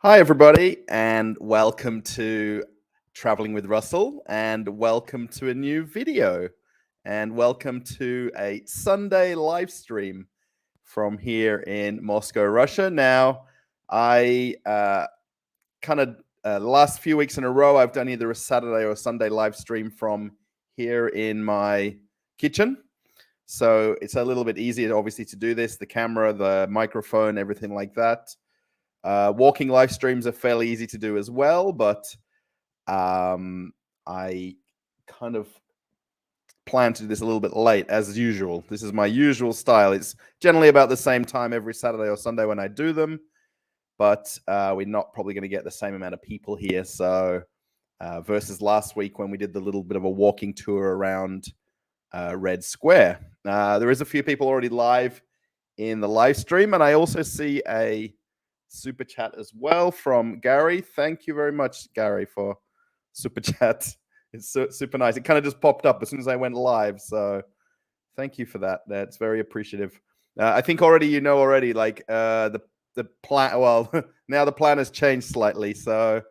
Hi, everybody, and welcome to Traveling with Russell, and welcome to a new video, and welcome to a Sunday live stream from here in Moscow, Russia. Now, I the last few weeks in a row, I've done either a Saturday or a Sunday live stream from here in my kitchen. So it's a little bit easier, obviously, to do this. The camera, the microphone, everything like that. Walking live streams are fairly easy to do as well, but I kind of plan to do this a little bit late as usual. This is my usual style. It's generally about the same time every Saturday or Sunday when I do them, but we're not probably going to get the same amount of people here. So versus last week when we did the little bit of a walking tour around Red Square. There is a few people already live in the live stream, and I also see a super chat as well from Gary. Thank you very much, Gary, for super chat. It's super nice. It kind of just popped up as soon as I went live, so thank you for that. That's very appreciative. I think already like the plan. Well, now the plan has changed slightly, so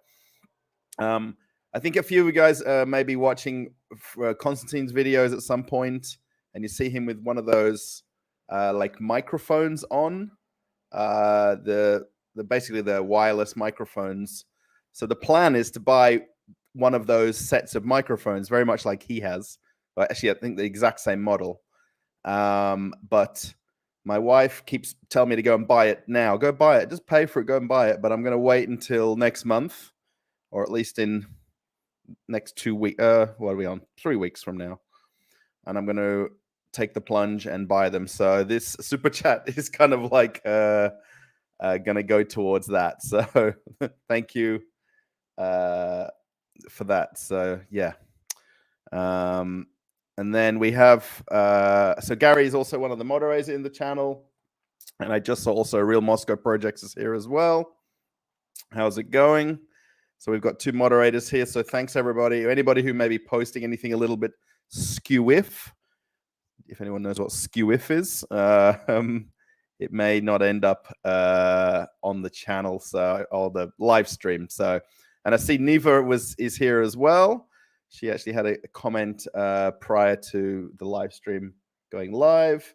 I think a few of you guys may be watching Konstantin's videos at some point, and you see him with one of those like microphones on. Basically the wireless microphones. So the plan is to buy one of those sets of microphones, very much like he has. But actually, I think the exact same model. But my wife keeps telling me to go and buy it now. Go buy it. Just pay for it. Go and buy it. But I'm going to wait until next month, or at least in next 2 weeks. What are we on? 3 weeks from now. And I'm going to take the plunge and buy them. So this super chat is kind of like going to go towards that. So thank you for that. So yeah. And then we have, so Gary is also one of the moderators in the channel. And I just saw also Real Moscow Projects is here as well. How's it going? So we've got 2 moderators here. So thanks, everybody. Anybody who may be posting anything a little bit skew-if, if anyone knows what skew-if is, it may not end up on the channel, so, or the live stream. So, and I see Neva is here as well. She actually had a comment prior to the live stream going live.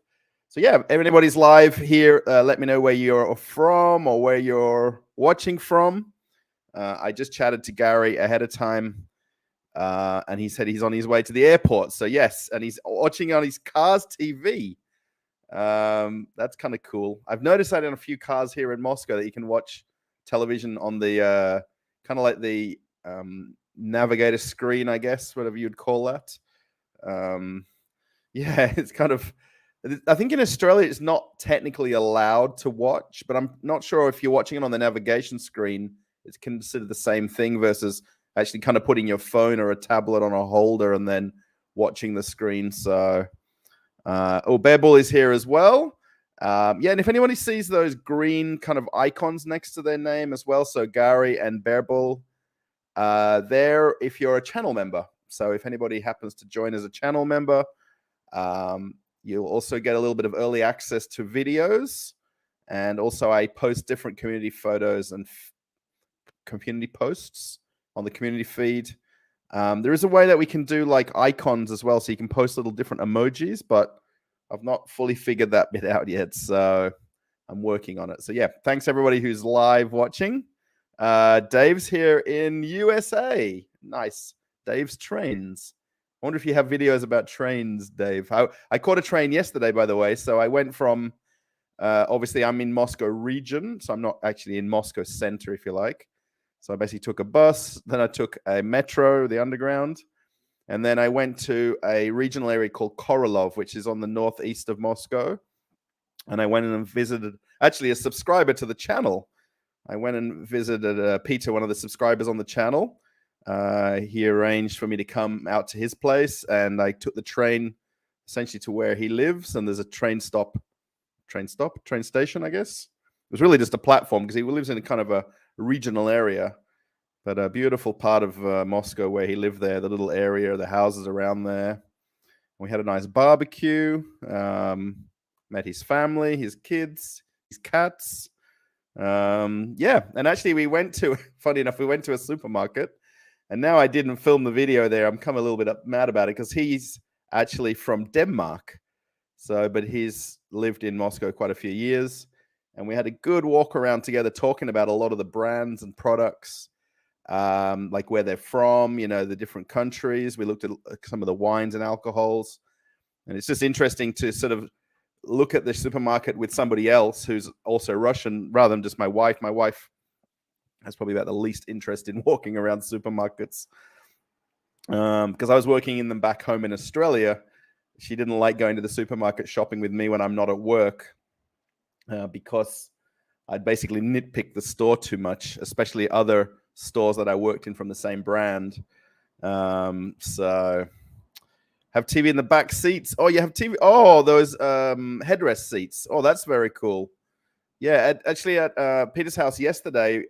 So yeah, if anybody's live here, let me know where you're from or where you're watching from. I just chatted to Gary ahead of time, and he said he's on his way to the airport. So yes, and he's watching on his car's TV. That's kind of cool. I've noticed that in a few cars here in Moscow that you can watch television on the kind of like the navigator screen, I guess, whatever you'd call that. Yeah, it's kind of, I think in Australia it's not technically allowed to watch, but I'm not sure if you're watching it on the navigation screen, it's considered the same thing versus actually kind of putting your phone or a tablet on a holder and then watching the screen. So Bear Bull is here as well. Yeah, and if anybody sees those green kind of icons next to their name as well, so Gary and Bear Bull, there if you're a channel member. So if anybody happens to join as a channel member, you'll also get a little bit of early access to videos. And also I post different community photos and community posts on the community feed. There is a way that we can do like icons as well, so you can post little different emojis, but I've not fully figured that bit out yet, so I'm working on it. So yeah, thanks everybody who's live watching. Dave's here in USA. Nice. Dave's trains. I wonder if you have videos about trains, Dave. I caught a train yesterday, by the way. So I went from, obviously I'm in Moscow region, so I'm not actually in Moscow center, if you like. So I basically took a bus, then I took a metro, the underground, and then I went to a regional area called Korolov, which is on the northeast of Moscow. And I went in and visited, actually a subscriber to the channel. I went and visited Peter, one of the subscribers on the channel. He arranged for me to come out to his place, and I took the train essentially to where he lives. And there's a train station, I guess. It was really just a platform because he lives in a kind of a regional area, but a beautiful part of Moscow where he lived there, the little area, the houses around there. We had a nice barbecue, met his family, his kids, his cats. Yeah, and actually we went to, funny enough, we went to a supermarket, and now I didn't film the video there. I'm kind of a little bit mad about it because he's actually from Denmark. So, but he's lived in Moscow quite a few years, and we had a good walk around together talking about a lot of the brands and products, like where they're from, the different countries. We looked at some of the wines and alcohols, and it's just interesting to sort of look at the supermarket with somebody else who's also Russian rather than just my wife. My wife has probably about the least interest in walking around supermarkets because I was working in them back home in Australia. She didn't like going to the supermarket shopping with me when I'm not at work because I'd basically nitpick the store too much, especially other stores that I worked in from the same brand. So have TV in the back seats. Oh, you have TV. Oh, those headrest seats. Oh, that's very cool. Yeah, actually at Peter's house yesterday,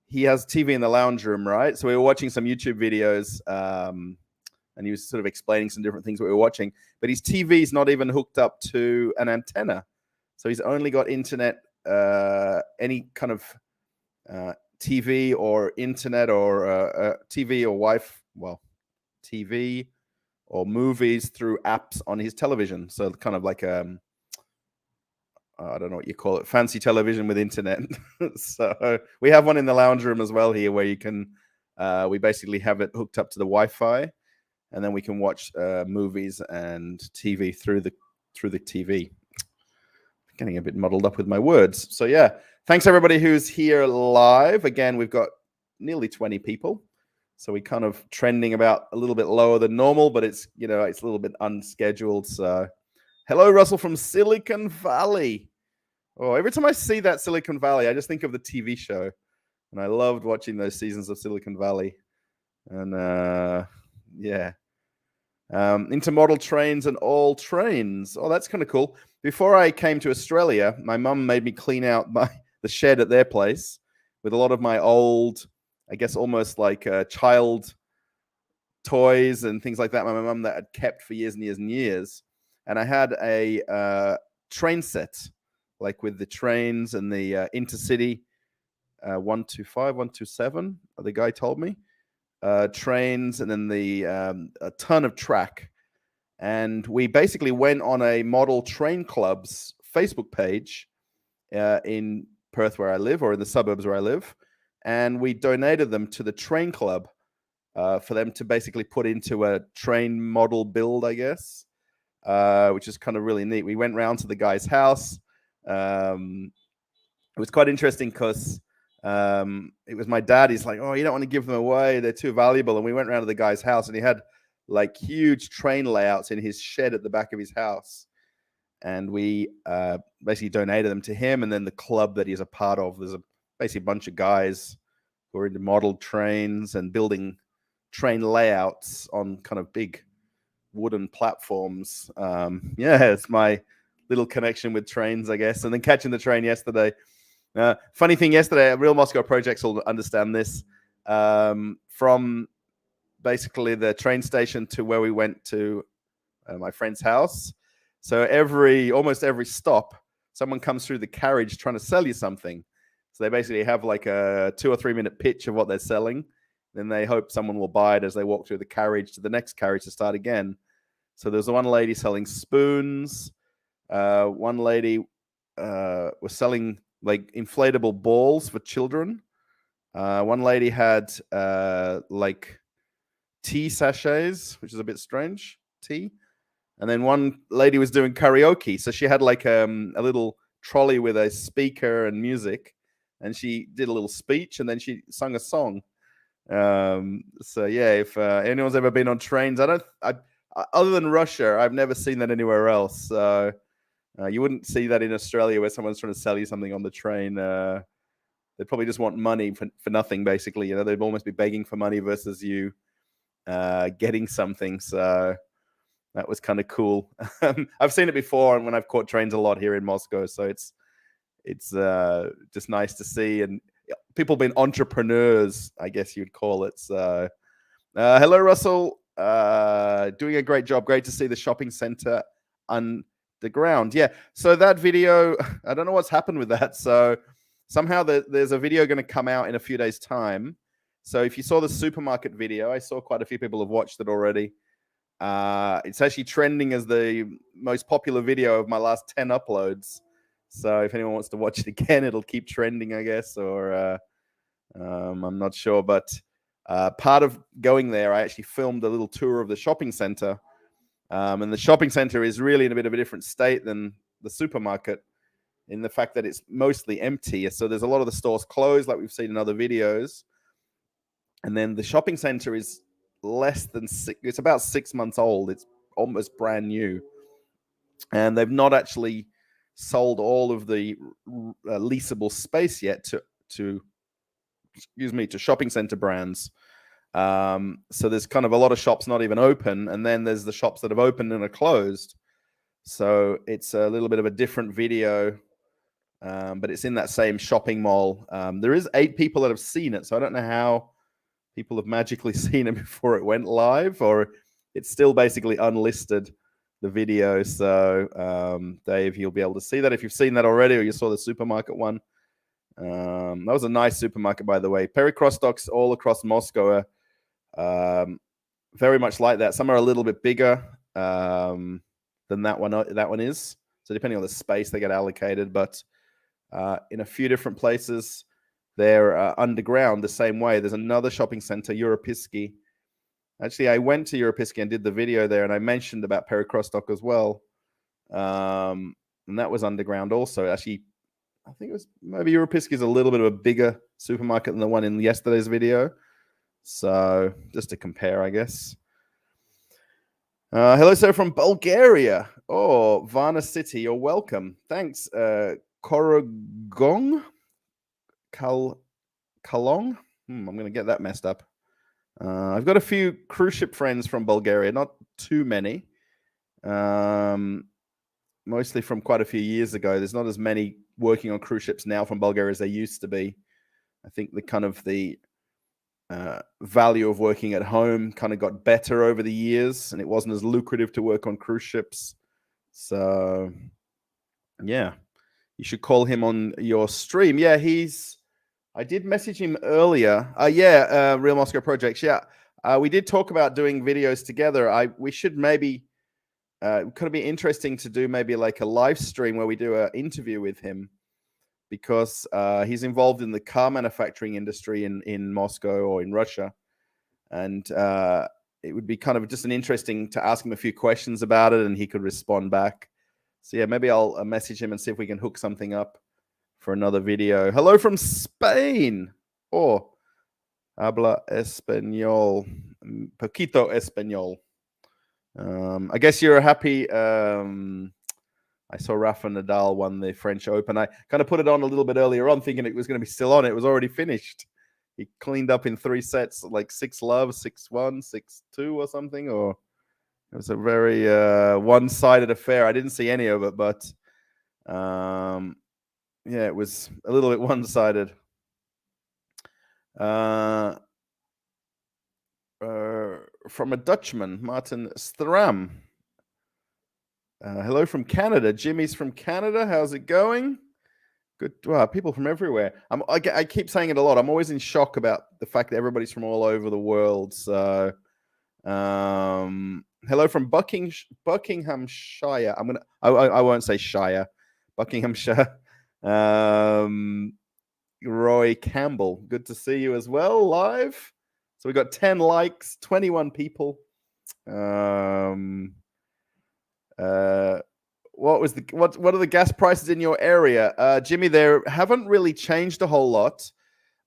he has TV in the lounge room, right? So we were watching some YouTube videos, and he was sort of explaining some different things that we were watching. But his TV is not even hooked up to an antenna, so he's only got internet, any kind of TV or internet or TV or Wi-Fi. Well, TV or movies through apps on his television. So kind of like I don't know what you call it, fancy television with internet. So we have one in the lounge room as well here where you can, we basically have it hooked up to the Wi-Fi, and then we can watch movies and TV through the TV. Getting a bit muddled up with my words. So yeah, thanks everybody who's here live. Again, we've got nearly 20 people. So we kind of trending about a little bit lower than normal, but it's, it's a little bit unscheduled. So hello, Russell from Silicon Valley. Oh, every time I see that Silicon Valley, I just think of the TV show. And I loved watching those seasons of Silicon Valley. And yeah. Into model trains and all trains. Oh, that's kind of cool. Before I came to Australia, my mum made me clean out the shed at their place with a lot of my old, I guess almost like child toys and things like that. My mum that had kept for years and years and years. And I had a train set, like with the trains and the intercity 125, 127, the guy told me. Trains, and then a ton of track. And we basically went on a model train club's Facebook page in Perth where I live, or in the suburbs where I live. And we donated them to the train club for them to basically put into a train model build, I guess, which is kind of really neat. We went round to the guy's house. It was quite interesting because it was my dad. He's like, oh, you don't want to give them away. They're too valuable. And we went around to the guy's house, and he had like huge train layouts in his shed at the back of his house. And we basically donated them to him. And then the club that he's a part of, there's basically a bunch of guys who are into modeled trains and building train layouts on kind of big wooden platforms. Yeah, it's my little connection with trains, I guess. And then catching the train yesterday. Funny thing yesterday, Real Moscow Projects will understand this. From basically the train station to where we went to my friend's house. So almost every stop, someone comes through the carriage trying to sell you something. So they basically have like a 2 or 3 minute pitch of what they're selling. Then they hope someone will buy it as they walk through the carriage to the next carriage to start again. So there's one lady selling spoons. One lady was selling like inflatable balls for children. One lady had like tea sachets, which is a bit strange, tea. And then one lady was doing karaoke. So she had like a little trolley with a speaker and music, and she did a little speech, and then she sung a song. So yeah, if anyone's ever been on trains, other than Russia, I've never seen that anywhere else. So you wouldn't see that in Australia where someone's trying to sell you something on the train. They probably just want money for nothing, basically. They'd almost be begging for money versus you getting something. So that was kind of cool. I've seen it before, and when I've caught trains a lot here in Moscow, so it's just nice to see. And people being entrepreneurs, I guess you'd call it. So hello, Russell. Doing a great job. Great to see the shopping center underground. Yeah. So that video, I don't know what's happened with that. So somehow there's a video going to come out in a few days' time. So if you saw the supermarket video, I saw quite a few people have watched it already. It's actually trending as the most popular video of my last 10 uploads. So if anyone wants to watch it again, it'll keep trending, I guess, or I'm not sure. But part of going there, I actually filmed a little tour of the shopping center. And the shopping center is really in a bit of a different state than the supermarket in the fact that it's mostly empty. So there's a lot of the stores closed, like we've seen in other videos. And then the shopping center is less than it's about 6 months old. It's almost brand new. And they've not actually sold all of the leasable space yet to shopping center brands. So there's kind of a lot of shops not even open, and then there's the shops that have opened and are closed. So it's a little bit of a different video, but it's in that same shopping mall. There is 8 people that have seen it, so I don't know how people have magically seen it before it went live, or it's still basically unlisted, the video. So Dave, you'll be able to see that if you've seen that already, or you saw the supermarket one. That was a nice supermarket, by the way. Perikrostoks all across Moscow are very much like that. Some are a little bit bigger than that one is. So depending on the space, they get allocated. But in a few different places, they're underground the same way. There's another shopping center, Europisky. Actually, I went to Europisky and did the video there, and I mentioned about Perikostok as well. And that was underground also. Actually, I think it was maybe Europisky is a little bit of a bigger supermarket than the one in yesterday's video. So just to compare, I guess. Hello, sir, from Bulgaria. Oh, Varna City, you're welcome. Thanks. Korogong? Kalong? I'm going to get that messed up. I've got a few cruise ship friends from Bulgaria, not too many. Mostly from quite a few years ago. There's not as many working on cruise ships now from Bulgaria as there used to be. I think the value of working at home kind of got better over the years, and it wasn't as lucrative to work on cruise ships. So, yeah, you should call him on your stream. Yeah, I did message him earlier. Real Moscow Projects. Yeah, we did talk about doing videos together. We should maybe, could it be interesting to do maybe like a live stream where we do an interview with him, because he's involved in the car manufacturing industry in Moscow or in Russia. And it would be kind of just an interesting to ask him a few questions about it, and he could respond back. So yeah, maybe I'll message him and see if we can hook something up for another video. Hello from Spain. Oh, habla español. Poquito español. I guess you're happy. I saw Rafa Nadal won the French Open. I kind of put it on a little bit earlier on, thinking it was going to be still on. It was already finished. He cleaned up in 3 sets, like 6-love, 6-1, 6-2 or something. Or it was a very one-sided affair. I didn't see any of it, but yeah, it was a little bit one-sided. From a Dutchman, Martin Stram. Hello from Canada. Jimmy's from Canada. How's it going? Good. Wow, people from everywhere. I keep saying it a lot. I'm always in shock about the fact that everybody's from all over the world. So, hello from Buckinghamshire. I won't say Shire. Buckinghamshire. Roy Campbell. Good to see you as well, live. So we got 10 likes, 21 people. What are the gas prices in your area? Jimmy, they haven't really changed a whole lot.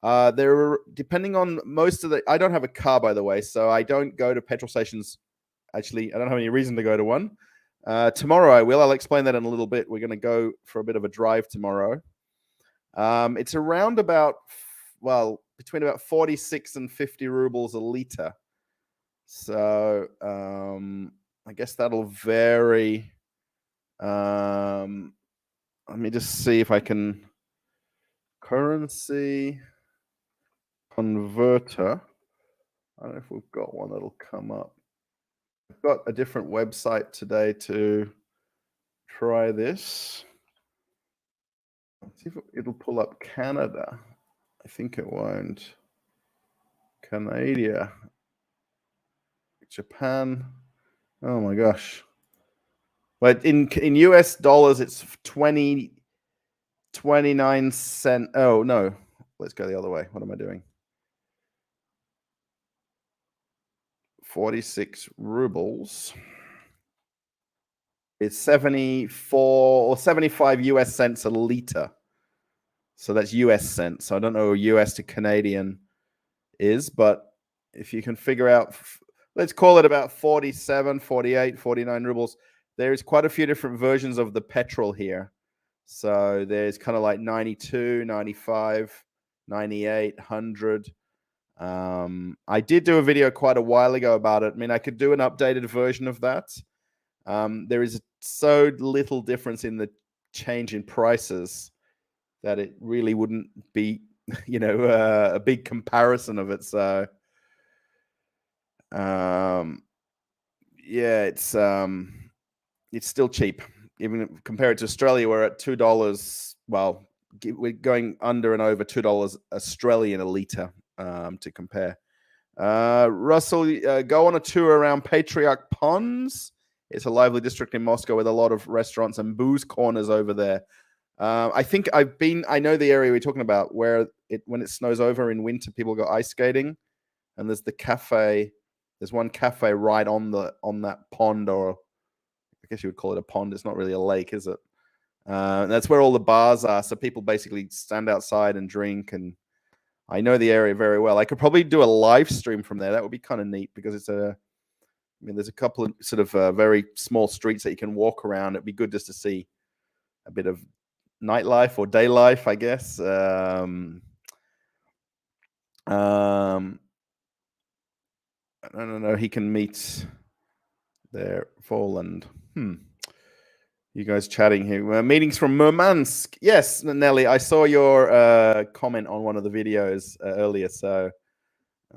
They're depending on most of the. I don't have a car, by the way, so I don't go to petrol stations. Actually, I don't have any reason to go to one. Tomorrow I will. I'll explain that in a little bit. We're going to go for a bit of a drive tomorrow. It's around between about 46 and 50 rubles a liter. So I guess that'll vary. Let me just see if I can currency converter. I don't know if we've got one that'll come up. I've got a different website today to try this. See if it'll pull up Canada. I think it won't. Canada. Japan. Oh my gosh. But in US dollars, it's 29 cents. Oh no. Let's go the other way. What am I doing? 46 rubles. It's 74 or 75 US cents a liter. So that's US cents. So I don't know what US to Canadian is, but if you can figure out, let's call it about 47, 48, 49 rubles. There's quite a few different versions of the petrol here. So there's kind of like 92, 95, 98, 100. I did do a video quite a while ago about it. I mean, I could do an updated version of that. There is so little difference in the change in prices that it really wouldn't be, a big comparison of it. So, yeah, it's still cheap. Even compare it to Australia, we're at $2. Well, we're going under and over $2 Australian a liter to compare. Russell, go on a tour around Patriarch Ponds. It's a lively district in Moscow with a lot of restaurants and booze corners over there. I think I know the area we're talking about where when it snows over in winter, people go ice skating, and there's the cafe. There's one cafe right on that pond, or I guess you would call it a pond. It's not really a lake, is it? That's where all the bars are. So people basically stand outside and drink, and I know the area very well. I could probably do a live stream from there. That would be kind of neat because there's a couple of sort of very small streets that you can walk around. It'd be good just to see a bit of nightlife or day life, I guess. I don't know. He can meet there, Poland. You guys chatting here. Meetings from Murmansk. Yes, Nelly, I saw your comment on one of the videos earlier. So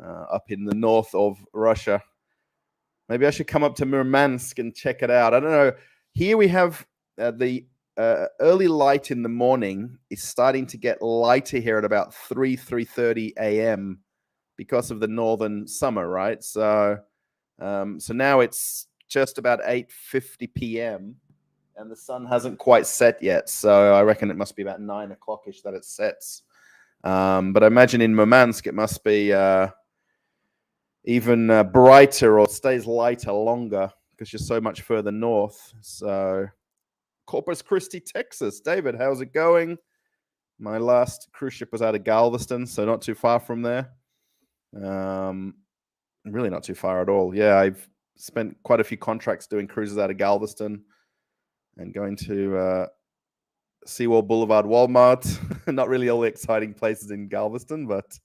up in the north of Russia. Maybe I should come up to Murmansk and check it out. I don't know. Here we have the early light in the morning is starting to get lighter here at about 3:30 a.m. because of the northern summer, right? So now it's just about 8:50 p.m. and the sun hasn't quite set yet. So I reckon it must be about 9 o'clock-ish that it sets. But I imagine in Murmansk it must be even brighter or stays lighter longer because you're so much further north. So Corpus Christi, Texas. David, how's it going? My last cruise ship was out of Galveston, so not too far from there. Really not too far at all. Yeah, I've spent quite a few contracts doing cruises out of Galveston and going to Seawall Boulevard, Walmart. Not really all the exciting places in Galveston, but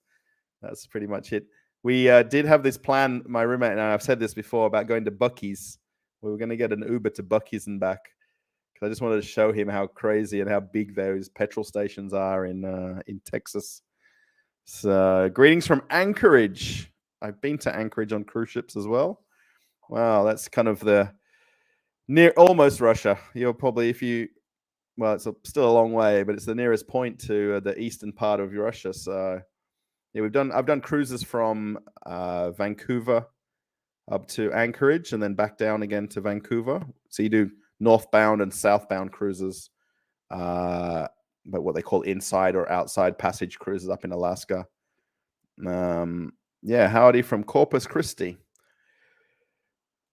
that's pretty much it. We did have this plan, my roommate and I've said this before, about going to Buc-ee's. We were going to get an Uber to Buc-ee's and back because I just wanted to show him how crazy and how big those petrol stations are in Texas. So, greetings from Anchorage. I've been to Anchorage on cruise ships as well. Wow, that's kind of the near almost Russia. You're probably it's still a long way, but it's the nearest point to the eastern part of Russia. So yeah, I've done cruises from Vancouver up to Anchorage and then back down again to Vancouver. So you do northbound and southbound cruises, but what they call inside or outside passage cruises up in Alaska. Yeah, howdy from Corpus Christi.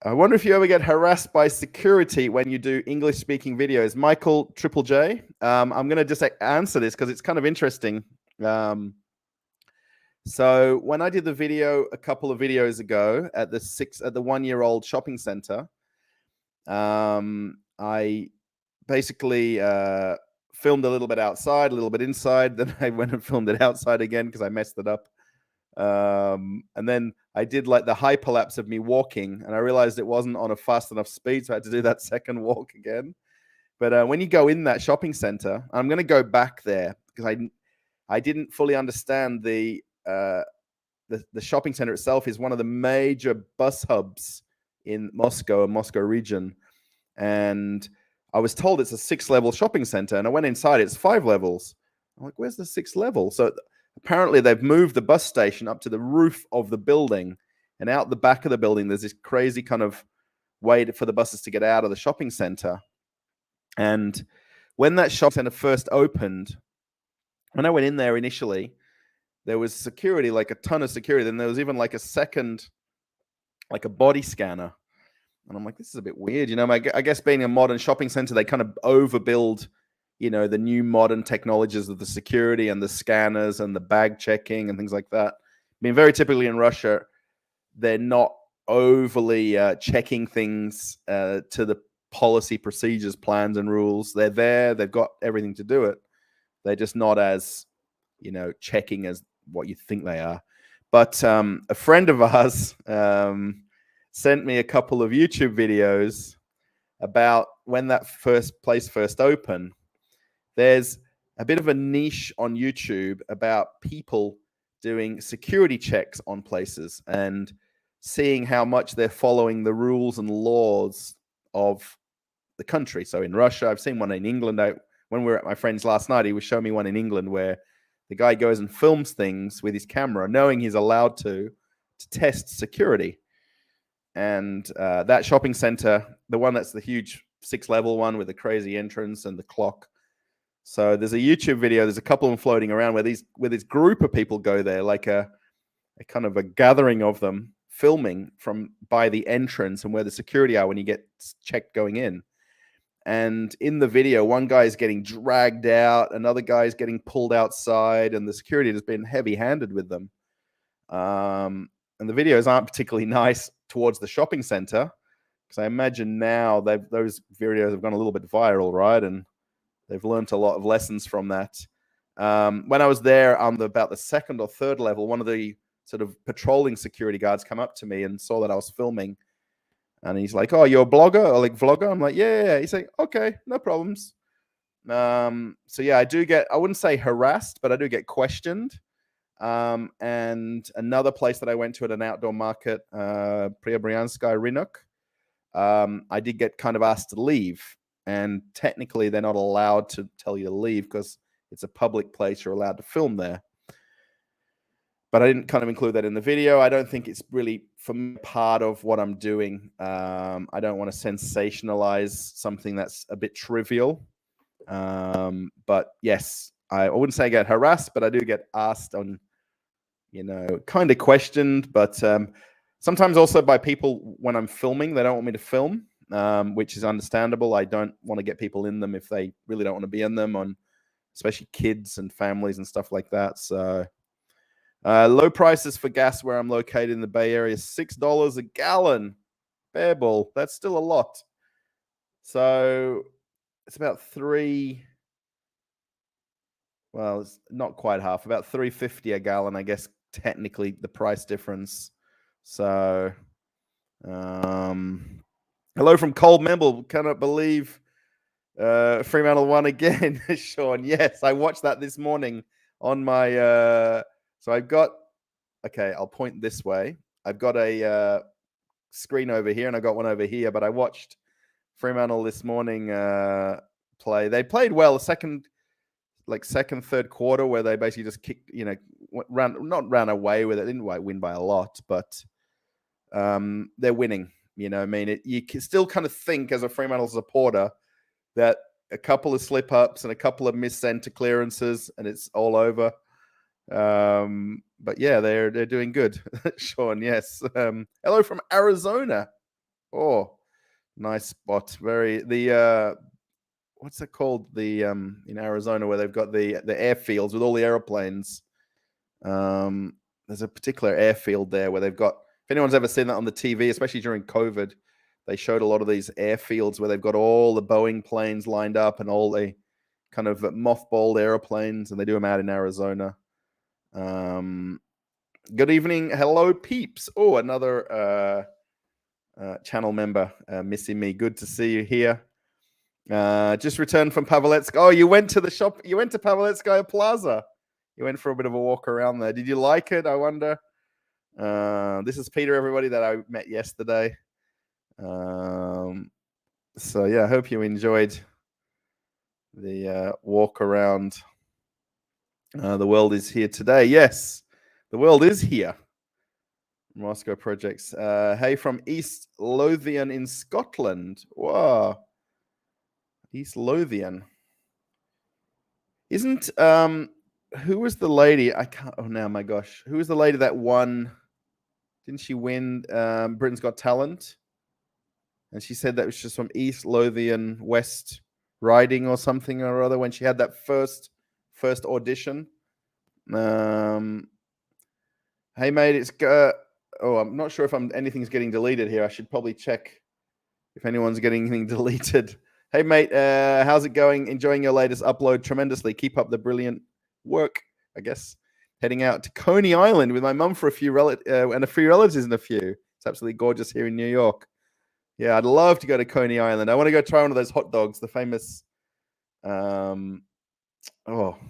I wonder if you ever get harassed by security when you do English-speaking videos. Michael Triple J, I'm going to just answer this because it's kind of interesting. So when I did the video a couple of videos ago at the 1-year-old shopping center, I basically filmed a little bit outside, a little bit inside. Then I went and filmed it outside again because I messed it up. And then I did like the hyperlapse of me walking, and I realized it wasn't on a fast enough speed, so I had to do that second walk again. But when you go in that shopping center, I'm going to go back there because I didn't fully understand the shopping center itself is one of the major bus hubs in Moscow and Moscow region. And I was told it's a 6-level shopping center, and I went inside. It's 5 levels. I'm like, where's the 6th level? So apparently they've moved the bus station up to the roof of the building, and out the back of the building, there's this crazy kind of way for the buses to get out of the shopping center. And when that shopping center first opened, when I went in there initially, there was security, like a ton of security. Then there was even like a second, like a body scanner. And I'm like, this is a bit weird. I guess being a modern shopping center, they kind of overbuild, the new modern technologies of the security and the scanners and the bag checking and things like that. I mean, very typically in Russia, they're not overly checking things to the policy, procedures, plans, and rules. They're there. They've got everything to do it. They're just not as, checking as what you think they are. But a friend of ours sent me a couple of YouTube videos about when that place first opened. There's a bit of a niche on YouTube about people doing security checks on places and seeing how much they're following the rules and laws of the country. So in Russia, I've seen one in England. When we were at my friend's last night, he was showing me one in England where the guy goes and films things with his camera, knowing he's allowed to test security. And that shopping center, the one that's the huge 6-level one with the crazy entrance and the clock. So there's a YouTube video. There's a couple of them floating around where this group of people go there, like a kind of a gathering of them, filming from by the entrance and where the security are when you get checked going in. And in the video, one guy is getting dragged out, another guy is getting pulled outside, and the security has been heavy-handed with them. And the videos aren't particularly nice towards the shopping center, because I imagine now those videos have gone a little bit viral, right? And they've learned a lot of lessons from that. When I was there on about the 2nd or 3rd level, one of the sort of patrolling security guards come up to me and saw that I was filming. And he's like, "Oh, you're a blogger or like vlogger?" I'm like, yeah. He's like, "Okay, no problems." So yeah, I wouldn't say harassed, but I do get questioned. And another place that I went to at an outdoor market, Preobryanskaya Rynok, I did get kind of asked to leave. And technically, they're not allowed to tell you to leave because it's a public place. You're allowed to film there. But I didn't kind of include that in the video. I don't think it's really for me part of what I'm doing. I don't want to sensationalize something that's a bit trivial. But yes, I wouldn't say I get harassed, but I do get asked on, kind of questioned. But sometimes also by people when I'm filming, they don't want me to film, which is understandable. I don't want to get people in them if they really don't want to be in them, especially kids and families and stuff like that. So low prices for gas where I'm located in the Bay Area, $6 a gallon. Bareball, that's still a lot. So it's about it's not quite half, about $3.50 a gallon, I guess, technically the price difference. So hello from Cold Memble. Cannot believe Fremantle won again. Sean, yes, I watched that this morning on my so I've got, okay, I'll point this way. I've got a screen over here and I got one over here, but I watched Fremantle this morning play. They played well second, third quarter, where they basically just kicked, not ran away with it. They didn't win by a lot, but they're winning. You can still kind of think as a Fremantle supporter that a couple of slip ups and a couple of missed center clearances and it's all over. But yeah, they're doing good. Sean, yes. Hello from Arizona. Oh, nice spot. What's it called? The in Arizona where they've got the airfields with all the airplanes. There's a particular airfield there where they've got, if anyone's ever seen that on the TV, especially during COVID, they showed a lot of these airfields where they've got all the Boeing planes lined up and all the kind of mothballed airplanes, and they do them out in Arizona. Good evening. Hello, peeps. Oh, another channel member missing me. Good to see you here. Just returned from Paveletsk. Oh, you went to the shop. You went to Paveletskaya Plaza. You went for a bit of a walk around there. Did you like it? I wonder. This is Peter, everybody, that I met yesterday. So yeah, I hope you enjoyed the walk around. The world is here today. Yes, the world is here. Moscow projects. Hey, from East Lothian in Scotland. Wow, East Lothian. Isn't who was the lady? I can't. Oh, now my gosh, who was the lady that won? Didn't she win Britain's Got Talent? And she said that was just from East Lothian West Riding or something or other when she had that first audition. Hey mate, it's oh, I'm not sure if anything's getting deleted here. I should probably check if anyone's getting anything deleted. Hey mate, how's it going? Enjoying your latest upload tremendously. Keep up the brilliant work. I guess heading out to Coney Island with my mum for a few and a few relatives in a few. It's absolutely gorgeous here in New York. Yeah, I'd love to go to Coney Island. I want to go try one of those hot dogs, the famous. Oh,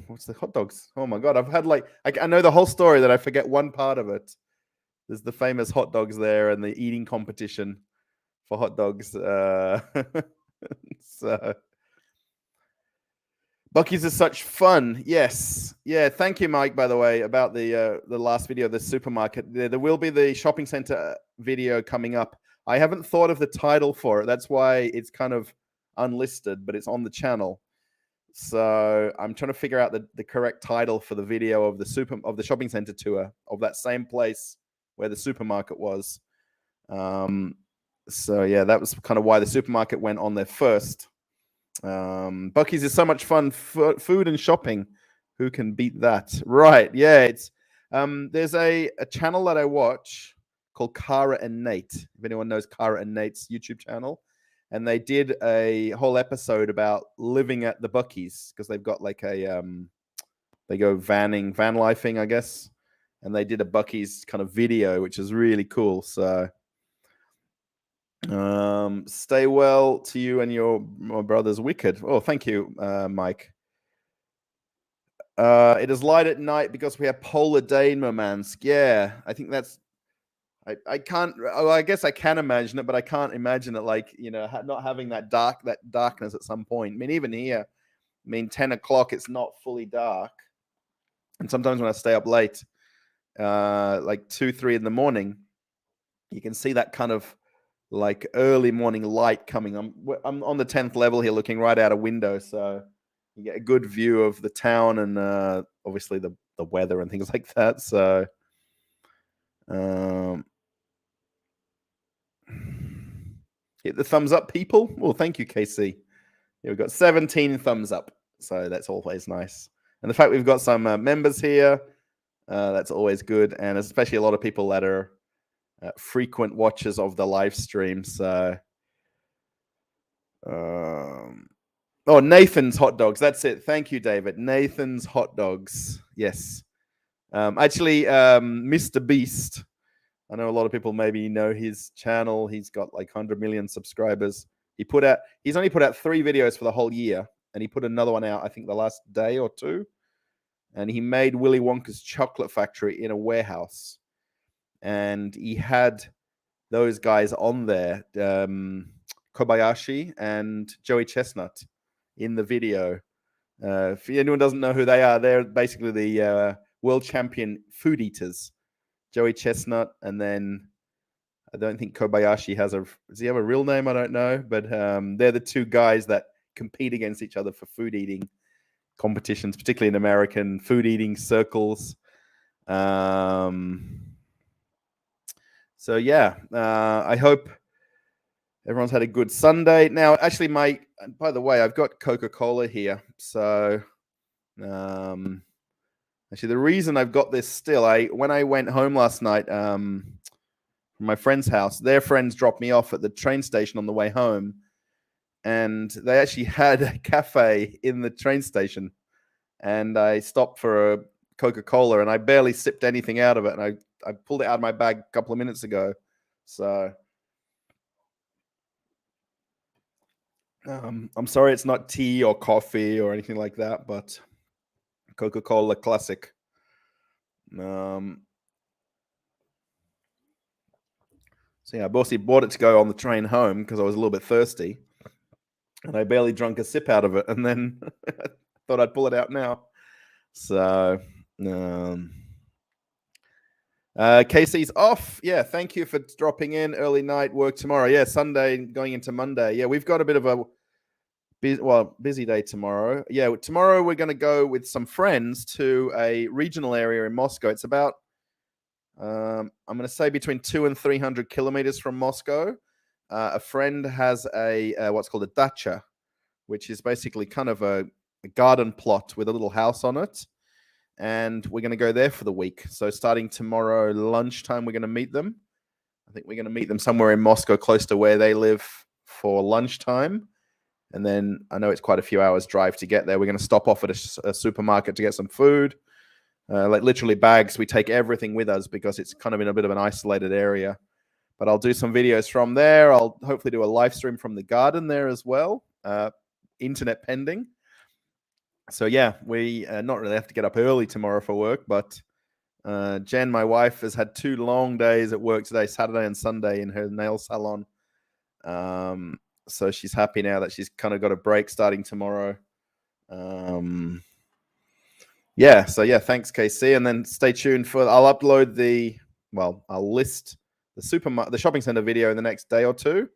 what's the hot dogs? Oh my god, I've had I know the whole story that I forget one part of it. There's the famous hot dogs there and the eating competition for hot dogs. So Buc-ee's is such fun. Yes. Yeah. Thank you, Mike, by the way, about the last video, the supermarket. There will be the shopping center video coming up. I haven't thought of the title for it. That's why it's kind of unlisted, but it's on the channel. So I'm trying to figure out the correct title for the video of the shopping center tour of that same place where the supermarket was. So yeah, that was kind of why the supermarket went on there first. Buc-ee's is so much fun. Food and shopping. Who can beat that? Right. Yeah. It's there's a channel that I watch called Cara and Nate. If anyone knows Cara and Nate's YouTube channel. And they did a whole episode about living at the Buc-ee's because they've got like they go van lifing, I guess. And they did a Buc-ee's kind of video, which is really cool. So stay well to you and my brother's Wicked. Oh, thank you, Mike. It is light at night because we have polar day in Murmansk. Yeah, I think that's. I can't. Oh, I guess I can imagine it, but I can't imagine it not having that darkness at some point. I mean, even here, 10 o'clock, it's not fully dark, and sometimes when I stay up late, like 2, 3 in the morning, you can see that kind of like early morning light coming. I'm on the 10th level here, looking right out a window, so you get a good view of the town and obviously the weather and things like that. So. Hit the thumbs up, people. Well, thank you, KC. Yeah, we've got 17 thumbs up, so that's always nice. And the fact we've got some members here, that's always good, and especially a lot of people that are frequent watchers of the live stream. So, oh, Nathan's hot dogs. That's it. Thank you, David. Nathan's hot dogs. Yes. Actually, Mr. Beast. I know a lot of people maybe know his channel. He's got like 100 million subscribers. He's only put out 3 videos for the whole year, and he put another one out, I think, the last day or 2. And he made Willy Wonka's chocolate factory in a warehouse. And he had those guys on there, Kobayashi and Joey Chestnut, in the video. If anyone doesn't know who they are, they're basically the world champion food eaters. Joey Chestnut, and then I don't think Kobayashi does he have a real name? I don't know, but they're the 2 guys that compete against each other for food eating competitions, particularly in American food eating circles. So yeah, I hope everyone's had a good Sunday. Now, actually, by the way, I've got Coca-Cola here, so actually, the reason I've got this still, when I went home last night from my friend's house, their friends dropped me off at the train station on the way home, and they actually had a cafe in the train station, and I stopped for a Coca-Cola, and I barely sipped anything out of it, and I pulled it out of my bag a couple of minutes ago. So I'm sorry it's not tea or coffee or anything like that, but Coca-Cola classic. So yeah, I mostly bought it to go on the train home because I was a little bit thirsty. and I barely drank a sip out of it, and then I thought I'd pull it out now. So, Casey's off. Yeah, thank you for dropping in. Early night work tomorrow. Yeah, Sunday going into Monday. Yeah, we've got a bit of a busy day tomorrow. Yeah, tomorrow we're going to go with some friends to a regional area in Moscow. It's about, I'm going to say between 200 and 300 kilometers from Moscow. A friend has a what's called a dacha, which is basically kind of a garden plot with a little house on it. And we're going to go there for the week. So starting tomorrow lunchtime, we're going to meet them. I think we're going to meet them somewhere in Moscow, close to where they live, for lunchtime. And then I know it's quite a few hours drive to get there. We're going to stop off at a supermarket to get some food, like literally bags. We take everything with us because it's kind of in a bit of an isolated area. But I'll do some videos from there. I'll hopefully do a live stream from the garden there as well, internet pending. So yeah, we not really have to get up early tomorrow for work, but Jen, my wife, has had 2 long days at work today, Saturday and Sunday, in her nail salon. So she's happy now that she's kind of got a break starting tomorrow. Yeah, so yeah, thanks, KC. And then stay tuned for, I'll upload I'll list the shopping center video in the next day or two.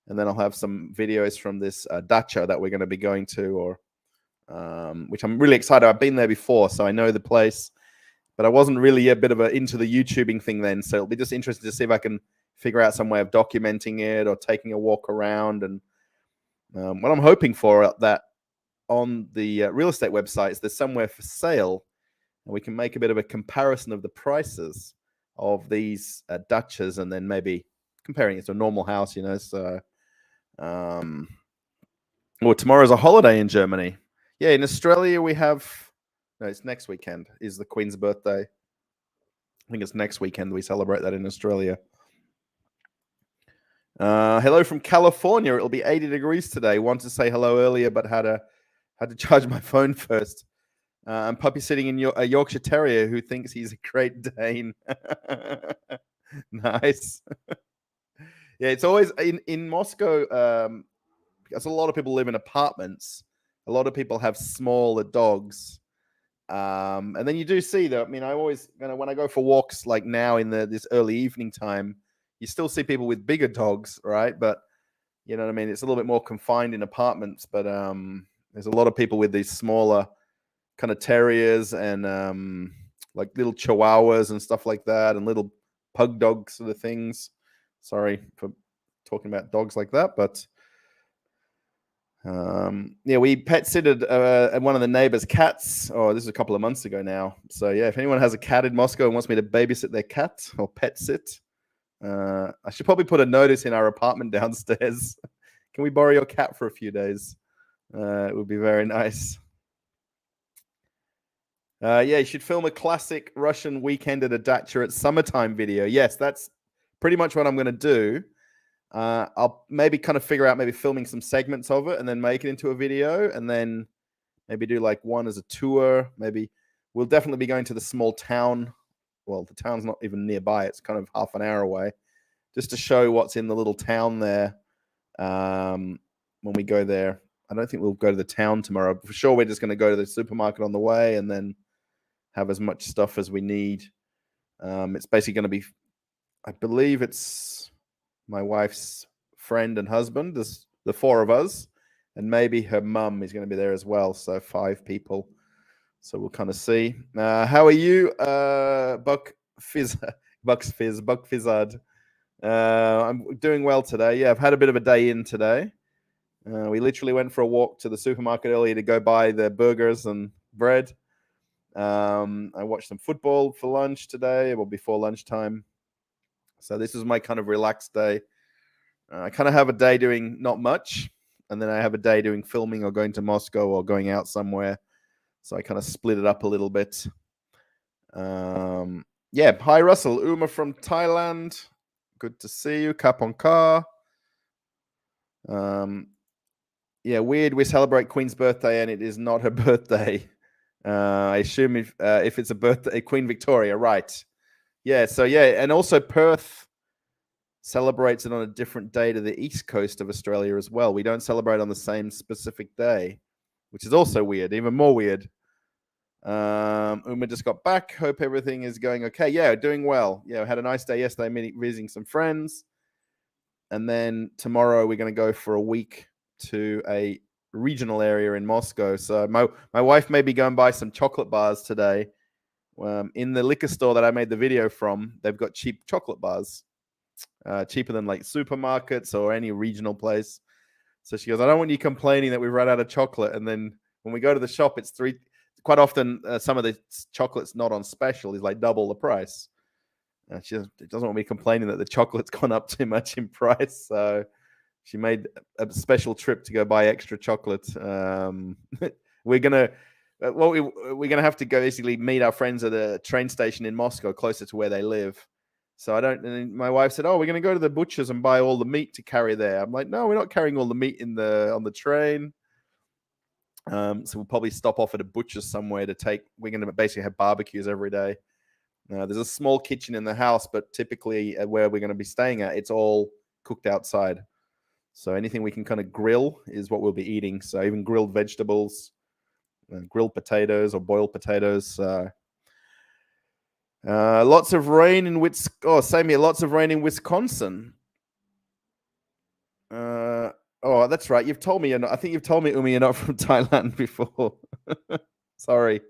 And then I'll have some videos from this dacha that we're going to be going to, or which I'm really excited. I've been there before, so I know the place, but I wasn't really a bit of into the YouTubing thing then. So it'll be just interesting to see if I can figure out some way of documenting it or taking a walk around. And what I'm hoping for that on the real estate website is there's somewhere for sale, and we can make a bit of a comparison of the prices of these dachas, and then maybe comparing it to a normal house, So, tomorrow's a holiday in Germany. Yeah, in Australia we have. No, it's next weekend is the Queen's birthday. I think it's next weekend we celebrate that in Australia. Hello from California. It'll be 80 degrees today. Wanted to say hello earlier, but had to charge my phone first. I'm puppy sitting in a Yorkshire Terrier who thinks he's a Great Dane. Nice. Yeah, it's always in Moscow. Because a lot of people live in apartments. A lot of people have smaller dogs. And then you do see that. I mean, I always, when I go for walks like now in this early evening time, you still see people with bigger dogs, right? But you know what I mean? It's a little bit more confined in apartments, but there's a lot of people with these smaller kind of terriers and like little chihuahuas and stuff like that, and little pug dogs sort of things. Sorry for talking about dogs like that, but yeah, we pet sitted one of the neighbors' cats. Oh, this is a couple of months ago now. So yeah, if anyone has a cat in Moscow and wants me to babysit their cat or pet sit, I should probably put a notice in our apartment downstairs. Can we borrow your cat for a few days? It would be very nice. Yeah, you should film a classic Russian weekend at a dacha at summertime video. Yes, that's pretty much what I'm going to do. I'll maybe kind of figure out maybe filming some segments of it and then make it into a video, and then maybe do like one as a tour. Maybe we'll definitely be going to the small town. Well, the town's not even nearby. It's kind of half an hour away, just to show what's in the little town there. When we go there, I don't think we'll go to the town tomorrow. For sure, we're just going to go to the supermarket on the way and then have as much stuff as we need. It's basically going to be, I believe it's my wife's friend and husband. There's the 4 of us, and maybe her mum is going to be there as well. So 5 people. So we'll kind of see. How are you, Buck Fizzard? I'm doing well today. Yeah, I've had a bit of a day in today. We literally went for a walk to the supermarket earlier to go buy the burgers and bread. I watched some football for lunch today, or before lunchtime. So this is my kind of relaxed day. I kind of have a day doing not much, and then I have a day doing filming or going to Moscow or going out somewhere. So I kind of split it up a little bit. Yeah, hi Russell, Uma from Thailand. Good to see you. Kapon Car. Yeah, weird. We celebrate Queen's birthday and it is not her birthday. I assume if it's a birthday, Queen Victoria, right? Yeah. So yeah, and also Perth. celebrates it on a different day to the east coast of Australia as well. We don't celebrate on the same specific day, which is also weird, even more weird. Uma just got back. Hope everything is going okay. Yeah, doing well. Yeah, had a nice day yesterday, visiting some friends. And then tomorrow we're going to go for a week to a regional area in Moscow. So my wife may be going buy some chocolate bars today. In the liquor store that I made the video from, they've got cheap chocolate bars, cheaper than like supermarkets or any regional place. So she goes, I don't want you complaining that we've run out of chocolate. And then when we go to the shop, it's quite often some of the chocolate's not on special, is like double the price. She doesn't want me complaining that the chocolate's gone up too much in price. So she made a special trip to go buy extra chocolate. We're gonna have to go basically meet our friends at a train station in Moscow, closer to where they live. So and my wife said, "Oh, we're gonna go to the butcher's and buy all the meat to carry there." I'm like, "No, we're not carrying all the meat on the train." So we'll probably stop off at a butcher's somewhere to take. We're gonna basically have barbecues every day. There's a small kitchen in the house, but typically where we're going to be staying at, it's all cooked outside. So anything we can kind of grill is what we'll be eating. So even grilled vegetables, grilled potatoes or boiled potatoes. Lots of rain in same here. Lots of rain in Wisconsin. Oh, that's right. You've told me you're not. I think you've told me, Umi, you're not from Thailand before. Sorry.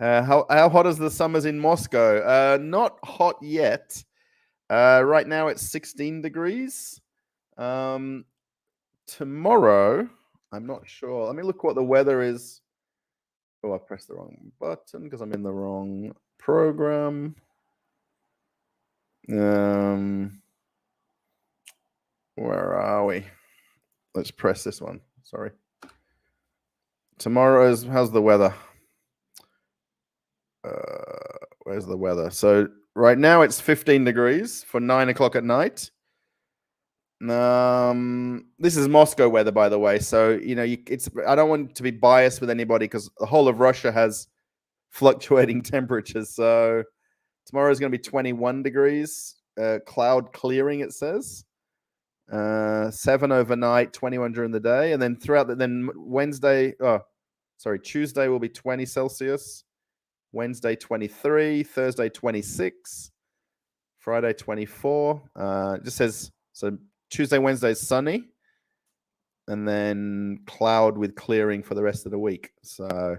How hot is the summers in Moscow? Not hot yet. Right now it's 16 degrees. Tomorrow, I'm not sure. Let me look what the weather is. Oh, I pressed the wrong button because I'm in the wrong program. Where are we? Let's press this one. Sorry. How's the weather? Where's the weather? So right now it's 15 degrees for 9 o'clock at night. This is Moscow weather, by the way. So I don't want to be biased with anybody because the whole of Russia has fluctuating temperatures. So tomorrow is going to be 21 degrees, cloud clearing. It says 7 overnight, 21 during the day, and then Tuesday will be 20 Celsius. Wednesday 23, Thursday 26, Friday 24. It just says so. Tuesday, Wednesday is sunny, and then cloud with clearing for the rest of the week. So,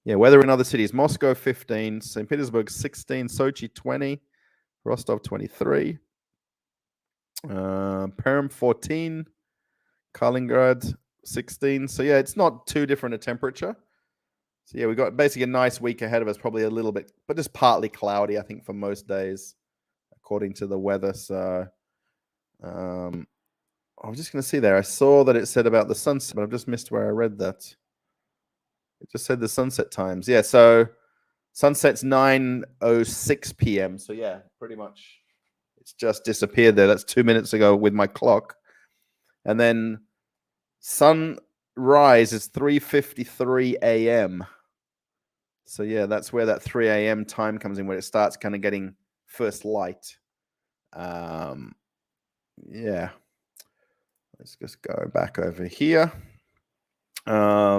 yeah, weather in other cities: Moscow 15, St. Petersburg 16, Sochi 20, Rostov 23, Perm 14, Kaliningrad 16. So yeah, it's not too different a temperature. So yeah, we got basically a nice week ahead of us, probably a little bit, but just partly cloudy, I think, for most days, according to the weather. So I was just going to see there. I saw that it said about the sunset, but I've just missed where I read that. It just said the sunset times. Yeah, so sunset's 9:06 p.m. So yeah, pretty much it's just disappeared there. That's 2 minutes ago with my clock. And then sunrise is 3:53 a.m. So yeah, that's where that 3 a.m. time comes in, where it starts kind of getting first light. Yeah. Let's just go back over here. I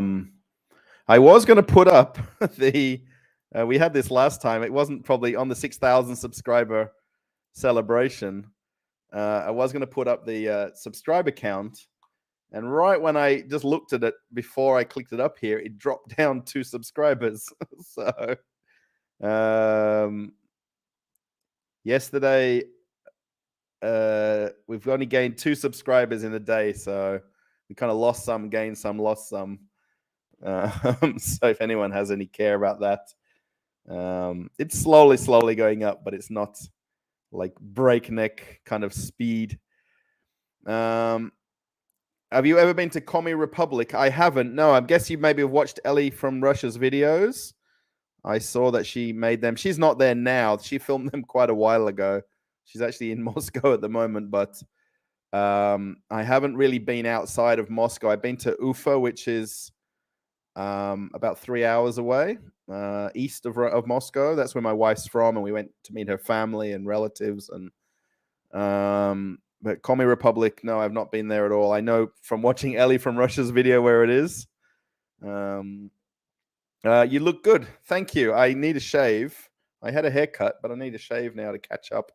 was going to put up we had this last time. It wasn't probably on the 6,000 subscriber celebration. I was going to put up the subscriber count. And right when I just looked at it before I clicked it up here, it dropped down 2 subscribers. So yesterday, we've only gained 2 subscribers in a day. So we kind of lost some, gained some, lost some. So if anyone has any care about that, it's slowly going up, but it's not like breakneck kind of speed. Have you ever been to Komi Republic? I haven't. No, I guess you maybe have watched Ellie from Russia's videos. I saw that she made them. She's not there now. She filmed them quite a while ago. She's actually in Moscow at the moment, but I haven't really been outside of Moscow. I've been to Ufa, which is about 3 hours away, east of Moscow. That's where my wife's from, and we went to meet her family and relatives. And but Komi Republic, no, I've not been there at all. I know from watching Ellie from Russia's video where it is. You look good. Thank you. I need a shave. I had a haircut, but I need a shave now to catch up.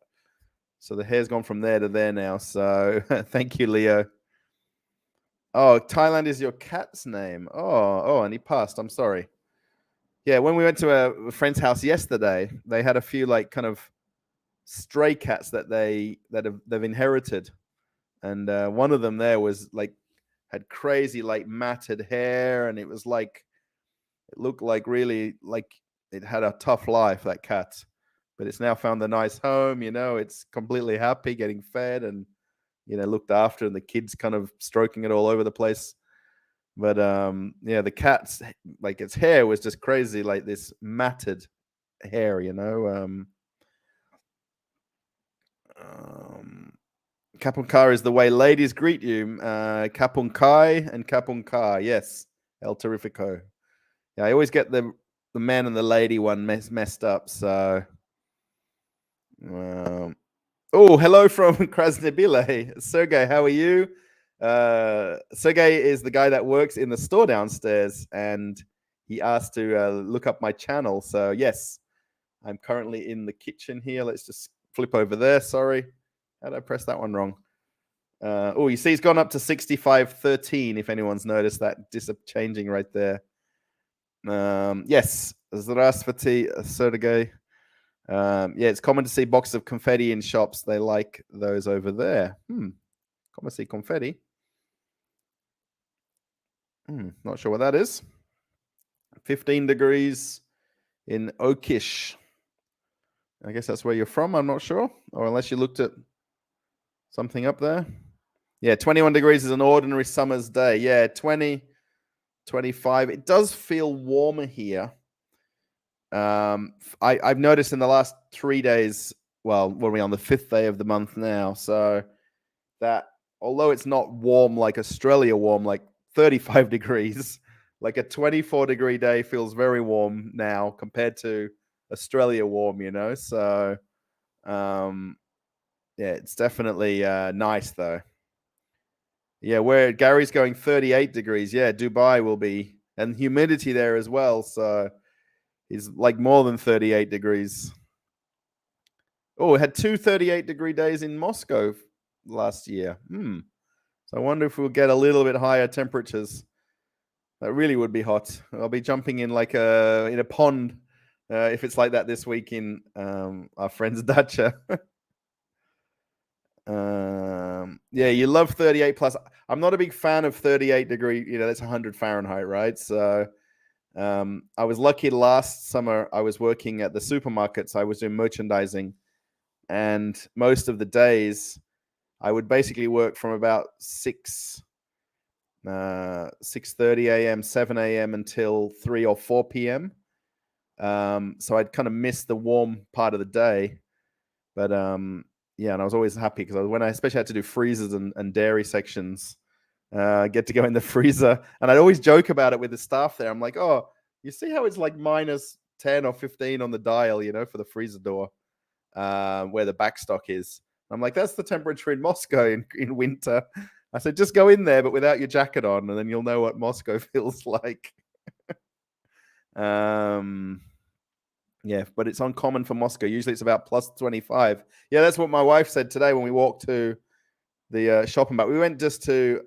So the hair's gone from there to there now. So thank you, Leo. Oh, Thailand is your cat's name. Oh, and he passed. I'm sorry. Yeah, when we went to a friend's house yesterday, they had a few like kind of stray cats that they've inherited, and one of them there was like had crazy like matted hair, and it was like it looked like really like it had a tough life, that cat, but it's now found a nice home. It's completely happy, getting fed and looked after, and the kids kind of stroking it all over the place. But yeah, the cat's like its hair was just crazy, like this matted hair. Kapunkai is the way ladies greet you. Kapunkai and Kapunkai. Yes, El Terrifico. Yeah, I always get the man and the lady one messed up. So, hello from Krasnobyle. Sergey, how are you? Sergey is the guy that works in the store downstairs, and he asked to look up my channel. So yes, I'm currently in the kitchen here. Let's just flip over there. Sorry. How did I press that one wrong? You see, he's gone up to 6513. If anyone's noticed that changing right there. Yes, Zdravstvuyte, Sergey. Yeah, it's common to see boxes of confetti in shops. They like those over there. Come and see confetti. Not sure what that is. 15 degrees in Okish. I guess that's where you're from. I'm not sure. Or unless you looked at something up there. Yeah, 21 degrees is an ordinary summer's day. Yeah, 20, 25. It does feel warmer here. I've noticed in the last 3 days, well, what are we on the 5th day of the month now? So that although it's not warm like Australia warm, like 35 degrees, like a 24-degree day feels very warm now compared to Australia warm, So, yeah, it's definitely nice though. Yeah, where Gary's going 38 degrees. Yeah, Dubai will be, and humidity there as well. So it's like more than 38 degrees. Oh, it had 2 38-degree days in Moscow last year. So I wonder if we'll get a little bit higher temperatures. That really would be hot. I'll be jumping in like in a pond if it's like that this week in our friend's dacha. Yeah, you love 38 plus. I'm not a big fan of 38 degree. That's 100 Fahrenheit, right? So I was lucky last summer. I was working at the supermarkets. I was doing merchandising, and most of the days I would basically work from about 6:30 a.m., 7 a.m. until 3 or 4 p.m. So I'd kind of miss the warm part of the day. But yeah, and I was always happy because when I especially had to do freezers and dairy sections, get to go in the freezer. And I'd always joke about it with the staff there. I'm like, oh, you see how it's like minus 10 or 15 on the dial, for the freezer door where the backstock is. I'm like, that's the temperature in Moscow in winter. I said, just go in there, but without your jacket on, and then you'll know what Moscow feels like. Yeah, but it's uncommon for Moscow. Usually it's about plus 25. Yeah, that's what my wife said today when we walked to the shop and back. We went just to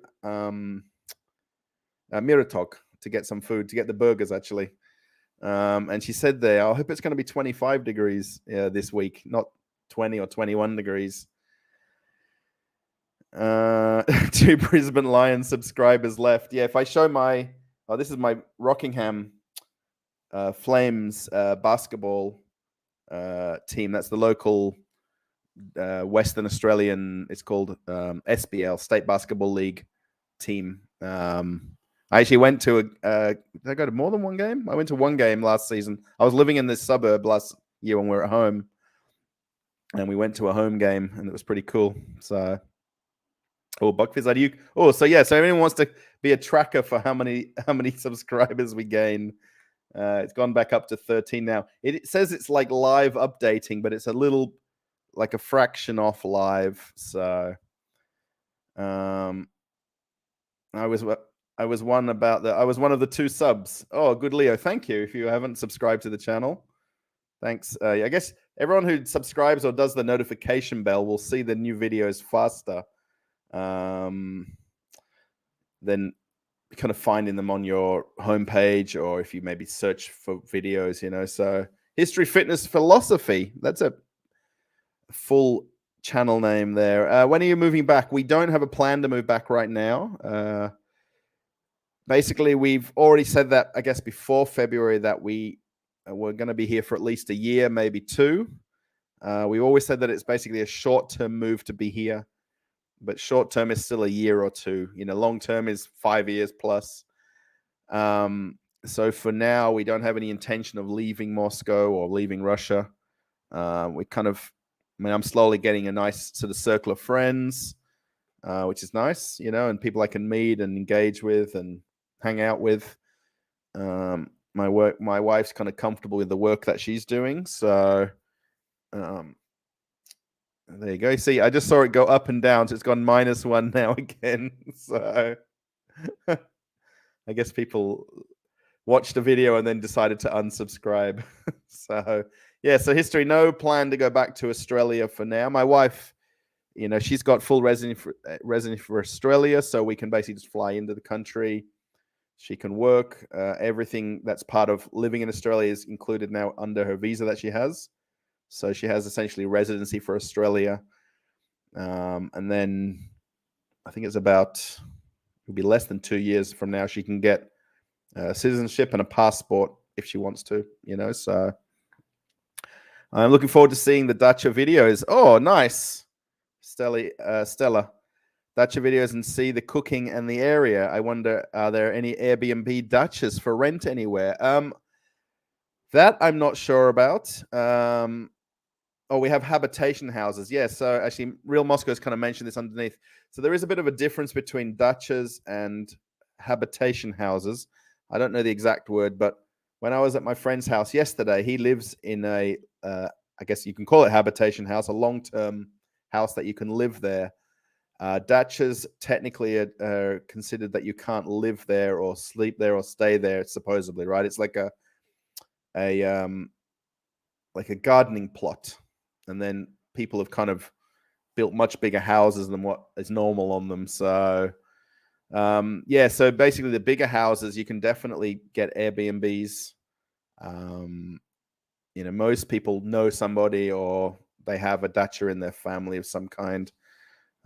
Miratok to get some food, to get the burgers, actually. And she said there, I hope it's going to be 25 degrees this week, not 20 or 21 degrees. 2 Brisbane Lions subscribers left. Yeah, if I show this is my Rockingham Flames basketball team. That's the local Western Australian, it's called SBL, State Basketball League team. I actually went to did I go to more than one game? I went to one game last season. I was living in this suburb last year when we were at home, and we went to a home game, and it was pretty cool. So Oh, Buckfizz, are you? Oh, so yeah, so anyone wants to be a tracker for how many subscribers we gain? It's gone back up to 13 now. It says it's like live updating, but it's a little like a fraction off live. So, I was one about I was one of the 2 subs. Oh, good Leo, thank you. If you haven't subscribed to the channel, thanks. I guess everyone who subscribes or does the notification bell will see the new videos faster than kind of finding them on your homepage, or if you maybe search for videos, So History, Fitness, Philosophy. That's a full channel name there. When are you moving back? We don't have a plan to move back right now. Basically, we've already said that, I guess, before February that we're going to be here for at least a year, maybe 2. We always said that it's basically a short-term move to be here, but short-term is still a year or 2. Long-term is 5 years plus. So for now, we don't have any intention of leaving Moscow or leaving Russia. I'm slowly getting a nice sort of circle of friends, which is nice, and people I can meet and engage with and hang out with. My wife's kind of comfortable with the work that she's doing. So there you go. See, I just saw it go up and down. So it's gone -1 now again. So I guess people watched a video and then decided to unsubscribe. So yeah, so history, no plan to go back to Australia for now. My wife, she's got full residency for Australia, so we can basically just fly into the country. She can work. Everything that's part of living in Australia is included now under her visa that she has. So she has essentially residency for Australia. And then I think it'll be less than 2 years from now, she can get citizenship and a passport if she wants to, So I'm looking forward to seeing the Dacha videos. Oh, nice. Stella. Dacha videos and see the cooking and the area. I wonder, are there any Airbnb Dachas for rent anywhere? That I'm not sure about. We have habitation houses. Yeah, so actually, Real Moscow's kind of mentioned this underneath. So there is a bit of a difference between dachas and habitation houses. I don't know the exact word, but when I was at my friend's house yesterday, he lives in I guess you can call it habitation house, a long-term house that you can live there. Dachas technically are considered that you can't live there or sleep there or stay there, supposedly, right? It's like a gardening plot. And then people have kind of built much bigger houses than what is normal on them. So, so basically the bigger houses, you can definitely get Airbnbs. Most people know somebody or they have a dacha in their family of some kind.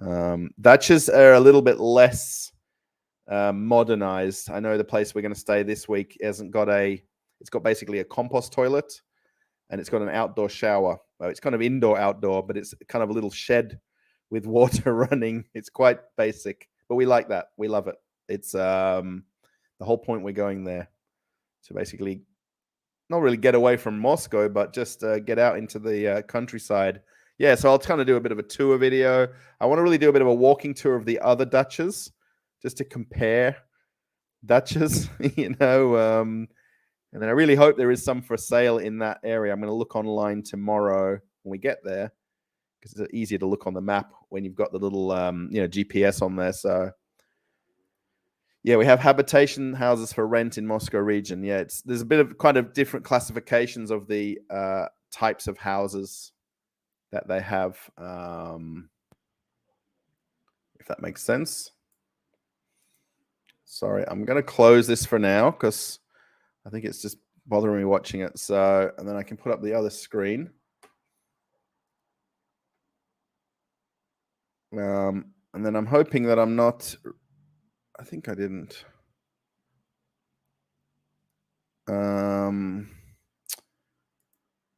Dachas are a little bit less modernized. I know the place we're going to stay this week it's got basically a compost toilet and it's got an outdoor shower. Well, it's kind of indoor-outdoor, but it's kind of a little shed with water running. It's quite basic, but we like that. We love it. It's the whole point we're going there to basically not really get away from Moscow, but just get out into the countryside. Yeah, so I'll kind of do a bit of a tour video. I want to really do a bit of a walking tour of the other dachas, just to compare dachas, and then I really hope there is some for sale in that area. I'm going to look online tomorrow when we get there, because it's easier to look on the map when you've got the little GPS on there. So yeah, we have habitation houses for rent in Moscow region. Yeah, there's a bit of kind of different classifications of the types of houses that they have, if that makes sense. Sorry, I'm going to close this for now because I think it's just bothering me watching it. So, and then I can put up the other screen. And then I'm hoping that I'm not, I think I didn't.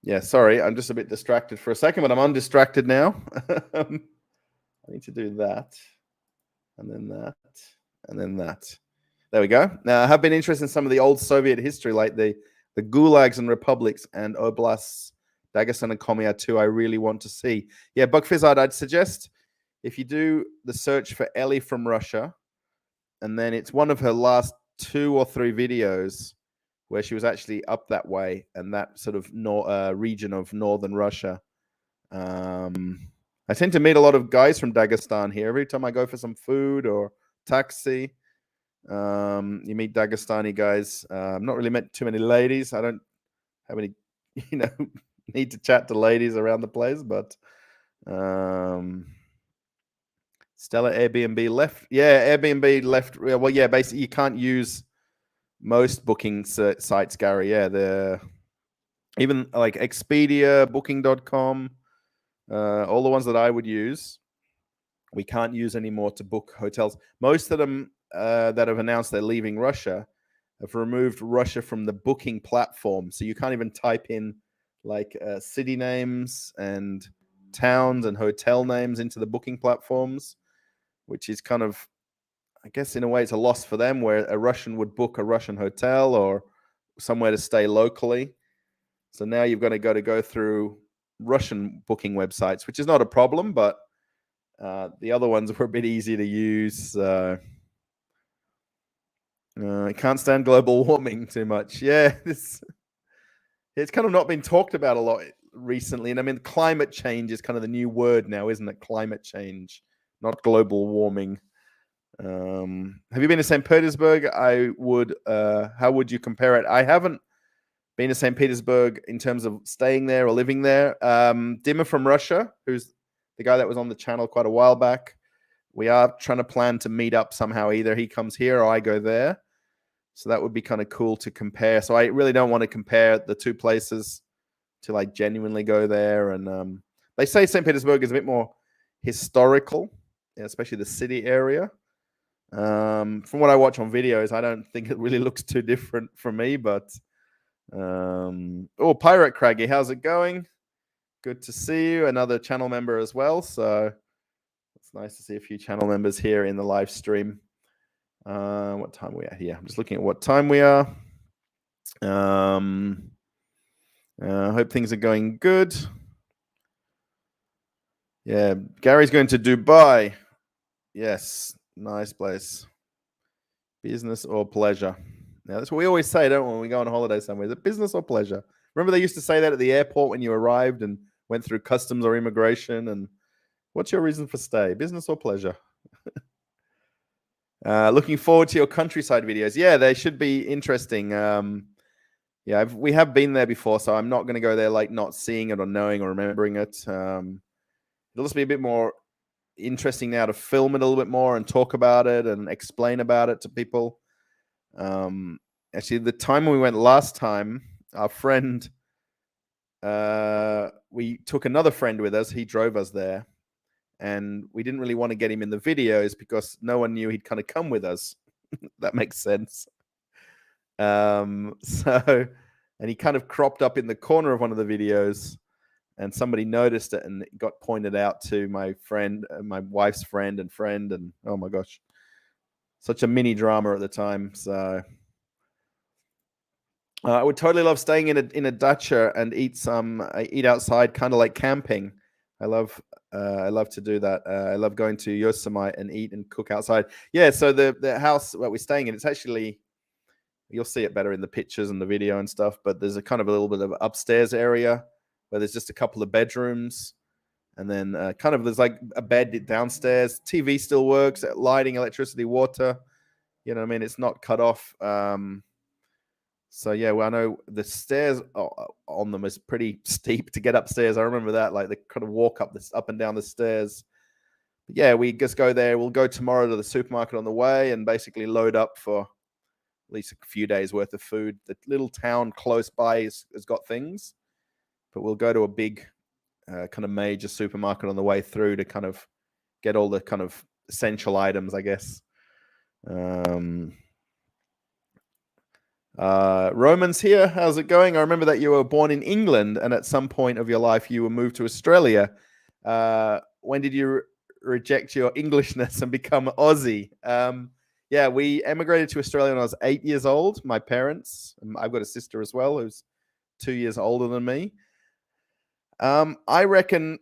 Yeah, sorry, I'm just a bit distracted for a second, but I'm undistracted now. I need to do that, and then that, and then that. There we go. Now, I have been interested in some of the old Soviet history, like the gulags and republics and oblasts, Dagestan and Konya too. I really want to see. Yeah, Buckfizz, I'd suggest if you do the search for Ellie from Russia, and then it's one of her last 2 or 3 videos where she was actually up that way and that sort of region of northern Russia. I tend to meet a lot of guys from Dagestan here. Every time I go for some food or taxi, you meet Dagestani guys. I've not really met too many ladies. I don't have any, need to chat to ladies around the place, but Stella, Airbnb left. Yeah, Airbnb left. Well, yeah, basically you can't use most booking sites, Gary. Yeah, they're even like Expedia, Booking.com, all the ones that I would use, we can't use anymore to book hotels. Most of them that have announced they're leaving Russia have removed Russia from the booking platform. So you can't even type in like city names and towns and hotel names into the booking platforms, which is kind of, I guess in a way it's a loss for them, where a Russian would book a Russian hotel or somewhere to stay locally. So now you've got to go through Russian booking websites, which is not a problem, but the other ones were a bit easy to use. I can't stand global warming too much. Yeah, it's kind of not been talked about a lot recently. And I mean, climate change is kind of the new word now, isn't it? Climate change, not global warming. Have you been to St. Petersburg? I would. How would you compare it? I haven't been to St. Petersburg in terms of staying there or living there. Dima from Russia, who's the guy that was on the channel quite a while back, we are trying to plan to meet up somehow. Either he comes here or I go there. So that would be kind of cool to compare. So I really don't want to compare the two places to like genuinely go there. And they say St. Petersburg is a bit more historical, especially the city area. From what I watch on videos, I don't think it really looks too different from me. But Pirate Craggy, how's it going? Good to see you. Another channel member as well. So it's nice to see a few channel members here in the live stream. What time are we at here? I'm just looking at what time we are. Hope things are going good. Yeah, Gary's going to Dubai. Yes, nice place. Business or pleasure? Now, that's what we always say, don't we, when we go on holiday somewhere? Is it business or pleasure? Remember they used to say that at the airport when you arrived and went through customs or immigration? And what's your reason for stay? Business or pleasure? Looking forward to your countryside videos. Yeah, they should be interesting. Yeah, we have been there before, so I'm not going to go there like not seeing it or knowing or remembering it. It'll just be a bit more interesting now to film it a little bit more and talk about it and explain about it to people. Actually, the time when we went last time, our friend, we took another friend with us. He drove us there. And we didn't really want to get him in the videos because no one knew he'd kind of come with us. That makes sense. And he kind of cropped up in the corner of one of the videos, and somebody noticed it, and it got pointed out to my friend, my wife's friend, and oh my gosh, such a mini drama at the time. So I would totally love staying in a dacha and eat outside, kind of like camping. I love to do that. I love going to Yosemite and eat and cook outside. Yeah, so the house that we're staying in, it's actually, you'll see it better in the pictures and the video and stuff, but there's a kind of a little bit of upstairs area where there's just a couple of bedrooms, and then kind of there's like a bed downstairs. TV still works, lighting, electricity, water. You know what I mean? It's not cut off. So yeah, well, I know the stairs on them is pretty steep to get upstairs. I remember that, like the kind of walk up and down the stairs. But yeah, we just go there. We'll go tomorrow to the supermarket on the way and basically load up for at least a few days worth of food. The little town close by has got things, but we'll go to a big kind of major supermarket on the way through to kind of get all the kind of essential items, I guess. Roman's here. How's it going? I remember that you were born in England and at some point of your life you were moved to Australia. When did you reject your Englishness and become Aussie? Yeah, we emigrated to Australia when I was 8 years old. My parents, I've got a sister as well who's 2 years older than me. I reckon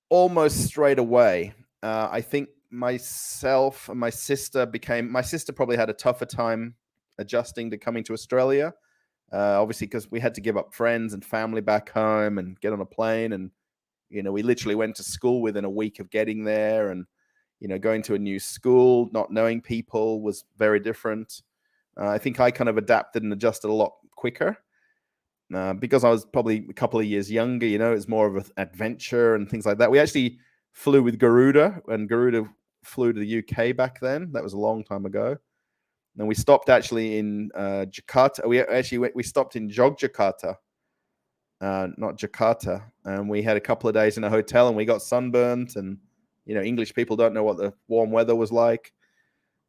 almost straight away. I think myself and my sister probably had a tougher time adjusting to coming to Australia. Obviously, because we had to give up friends and family back home and get on a plane. And, we literally went to school within a week of getting there. And, going to a new school, not knowing people was very different. I think I kind of adapted and adjusted a lot quicker. Because I was probably a couple of years younger, it's more of an adventure and things like that. We actually flew with Garuda, and Garuda flew to the UK back then. That was a long time ago. And we stopped actually in Jakarta. We stopped in Yogyakarta, not Jakarta, and we had a couple of days in a hotel, and we got sunburnt. And English people don't know what the warm weather was like.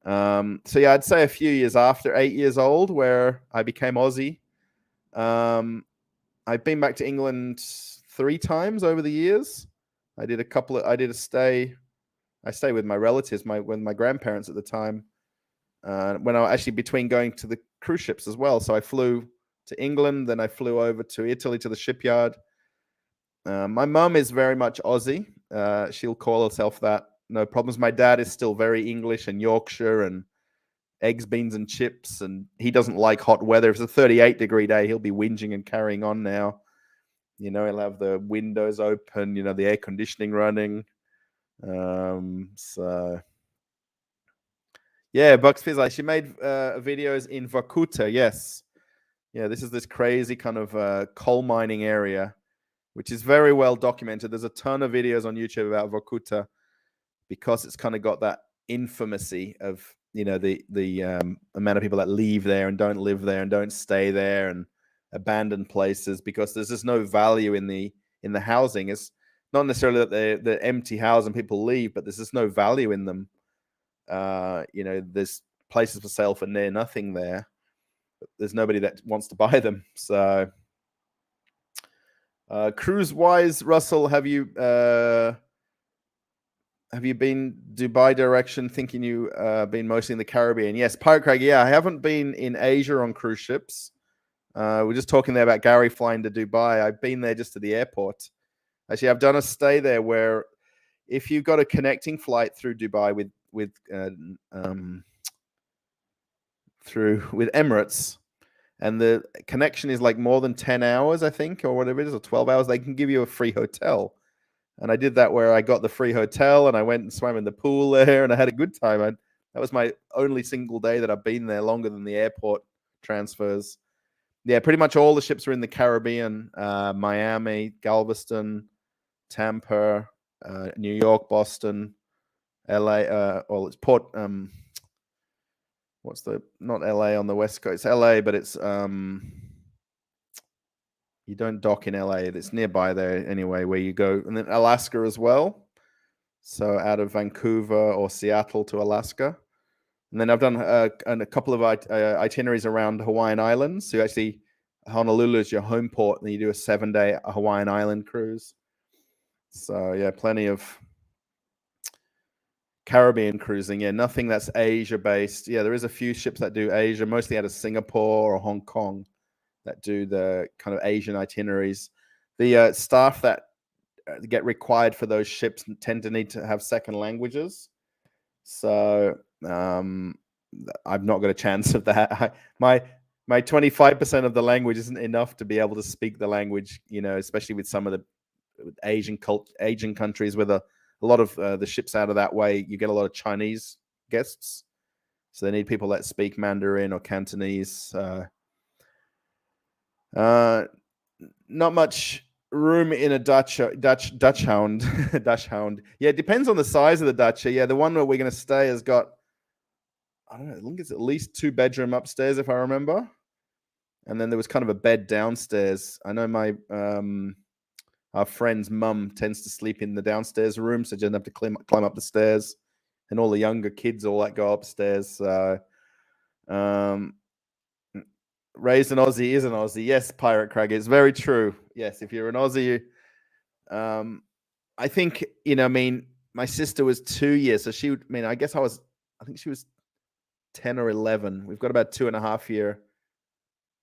So yeah, I'd say a few years after, 8 years old, where I became Aussie. I've been back to England 3 times over the years. I stayed with my relatives, with my grandparents at the time. When I actually between going to the cruise ships as well. So I flew to England, then I flew over to Italy to the shipyard. My mum is very much Aussie. She'll call herself that. No problems. My dad is still very English and Yorkshire and eggs, beans, and chips, and he doesn't like hot weather. If it's a 38-degree day, he'll be whinging and carrying on now. He'll have the windows open, the air conditioning running. So yeah, Bucks Fizz, she made videos in Vorkuta. Yes, yeah, this is this crazy kind of coal mining area, which is very well documented. There's a ton of videos on YouTube about Vorkuta because it's kind of got that infamousy of the amount of people that leave there and don't live there and don't stay there and abandon places because there's just no value in the housing. It's not necessarily that they're empty house and people leave, but there's just no value in them. There's places for sale for near nothing there. There's nobody that wants to buy them. So cruise wise, Russell, have you been Dubai direction, thinking you been mostly in the Caribbean? Yes, Pirate Craig. Yeah, I haven't been in Asia on cruise ships. We're just talking there about Gary flying to Dubai. I've been there just to the airport. Actually, I've done a stay there where if you've got a connecting flight through Dubai with Emirates, and the connection is like more than 10 hours, I think, or whatever it is, or 12 hours, they can give you a free hotel. And I did that where I got the free hotel and I went and swam in the pool there and I had a good time. That was my only single day that I've been there longer than the airport transfers. Yeah, pretty much all the ships are in the Caribbean, Miami, Galveston, Tampa, New York, Boston, LA. It's Port. Not LA on the West Coast? It's LA, but it's you don't dock in LA. It's nearby there anyway, where you go. And then Alaska as well. So out of Vancouver or Seattle to Alaska. And then I've done a couple of itineraries around Hawaiian Islands. So actually, Honolulu is your home port, and you do a 7-day Hawaiian Island cruise. So yeah, plenty of Caribbean cruising. Yeah, nothing that's Asia based. Yeah, there is a few ships that do Asia, mostly out of Singapore or Hong Kong, that do the kind of Asian itineraries. The staff that get required for those ships tend to need to have second languages. So I've not got a chance of that. My 25% of the language isn't enough to be able to speak the language, especially with some of the Asian countries with a lot of the ships out of that way. You get a lot of Chinese guests. So they need people that speak Mandarin or Cantonese. Not much room in a Dutch hound. Dutch hound. Yeah, it depends on the size of the Dutch. Yeah, the one where we're going to stay has got, I don't know, I think it's at least 2-bedroom upstairs, if I remember. And then there was kind of a bed downstairs. I know my our friend's mum tends to sleep in the downstairs room, so she doesn't have to climb up the stairs. And all the younger kids all that go upstairs. So, raised an Aussie is an Aussie. Yes, Pirate Crag, it's very true. Yes, if you're an Aussie, I think, my sister was 2 years, so I think she was 10 or 11. We've got about 2.5 year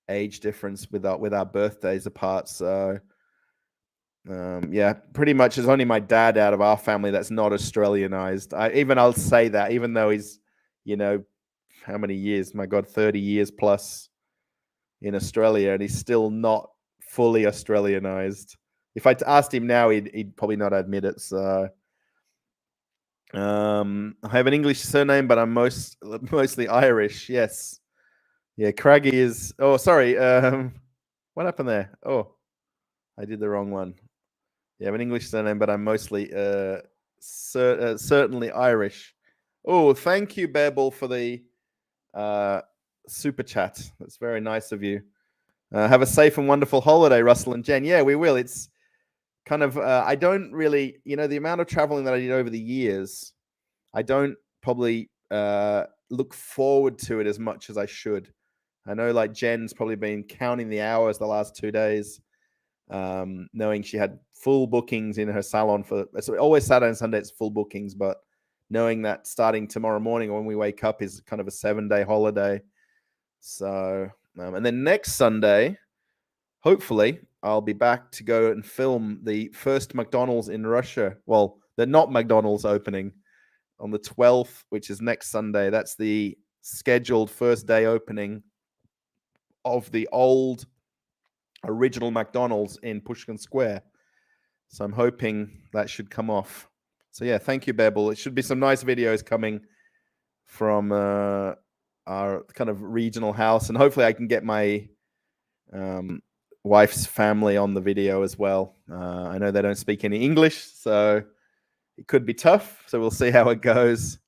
age difference with our birthdays apart. So Yeah, pretty much it's only my dad out of our family that's not Australianized. I'll say that, even though he's, how many years? My God, 30 years plus in Australia, and he's still not fully Australianized. If I asked him now, he'd probably not admit it. So, I have an English surname, but I'm mostly Irish. Yes, yeah. Craggy is. Oh, sorry. What happened there? Oh, I did the wrong one. Yeah, I have an English surname, but I'm mostly certainly Irish. Oh, thank you, Bearable, for the super chat. That's very nice of you. Have a safe and wonderful holiday, Russell and Jen. Yeah, we will. It's kind of, I don't really, the amount of traveling that I did over the years, I don't probably look forward to it as much as I should. I know like Jen's probably been counting the hours the last 2 days, knowing she had full bookings in her salon so always Saturday and Sunday it's full bookings, but knowing that starting tomorrow morning when we wake up is kind of a 7-day holiday. So, and then next Sunday, hopefully, I'll be back to go and film the first McDonald's in Russia. Well, they're not McDonald's opening on the 12th, which is next Sunday. That's the scheduled first day opening of the old original McDonald's in Pushkin Square. So I'm hoping that should come off. So yeah, thank you, Bebel. It should be some nice videos coming from our kind of regional house, and hopefully I can get my wife's family on the video as well. I know they don't speak any English, so it could be tough. So we'll see how it goes.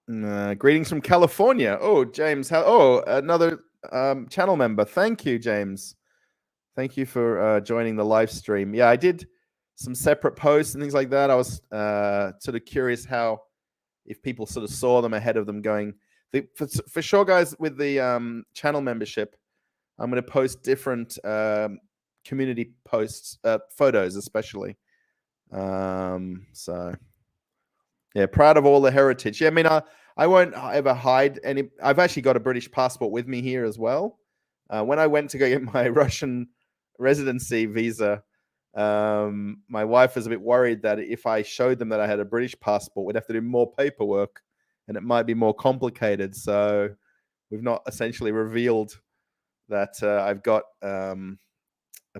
Greetings from California. Oh, James. Another channel member. Thank you, James. Thank you for joining the live stream. Yeah, I did some separate posts and things like that. I was sort of curious if people sort of saw them ahead of them going. For sure, guys, with the channel membership, I'm going to post different community posts, photos especially. So, yeah, proud of all the heritage. Yeah, I mean, I won't ever hide any. I've actually got a British passport with me here as well. When I went to go get my Russian residency visa, my wife was a bit worried that if I showed them that I had a British passport, we'd have to do more paperwork and it might be more complicated. So we've not essentially revealed that I've got a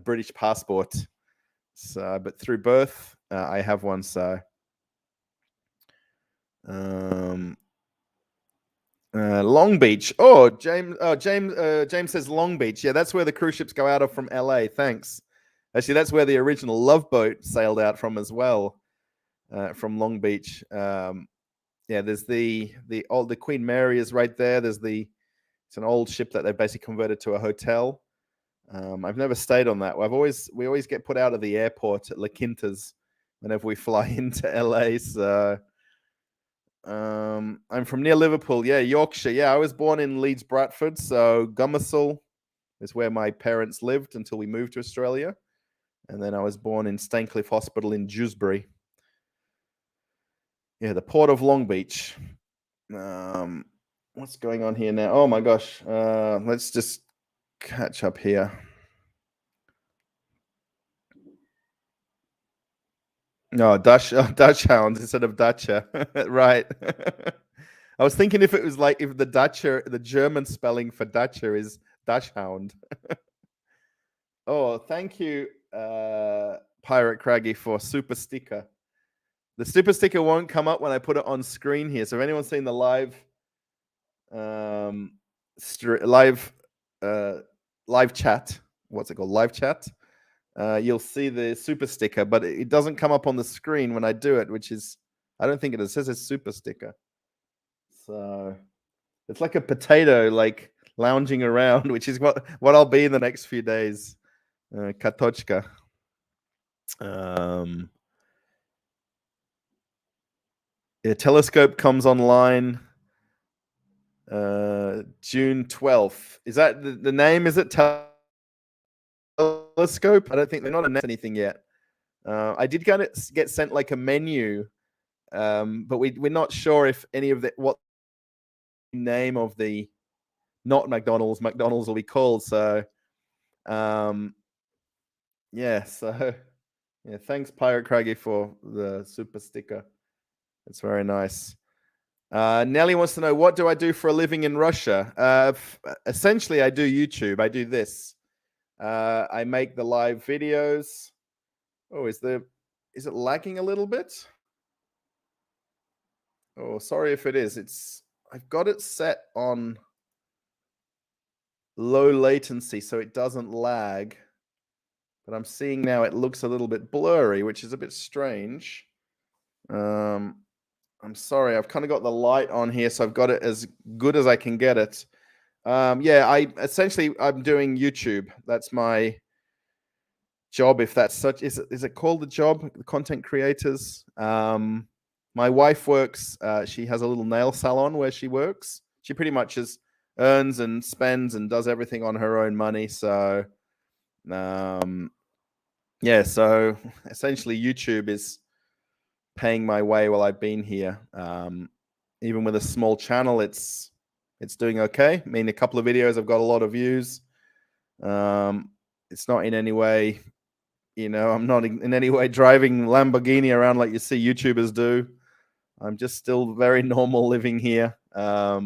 British passport. So, but through birth, I have one. So, Long Beach. Oh, James says Long Beach. Yeah, that's where the cruise ships go out of from LA. Thanks. Actually, that's where the original Love Boat sailed out from as well, from Long Beach. Yeah, there's the Queen Mary is right there. It's an old ship that they basically converted to a hotel. I've never stayed on that. We always get put out of the airport at La Quintas whenever we fly into LA. So I'm from near Liverpool. Yeah, Yorkshire. Yeah, I was born in Leeds, Bradford. So Gomersall is where my parents lived until we moved to Australia. And then I was born in Staincliffe Hospital in Dewsbury. Yeah, the port of Long Beach. What's going on here now? Oh my gosh. Let's just catch up here. No, Dutch hounds instead of Dacia. Right. I was thinking if it was like if the German spelling for Dacia is Dutch hound. Oh, thank you, Pirate Craggy, for super sticker. The super sticker won't come up when I put it on screen here. So if anyone's seen the live chat, what's it called? Live chat. You'll see the super sticker, but it doesn't come up on the screen when I do it, which is, I don't think it says it's super sticker. So it's like a potato, like lounging around, which is what I'll be in the next few days. Katochka. Yeah, Telescope comes online June 12th. Is that the name? Is it Telescope? I don't think they're not announced anything yet. I did kind of get sent like a menu, but we're not sure if any of what name of the not McDonald's. McDonald's will be called. So, yeah. So, yeah. Thanks, Pirate Craggy, for the super sticker. It's very nice. Nelly wants to know, what do I do for a living in Russia? Essentially, I do YouTube. I do this. I make the live videos. Oh, is it lagging a little bit? Oh, sorry if it is. I've got it set on low latency so it doesn't lag. But I'm seeing now it looks a little bit blurry, which is a bit strange. I'm sorry, I've kind of got the light on here, so I've got it as good as I can get it. Yeah, I'm doing YouTube. That's my job, if that's such. Is it called a job? The content creators. My wife works. She has a little nail salon where she works. She pretty much earns and spends and does everything on her own money. So, yeah. So essentially, YouTube is paying my way while I've been here. Even with a small channel, it's doing okay. I mean, a couple of videos I've got a lot of views. It's not in any way, I'm not in any way driving Lamborghini around like you see YouTubers do. I'm just still very normal living here. Yeah,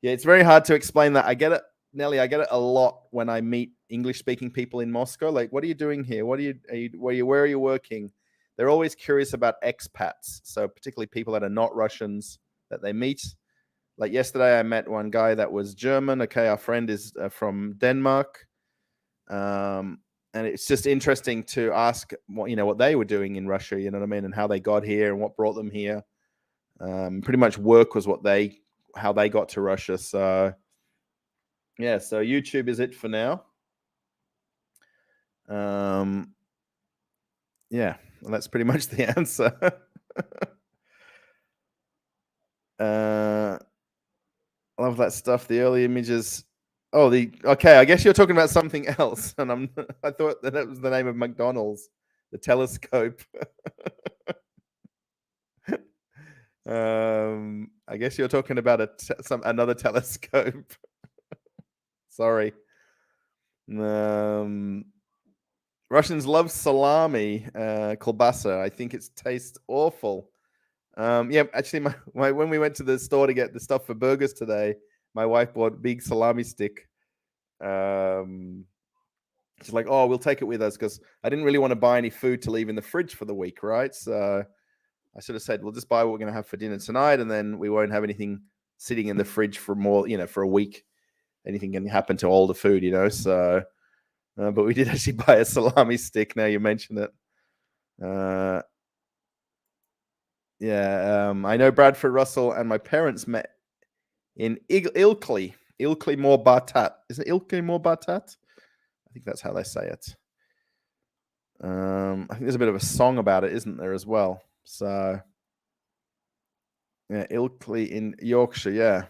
it's very hard to explain that. I get it, Nelly. I get it a lot when I meet English-speaking people in Moscow. Like, what are you doing here? Where are you working? They're always curious about expats. So particularly people that are not Russians that they meet. Like yesterday, I met one guy that was German. Okay, our friend is from Denmark. And it's just interesting to ask what they were doing in Russia, you know what I mean, and how they got here and what brought them here. Pretty much work was how they got to Russia. So yeah, so YouTube is it for now. Yeah, well, that's pretty much the answer. I love that stuff. The early images. Oh, okay. I guess you're talking about something else, and I thought that was the name of McDonald's, the telescope. I guess you're talking about another telescope. Sorry. Russians love salami, kielbasa. I think it tastes awful. Yeah, actually, when we went to the store to get the stuff for burgers today, my wife bought a big salami stick. She's like, "Oh, we'll take it with us," because I didn't really want to buy any food to leave in the fridge for the week, right? So I should have said, "We'll just buy what we're going to have for dinner tonight, and then we won't have anything sitting in the fridge for more, for a week. Anything can happen to all the food, So, but we did actually buy a salami stick. Now you mention it. Yeah, I know Bradford Russell and my parents met in Ilkley More Bartat. Is it Ilkley More Bartat? I think that's how they say it. I think there's a bit of a song about it, isn't there, as well? So, yeah, Ilkley in Yorkshire, yeah.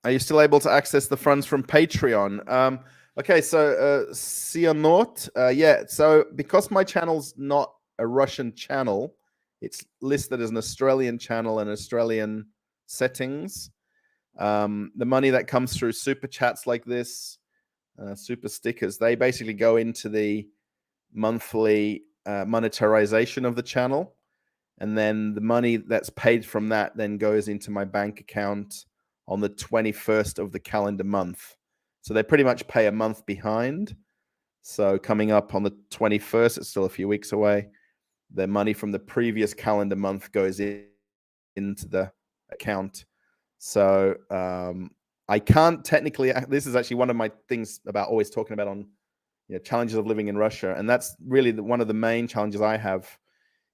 Are you still able to access the funds from Patreon? Okay, so Cianort, yeah. So because my channel's not a Russian channel, it's listed as an Australian channel and Australian settings. The money that comes through super chats like this, super stickers, they basically go into the monthly monetization of the channel. And then the money that's paid from that then goes into my bank account on the 21st of the calendar month. So they pretty much pay a month behind. So coming up on the 21st, it's still a few weeks away, the money from the previous calendar month goes into the account. So I can't technically, this is actually one of my things about always talking about on challenges of living in Russia. And that's really one of the main challenges I have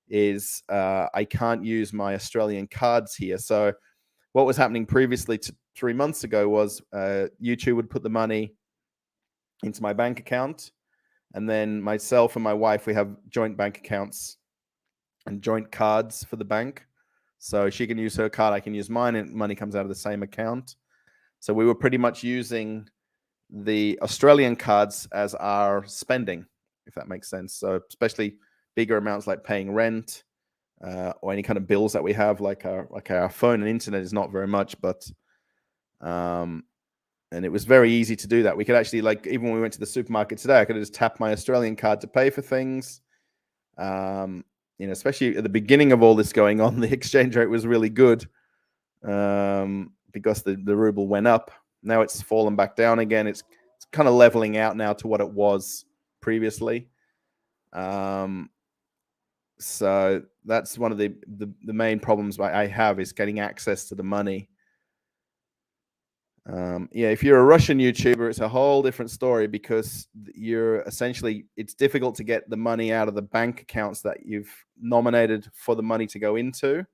is I can't use my Australian cards here. So what was happening previously to 3 months ago was YouTube would put the money into my bank account, and then myself and my wife, we have joint bank accounts and joint cards for the bank. So she can use her card, I can use mine, and money comes out of the same account. So we were pretty much using the Australian cards as our spending, if that makes sense. So especially bigger amounts like paying rent, or any kind of bills that we have, like our phone and internet is not very much, but and it was very easy to do that. We could actually, like, even when we went to the supermarket today, I could just tap my Australian card to pay for things. Especially at the beginning of all this going on, the exchange rate was really good because the ruble went up. Now it's fallen back down again. It's kind of leveling out now to what it was previously. So that's one of the main problems I have, is getting access to the money. If you're a Russian YouTuber, it's a whole different story, because it's difficult to get the money out of the bank accounts that you've nominated for the money to go into.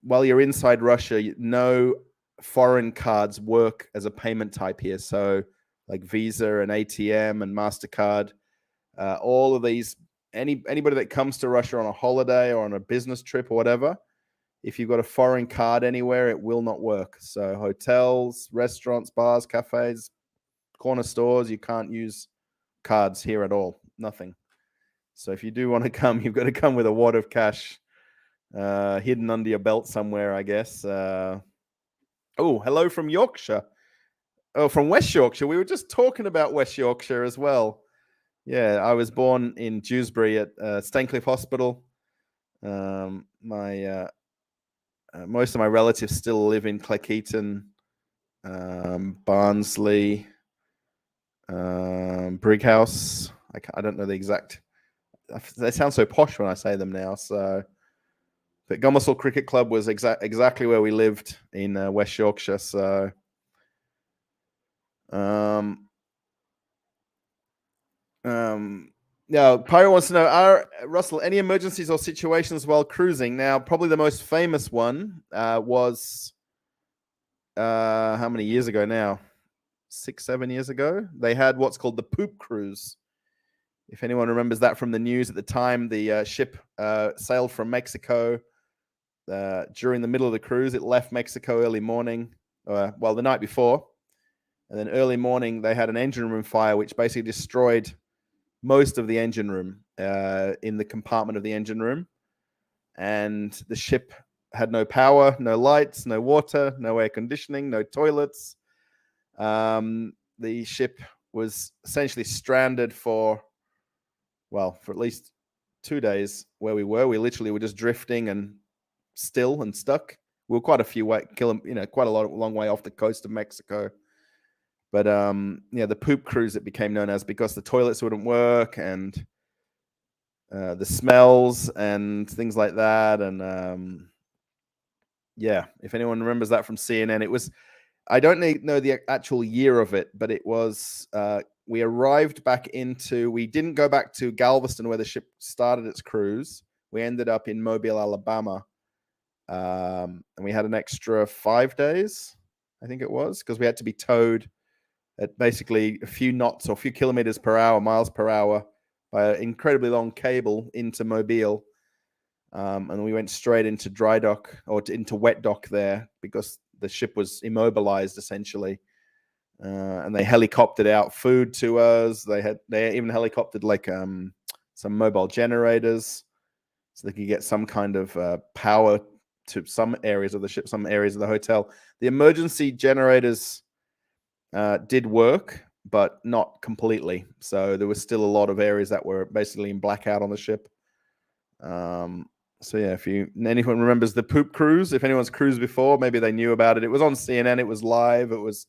While you're inside Russia, no foreign cards work as a payment type here. So like Visa and ATM and MasterCard, all of these, anybody that comes to Russia on a holiday or on a business trip or whatever, if you've got a foreign card anywhere, it will not work. So hotels, restaurants, bars, cafes, corner stores, you can't use cards here at all. Nothing. So if you do want to come, you've got to come with a wad of cash hidden under your belt somewhere, I guess. Hello from Yorkshire. Oh, from West Yorkshire. We were just talking about West Yorkshire as well. Yeah, I was born in Dewsbury at Staincliffe Hospital. Most of my relatives still live in Cleckheaton, Barnsley, Brighouse. I don't know the exact. They sound so posh when I say them now. So, but Gomersall Cricket Club was exactly where we lived in West Yorkshire. So, Pyro wants to know, Russell, any emergencies or situations while cruising? Now, probably the most famous one was how many years ago now? 6-7 years ago. They had what's called the poop cruise. If anyone remembers that from the news at the time, the ship sailed from Mexico during the middle of the cruise. It left Mexico early morning, the night before. And then early morning, they had an engine room fire, which basically destroyed most of the engine room in the compartment of the engine room. And the ship had no power, no lights, no water, no air conditioning, no toilets. The ship was essentially stranded for at least 2 days where we were. We literally were just drifting and still and stuck. We were quite a long way off the coast of Mexico. But the poop cruise, it became known as, because the toilets wouldn't work and the smells and things like that. And if anyone remembers that from CNN, it was, I don't know the actual year of it, but it was, we didn't go back to Galveston where the ship started its cruise. We ended up in Mobile, Alabama. And we had an extra 5 days, I think it was, because we had to be towed at basically a few knots or a few kilometers per hour, miles per hour, by an incredibly long cable into Mobile. And we went straight into dry dock into wet dock there, because the ship was immobilized essentially. And they helicoptered out food to us. They even helicoptered some mobile generators so they could get some kind of power to some areas of the ship, some areas of the hotel. The emergency generators did work, but not completely. So there was still a lot of areas that were basically in blackout on the ship. If anyone remembers the poop cruise, if anyone's cruised before, maybe they knew about it. It was on CNN. It was live. It was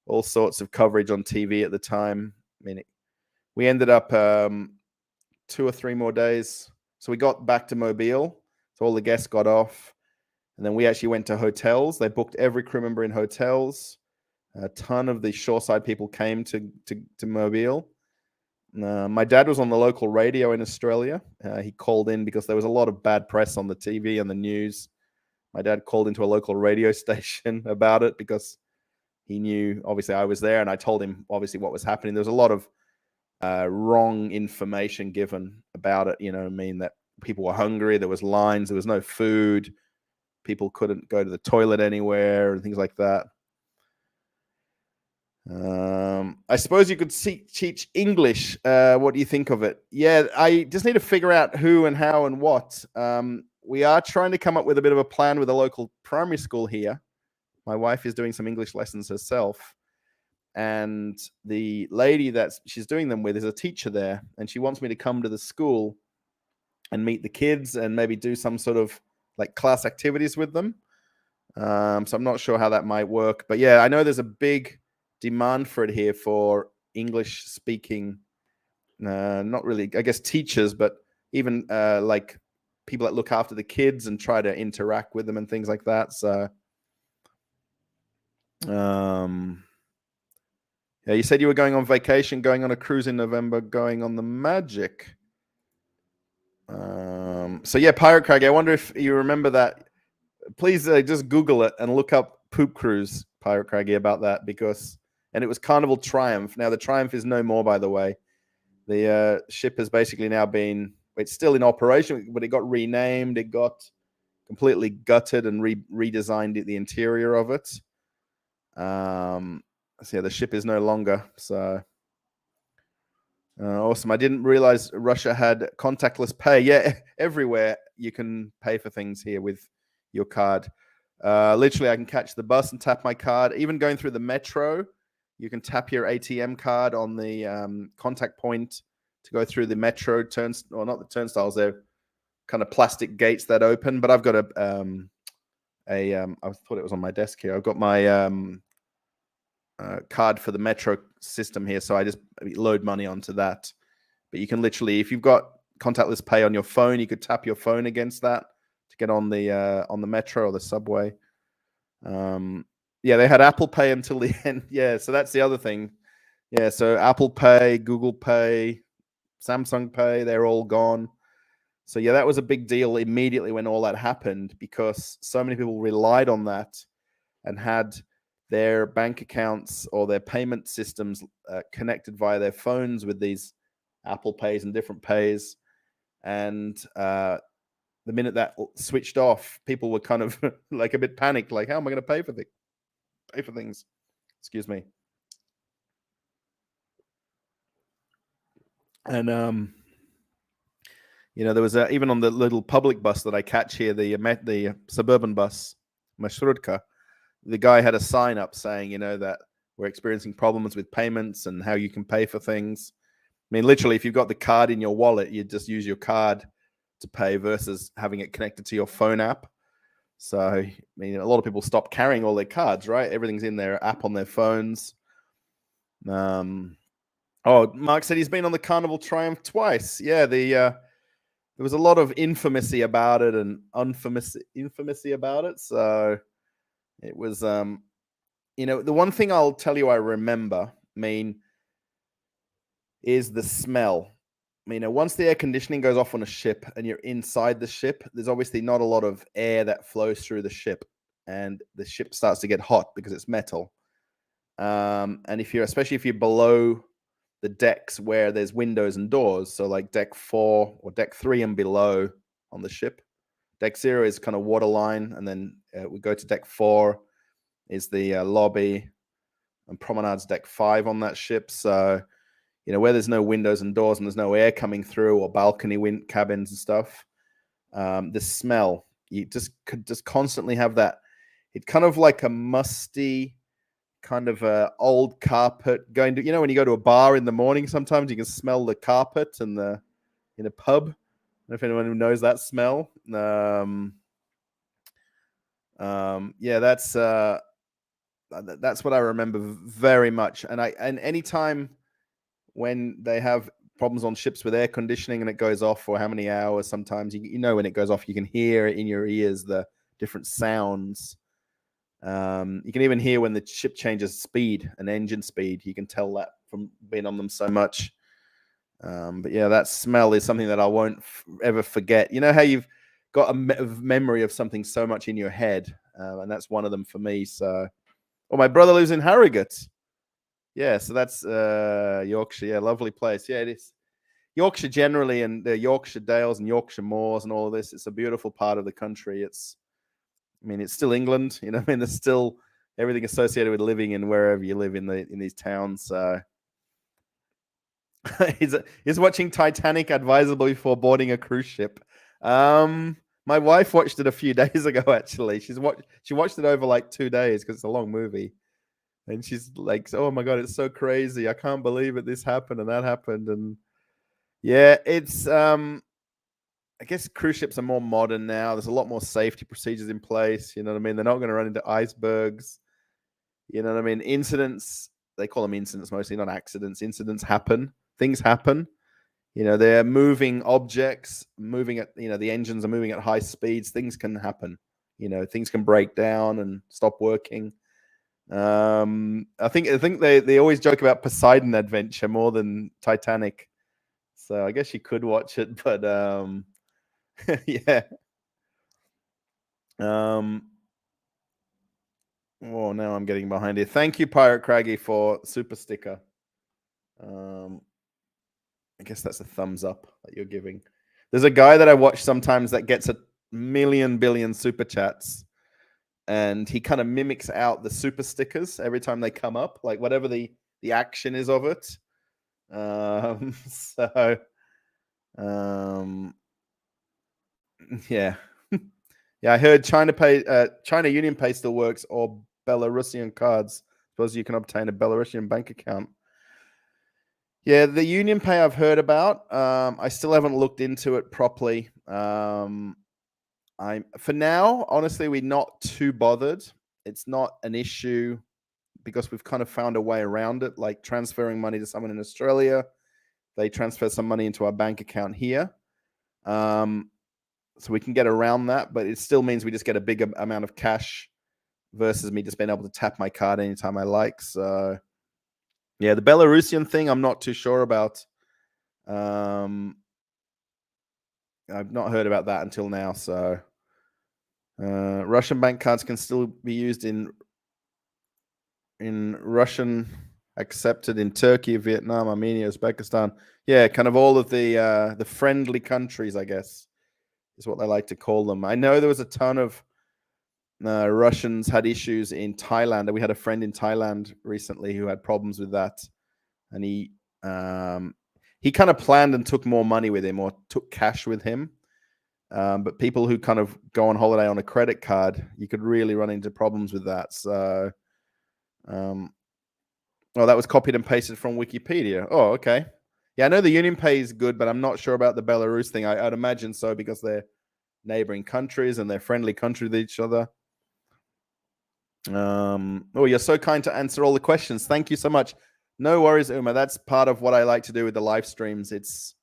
all sorts of coverage on TV at the time. We ended up 2 or 3 more days. So we got back to Mobile. So all the guests got off. And then we actually went to hotels. They booked every crew member in hotels. A ton of the shoreside people came to Mobile. My dad was on the local radio in Australia. He called in because there was a lot of bad press on the TV and the news. My dad called into a local radio station about it because he knew, obviously, I was there, and I told him, obviously, what was happening. There was a lot of wrong information given about it, that people were hungry, there was lines, there was no food, people couldn't go to the toilet anywhere, and things like that. I suppose you could teach English. What do you think of it? Yeah, I just need to figure out who and how and what. We are trying to come up with a bit of a plan with a local primary school here. My wife is doing some English lessons herself, and the lady that she's doing them with is a teacher there, and she wants me to come to the school and meet the kids and maybe do some sort of like class activities with them. So I'm not sure how that might work, but yeah, I know there's a big demand for it here for English speaking, not really, I guess, teachers, but even like people that look after the kids and try to interact with them and things like that. So, yeah, you said you were going on vacation, going on a cruise in November, going on the Magic. So yeah, Pirate Crag. I wonder if you remember that. Please just Google it and look up Poop Cruise, Pirate Craggy, about that, and it was Carnival Triumph. Now the Triumph is no more, by the way. The ship has basically now it's still in operation, but it got renamed. It got completely gutted and redesigned the interior of it. So yeah, the ship is no longer. So awesome. I didn't realize Russia had contactless pay. Yeah, everywhere you can pay for things here with your card. Literally, I can catch the bus and tap my card. Even going through the metro, you can tap your ATM card on the contact point to go through the metro or not the turnstiles. They're kind of plastic gates that open. But I've got I thought it was on my desk here. I've got my card for the metro system here, so I just load money onto that. But you can literally, if you've got contactless pay on your phone, you could tap your phone against that to get on the metro or the subway. Yeah, they had Apple Pay until the end. Yeah, so that's the other thing. Yeah, so Apple Pay, Google Pay, Samsung Pay, they're all gone. So yeah, that was a big deal immediately when all that happened, because so many people relied on that and had their bank accounts or their payment systems connected via their phones with these Apple Pays and different pays. And the minute that switched off, people were kind of like a bit panicked, like, how am I going to pay for things? Excuse me. And there was even on the little public bus that I catch here, the suburban bus, Marshrutka, the guy had a sign up saying, that we're experiencing problems with payments and how you can pay for things. I mean, literally, if you've got the card in your wallet, you just use your card to pay versus having it connected to your phone app. So, I mean, a lot of people stop carrying all their cards, right? Everything's in their app on their phones. Mark said he's been on the Carnival Triumph twice. Yeah, there was a lot of infamy about it and infamy about it. So it was, the one thing I'll tell you I remember, is the smell. Once the air conditioning goes off on a ship and you're inside the ship, there's obviously not a lot of air that flows through the ship, and the ship starts to get hot because it's metal. And especially if you're below the decks where there's windows and doors, so like deck 4 or deck 3 and below on the ship. Deck 0 is kind of waterline, and then we go to deck 4 is the lobby, and promenade's deck 5 on that ship. So where there's no windows and doors and there's no air coming through, or balcony cabins and stuff, the smell, you could just constantly have that. It's kind of like a musty kind of old carpet going to, when you go to a bar in the morning, sometimes you can smell the carpet in a pub. I don't know if anyone knows that smell. Yeah, that's what I remember very much. And anytime when they have problems on ships with air conditioning and it goes off for how many hours, sometimes when it goes off, you can hear in your ears the different sounds. You can even hear when the ship changes speed and engine speed. You can tell that from being on them so much. But yeah, that smell is something that I won't ever forget. You know how you've got a memory of something so much in your head, and that's one of them for me. So, my brother lives in Harrogate. Yeah, so that's Yorkshire. Yeah, lovely place. Yeah, it is. Yorkshire generally, and the Yorkshire Dales and Yorkshire Moors and all of this. It's a beautiful part of the country. It's still England. There's still everything associated with living in wherever you live in these towns. So is watching Titanic advisable before boarding a cruise ship? My wife watched it a few days ago. Actually, she watched it over like 2 days because it's a long movie, and she's like, "Oh my god, it's so crazy! I can't believe it. This happened and that happened." And yeah, it's I guess cruise ships are more modern now. There's a lot more safety procedures in place. You know what I mean? They're not going to run into icebergs. You know what I mean? Incidents, they call them incidents mostly, not accidents. Incidents happen. Things happen. You know, they're moving objects, moving at, the engines are moving at high speeds. Things can happen. You know, things can break down and stop working. I think they always joke about Poseidon Adventure more than Titanic. So I guess you could watch it, but yeah. Oh, now I'm getting behind here. Thank you, Pirate Craggy, for super sticker. I guess that's a thumbs up that you're giving. There's a guy that I watch sometimes that gets a billion super chats, and he kind of mimics out the super stickers every time they come up, like whatever the action is of it. So, yeah. Yeah, I heard China Union Pay still works, or Belarusian cards. Suppose you can obtain a Belarusian bank account. Yeah, the Union Pay I've heard about. I still haven't looked into it properly. For now, honestly, we're not too bothered. It's not an issue because we've kind of found a way around it, like transferring money to someone in Australia. They transfer some money into our bank account here. So we can get around that, but it still means we just get a bigger amount of cash versus me just being able to tap my card anytime I like. So yeah, the Belarusian thing, I'm not too sure about. I've not heard about that until now. So Russian bank cards can still be used in Russian, accepted in Turkey, Vietnam, Armenia, Uzbekistan. Yeah, kind of all of the friendly countries, I guess, is what they like to call them. I know there was a ton of Russians had issues in Thailand. We had a friend in Thailand recently who had problems with that, and he kind of planned and took more money with him, or took cash with him. But people who kind of go on holiday on a credit card, you could really run into problems with that. So, that was copied and pasted from Wikipedia. Oh, okay. Yeah, I know the Union Pay is good, but I'm not sure about the Belarus thing. I'd imagine so because they're neighboring countries and they're friendly countries with each other. You're so kind to answer all the questions. Thank you so much. No worries, Uma. That's part of what I like to do with the live streams. It's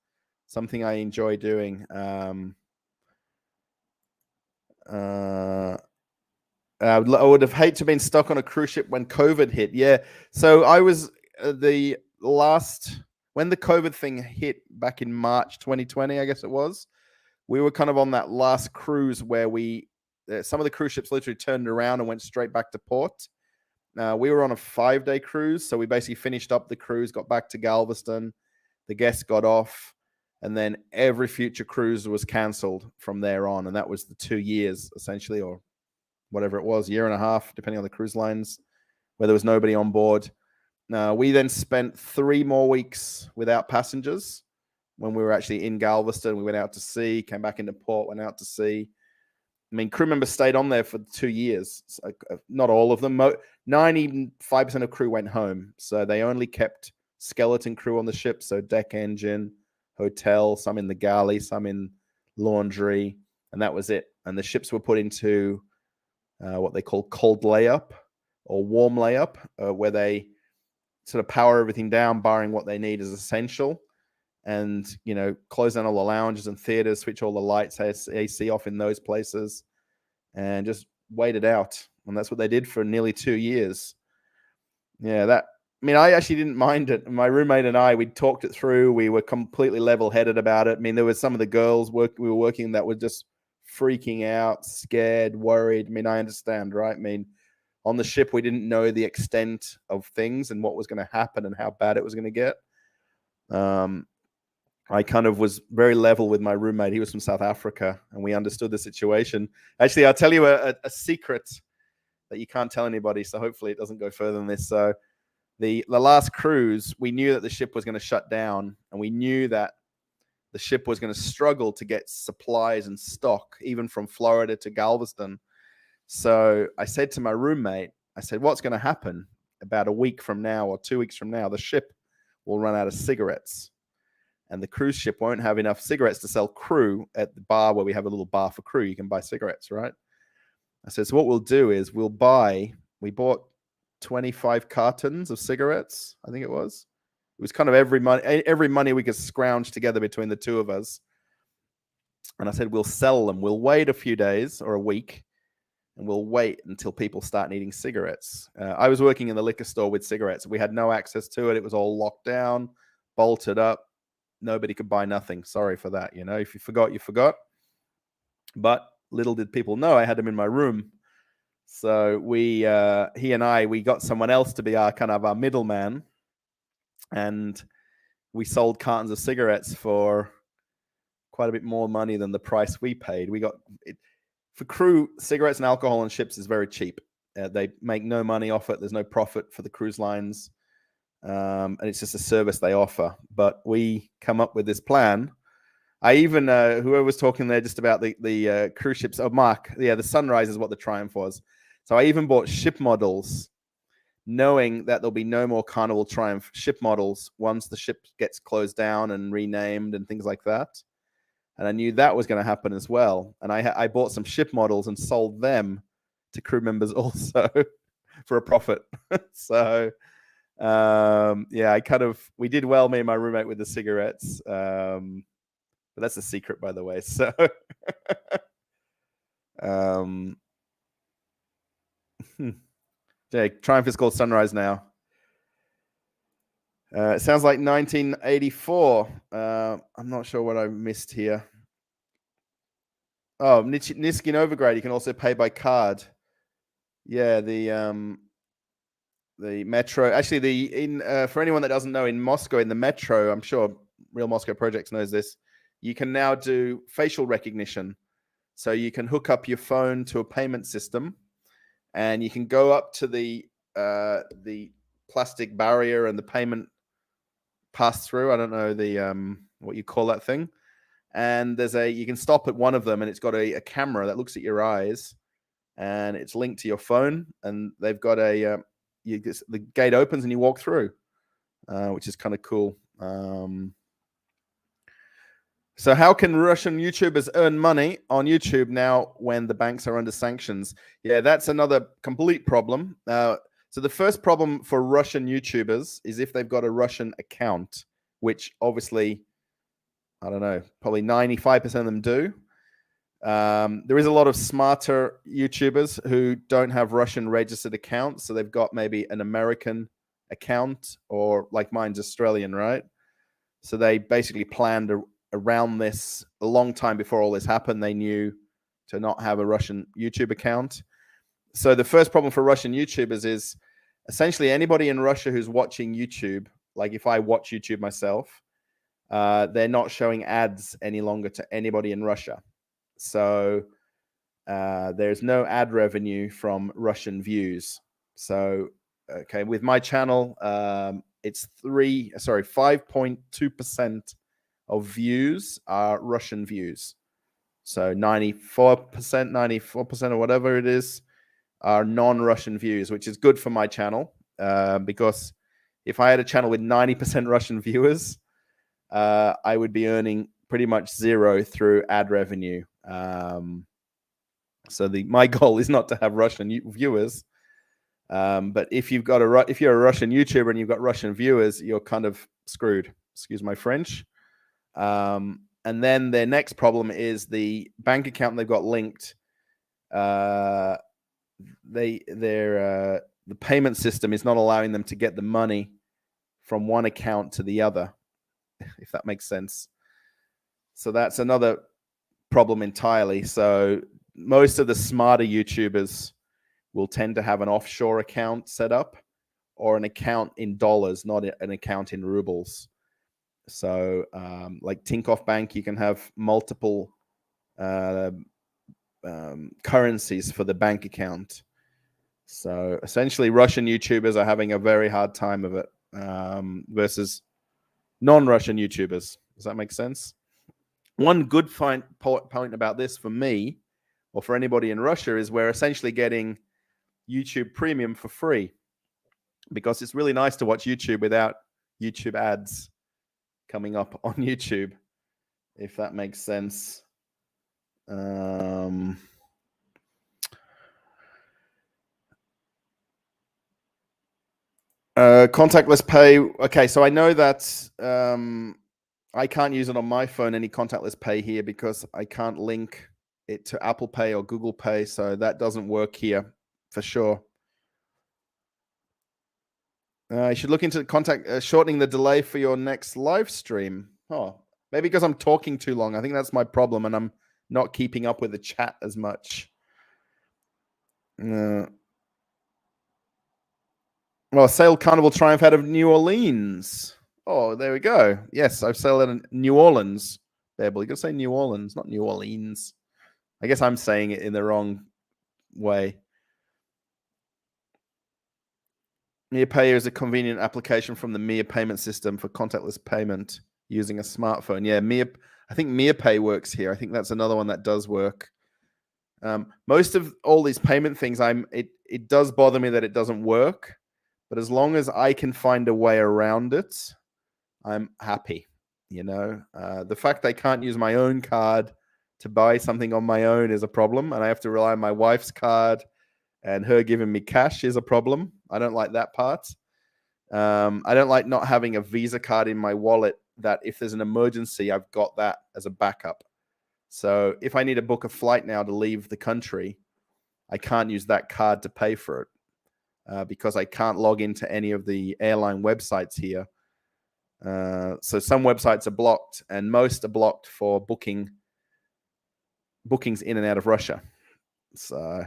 something I enjoy doing. I would have hated to have been stuck on a cruise ship when COVID hit. Yeah. So I was when the COVID thing hit back in March 2020, I guess it was. We were kind of on that last cruise where some of the cruise ships literally turned around and went straight back to port. We were on a 5-day cruise. So we basically finished up the cruise, got back to Galveston. The guests got off. And then every future cruise was canceled from there on. And that was the 2 years, essentially, or whatever it was, year and a half, depending on the cruise lines, where there was nobody on board. We then spent 3 more weeks without passengers when we were actually in Galveston. We went out to sea, came back into port, went out to sea. I mean, crew members stayed on there for 2 years. So, not all of them. 95% of crew went home. So they only kept skeleton crew on the ship. So deck engine, hotel, some in the galley, some in laundry. And that was it. And the ships were put into what they call cold layup or warm layup, where they sort of power everything down, barring what they need as essential. And, close down all the lounges and theaters, switch all the lights, AC off in those places, and just wait it out. And that's what they did for nearly 2 years. Yeah, I actually didn't mind it. My roommate and I, we talked it through. We were completely level-headed about it. I mean, there were some of the girls we were working that were just freaking out, scared, worried. I mean, I understand, right? I mean, on the ship, we didn't know the extent of things and what was going to happen and how bad it was going to get. I kind of was very level with my roommate. He was from South Africa, and we understood the situation. Actually, I'll tell you a secret that you can't tell anybody. So hopefully it doesn't go further than this. So the last cruise, we knew that the ship was going to shut down, and we knew that the ship was going to struggle to get supplies and stock, even from Florida to Galveston. So I said to my roommate, I said, what's going to happen about a week from now or 2 weeks from now? The ship will run out of cigarettes, and the cruise ship won't have enough cigarettes to sell crew at the bar where we have a little bar for crew. You can buy cigarettes, right? I said, so what we'll do is we bought 25 cartons of cigarettes, I think it was. It was kind of every money we could scrounge together between the two of us. And I said, we'll sell them. We'll wait a few days or a week, and we'll wait until people start needing cigarettes. I was working in the liquor store with cigarettes. We had no access to it. It was all locked down, bolted up. Nobody could buy nothing. Sorry for that. You know, if you forgot, you forgot. But little did people know I had them in my room. So he and I got someone else to be our middleman, and we sold cartons of cigarettes for quite a bit more money than the price we paid. We got it for crew. Cigarettes and alcohol on ships is very cheap. They make no money off it. There's no profit for the cruise lines, and it's just a service they offer. But we come up with this plan. I even whoever was talking there just about the cruise ships. Oh, Mark, yeah, the Sunrise is what the Triumph was. So I even bought ship models, knowing that there'll be no more Carnival Triumph ship models once the ship gets closed down and renamed and things like that. And I knew that was going to happen as well. And I bought some ship models and sold them to crew members also for a profit. So yeah, we did well, me and my roommate, with the cigarettes. But that's a secret, by the way. So Triumph is called Sunrise now. It sounds like 1984. I'm not sure what I missed here. Oh, Niski Novigrad, you can also pay by card. Yeah, the metro. Actually, for anyone that doesn't know, in Moscow, in the metro, I'm sure Real Moscow Projects knows this, you can now do facial recognition. So you can hook up your phone to a payment system, and you can go up to the plastic barrier and the payment pass through. I don't know what you call that thing. And you can stop at one of them, and it's got a camera that looks at your eyes, and it's linked to your phone. And they've got the gate opens and you walk through, which is kind of cool. So how can Russian YouTubers earn money on YouTube now when the banks are under sanctions? Yeah, that's another complete problem. So the first problem for Russian YouTubers is if they've got a Russian account, which obviously, I don't know, probably 95% of them do. There is a lot of smarter YouTubers who don't have Russian registered accounts. So they've got maybe an American account, or like mine's Australian, right? So they basically planned around this a long time before all this happened. They knew to not have a Russian YouTube account. So the first problem for Russian YouTubers is essentially anybody in Russia who's watching YouTube, like if I watch YouTube myself, they're not showing ads any longer to anybody in Russia. So there's no ad revenue from Russian views. So, okay, with my channel, it's 5.2% of views are Russian views. So 94% or whatever it is are non-Russian views, which is good for my channel, because if I had a channel with 90% Russian viewers, I would be earning pretty much zero through ad revenue. So my goal is not to have Russian viewers, but if you're a Russian YouTuber and you've got Russian viewers, you're kind of screwed. Excuse my French. And then their next problem is the bank account they've got linked. The payment system is not allowing them to get the money from one account to the other, if that makes sense. So that's another problem entirely. So most of the smarter YouTubers will tend to have an offshore account set up, or an account in dollars, not an account in rubles. So like Tinkoff Bank, you can have multiple currencies for the bank account. So essentially, Russian YouTubers are having a very hard time of it versus non-Russian YouTubers. Does that make sense? One good point about this for me, or for anybody in Russia, is we're essentially getting YouTube Premium for free, because it's really nice to watch YouTube without YouTube ads coming up on YouTube, if that makes sense. Contactless pay. Okay, so I know that I can't use it on my phone, any contactless pay here, because I can't link it to Apple Pay or Google Pay, so that doesn't work here for sure. You should look into shortening the delay for your next live stream. Oh, maybe because I'm talking too long. I think that's my problem, and I'm not keeping up with the chat as much. Well, sailed Carnival Triumph out of New Orleans. Oh, there we go. Yes, I've sailed out of New Orleans. Bearable, you got to say New Orleans, not New Orleans. I guess I'm saying it in the wrong way. MiaPay is a convenient application from the Mia payment system for contactless payment using a smartphone. Yeah, I think MiaPay works here. I think that's another one that does work. Most of all these payment things, it does bother me that it doesn't work, but as long as I can find a way around it, I'm happy. The fact I can't use my own card to buy something on my own is a problem, and I have to rely on my wife's card, and her giving me cash is a problem. I don't like that part. I don't like not having a Visa card in my wallet that if there's an emergency, I've got that as a backup. So if I need to book a flight now to leave the country, I can't use that card to pay for it because I can't log into any of the airline websites here. So some websites are blocked, and most are blocked for bookings in and out of Russia. So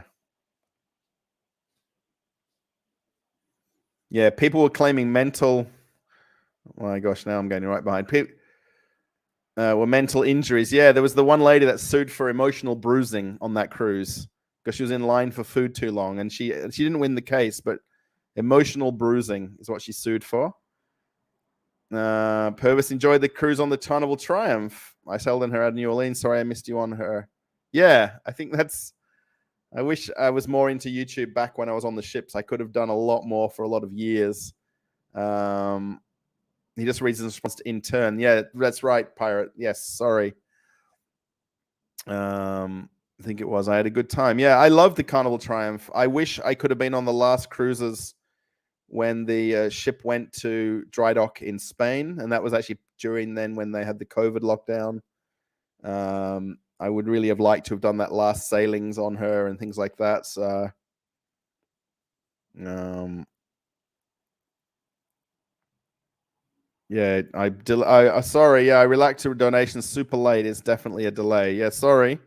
yeah, people were claiming mental. Oh my gosh, now I'm going right behind. Were mental injuries. Yeah, there was the one lady that sued for emotional bruising on that cruise because she was in line for food too long, and she didn't win the case, but emotional bruising is what she sued for. Purvis enjoyed the cruise on the Carnival Triumph. I sailed in her out of New Orleans. Sorry, I missed you on her. Yeah, I think I wish I was more into YouTube back when I was on the ships. I could have done a lot more for a lot of years. He just reads his response to intern. Yeah, that's right, Pirate. Yes, sorry. I think it was. I had a good time. Yeah, I love the Carnival Triumph. I wish I could have been on the last cruises when the ship went to dry dock in Spain, and that was actually during then when they had the COVID lockdown. I would really have liked to have done that last sailings on her and things like that. So, yeah, sorry. Yeah, I relaxed to donations super late. It's definitely a delay. Yeah, sorry.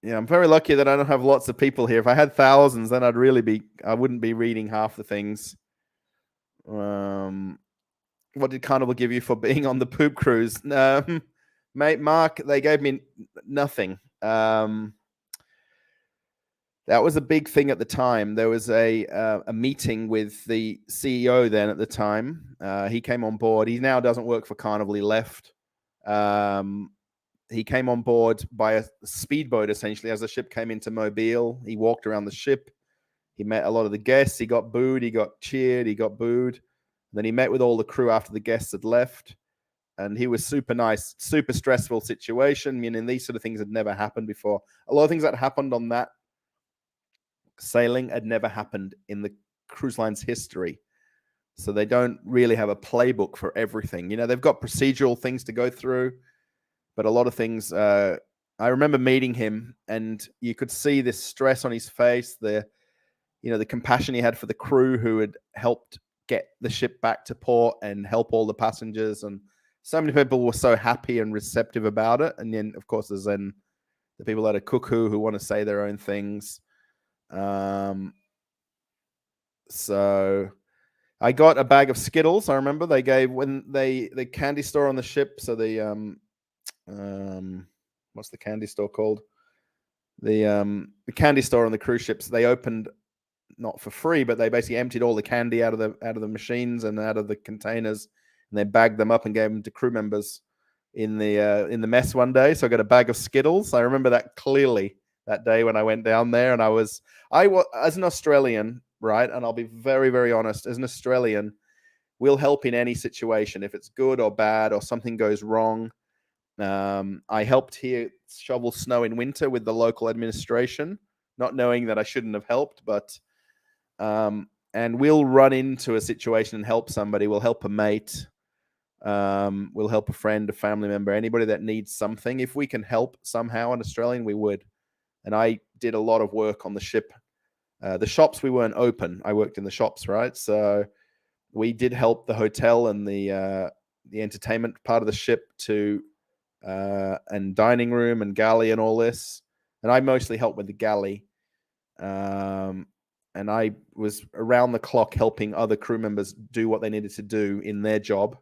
Yeah, I'm very lucky that I don't have lots of people here. If I had thousands, then I wouldn't be reading half the things. What did Carnival give you for being on the poop cruise? Mate, Mark, they gave me nothing. That was a big thing at the time. There was a meeting with the CEO then at the time. He came on board. He now doesn't work for Carnival. He left. He came on board by a speedboat, essentially, as the ship came into Mobile. He walked around the ship. He met a lot of the guests. He got booed. He got cheered. He got booed. Then he met with all the crew after the guests had left. And he was super nice, super stressful situation. Meaning these sort of things had never happened before. A lot of things that happened on that sailing had never happened in the cruise line's history. So they don't really have a playbook for everything. They've got procedural things to go through, but a lot of things, I remember meeting him, and you could see this stress on his face, the compassion he had for the crew who had helped get the ship back to port and help all the passengers. And so many people were so happy and receptive about it. And then, of course, there's then the people that are cuckoo who want to say their own things. So I got a bag of Skittles. I remember they gave when the candy store on the ship. So the what's the candy store called? the candy store on the cruise ships. They opened not for free, but they basically emptied all the candy out of the machines and out of the containers, and they bagged them up and gave them to crew members in the mess one day. So I got a bag of Skittles. I remember that clearly that day when I went down there, and I was as an Australian, right? And I'll be very, very honest, as an Australian, we'll help in any situation if it's good or bad or something goes wrong. I helped here shovel snow in winter with the local administration, not knowing that I shouldn't have helped, but and we'll run into a situation and help somebody. We'll help a mate. We'll help a friend, a family member, anybody that needs something. If we can help somehow, an Australian, we would. And I did a lot of work on the ship. The shops, we weren't open. I worked in the shops, right? So we did help the hotel and the entertainment part of the ship to and dining room and galley and all this. And I mostly helped with the galley. And I was around the clock helping other crew members do what they needed to do in their job,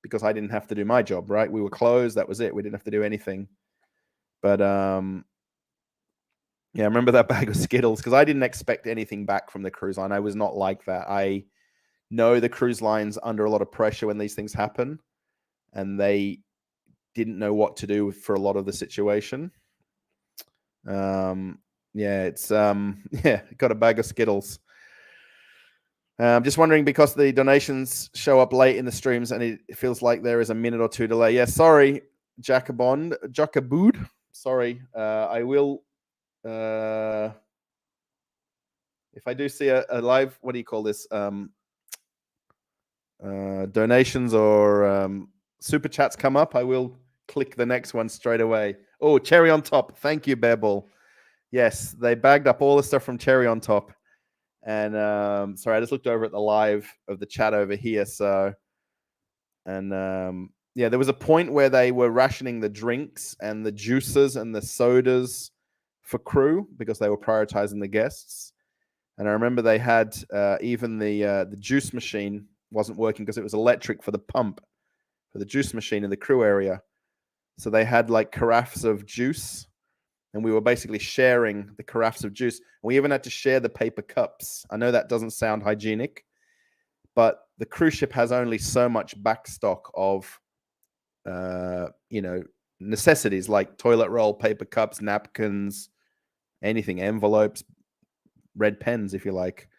because I didn't have to do my job, right? We were closed. That was it. We didn't have to do anything. But yeah, I remember that bag of Skittles because I didn't expect anything back from the cruise line. I was not like that. I know the cruise line's under a lot of pressure when these things happen, and they didn't know what to do for a lot of the situation. Yeah, it's yeah, got a bag of Skittles. I'm just wondering, because the donations show up late in the streams and it feels like there is a minute or two delay. Yeah, sorry, Jacobond. Sorry. I will if I do see a live, what do you call this? Donations or super chats come up, I will click the next one straight away. Oh, cherry on top. Thank you, Bearball. Yes, they bagged up all the stuff from Cherry on Top. And sorry, I just looked over at the live of the chat over here. So, and yeah, there was a point where they were rationing the drinks and the juices and the sodas for crew because they were prioritizing the guests. And I remember they had even the juice machine wasn't working because it was electric for the pump for the juice machine in the crew area. So they had like carafes of juice, and we were basically sharing the carafes of juice. We even had to share the paper cups. I know that doesn't sound hygienic, but the cruise ship has only so much backstock of, necessities like toilet roll, paper cups, napkins, anything, envelopes, red pens, if you like.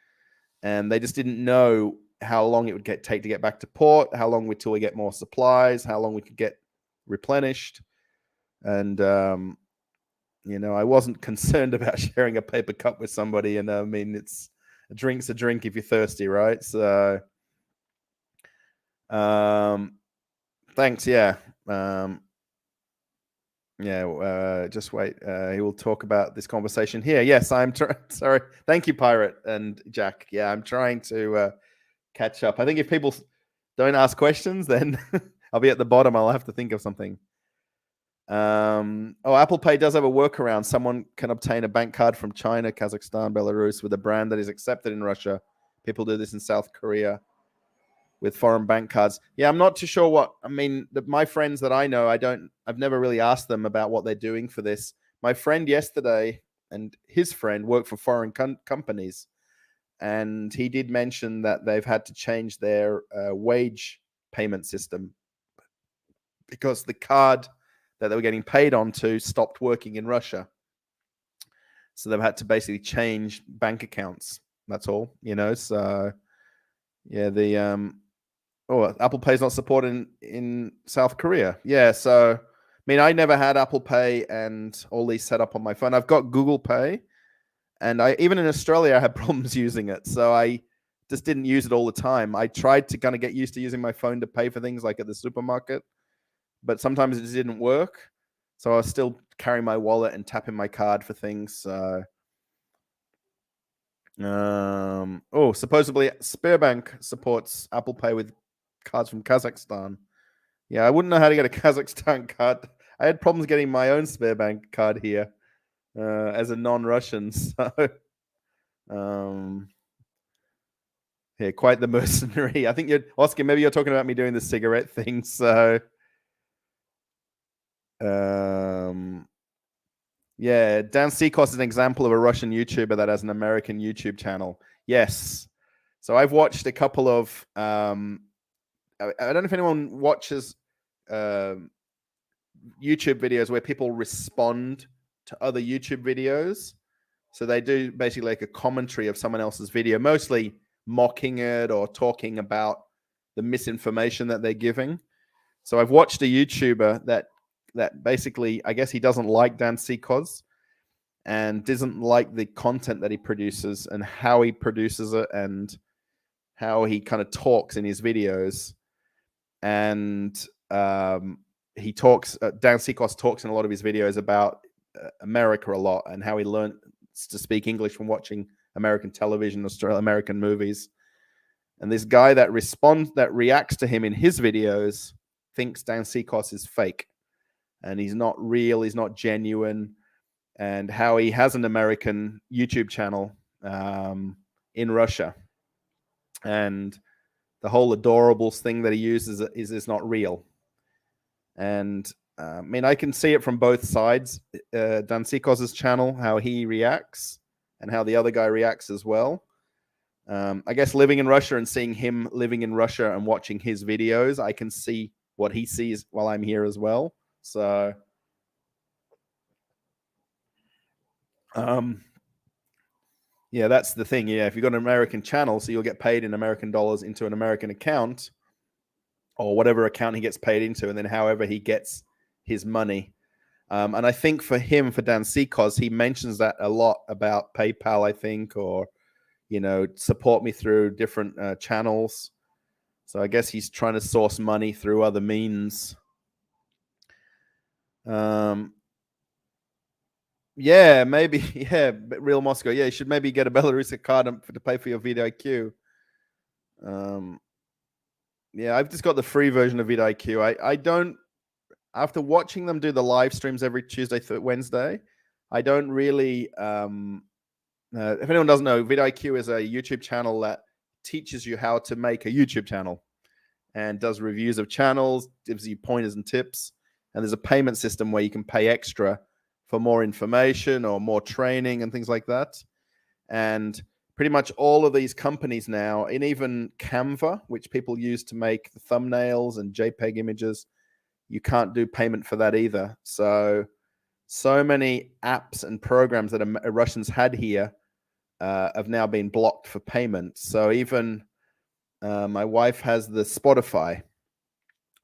And they just didn't know how long it would take to get back to port, how long until we get more supplies, how long we could get replenished. And, I wasn't concerned about sharing a paper cup with somebody. And I mean, it's a drink's a drink if you're thirsty, right? So, thanks. Yeah. Just wait. He will talk about this conversation here. Yes, I'm sorry. Thank you, Pirate and Jack. Yeah, I'm trying to catch up. I think if people don't ask questions, then I'll be at the bottom. I'll have to think of something. Apple Pay does have a workaround. Someone can obtain a bank card from China, Kazakhstan, Belarus with a brand that is accepted in Russia. People do this in South Korea with foreign bank cards. Yeah, I'm not too sure what. I mean, my friends that I know, I've never really asked them about what they're doing for this. My friend yesterday and his friend work for foreign companies, and he did mention that they've had to change their wage payment system because the card that they were getting paid onto stopped working in Russia. So they've had to basically change bank accounts. That's all, So yeah, Apple Pay is not supported in South Korea. Yeah, so I mean, I never had Apple Pay and all these set up on my phone. I've got Google Pay, and even in Australia, I had problems using it. So I just didn't use it all the time. I tried to kind of get used to using my phone to pay for things like at the supermarket, but sometimes it just didn't work. So I was still carrying my wallet and tapping my card for things. Supposedly SberBank supports Apple Pay with cards from Kazakhstan. Yeah, I wouldn't know how to get a Kazakhstan card. I had problems getting my own SberBank card here as a non-Russian. So, yeah, quite the mercenary. I think Oscar, maybe you're talking about me doing the cigarette thing. So, Yeah, Dan Seacos is an example of a Russian YouTuber that has an American YouTube channel. Yes. So I've watched a couple of I don't know if anyone watches um YouTube videos where people respond to other YouTube videos. So they do basically like a commentary of someone else's video, mostly mocking it or talking about the misinformation that they're giving. So I've watched a YouTuber that basically, I guess he doesn't like Dan Seacos and doesn't like the content that he produces and how he produces it and how he kind of talks in his videos. And he talks, Dan Seacos talks in a lot of his videos about America a lot and how he learned to speak English from watching American television, Australian American movies. And this guy that reacts to him in his videos thinks Dan Seacos is fake and he's not real, he's not genuine, and how he has an American YouTube channel in Russia. And the whole adorables thing that he uses is not real. And I mean, I can see it from both sides. Dan Seacos' channel, how he reacts and how the other guy reacts as well. I guess living in Russia and seeing him living in Russia and watching his videos, I can see what he sees while I'm here as well. So, yeah, that's the thing. Yeah, if you've got an American channel, so you'll get paid in American dollars into an American account or whatever account he gets paid into, and then however he gets his money. And I think for him, for Dan Seacos, he mentions that a lot about PayPal, I think, or, support me through different channels. So I guess he's trying to source money through other means. Yeah, maybe. Yeah, Real Moscow. Yeah, you should maybe get a Belarusian card to pay for your vidIQ. Yeah, I've just got the free version of vidIQ. I don't, after watching them do the live streams every Tuesday, Wednesday, I don't really. If anyone doesn't know, vidIQ is a YouTube channel that teaches you how to make a YouTube channel and does reviews of channels, gives you pointers and tips. And there's a payment system where you can pay extra for more information or more training and things like that. And pretty much all of these companies now, and even Canva, which people use to make the thumbnails and JPEG images, you can't do payment for that either. So many apps and programs that Russians had here have now been blocked for payment. So even my wife has the Spotify.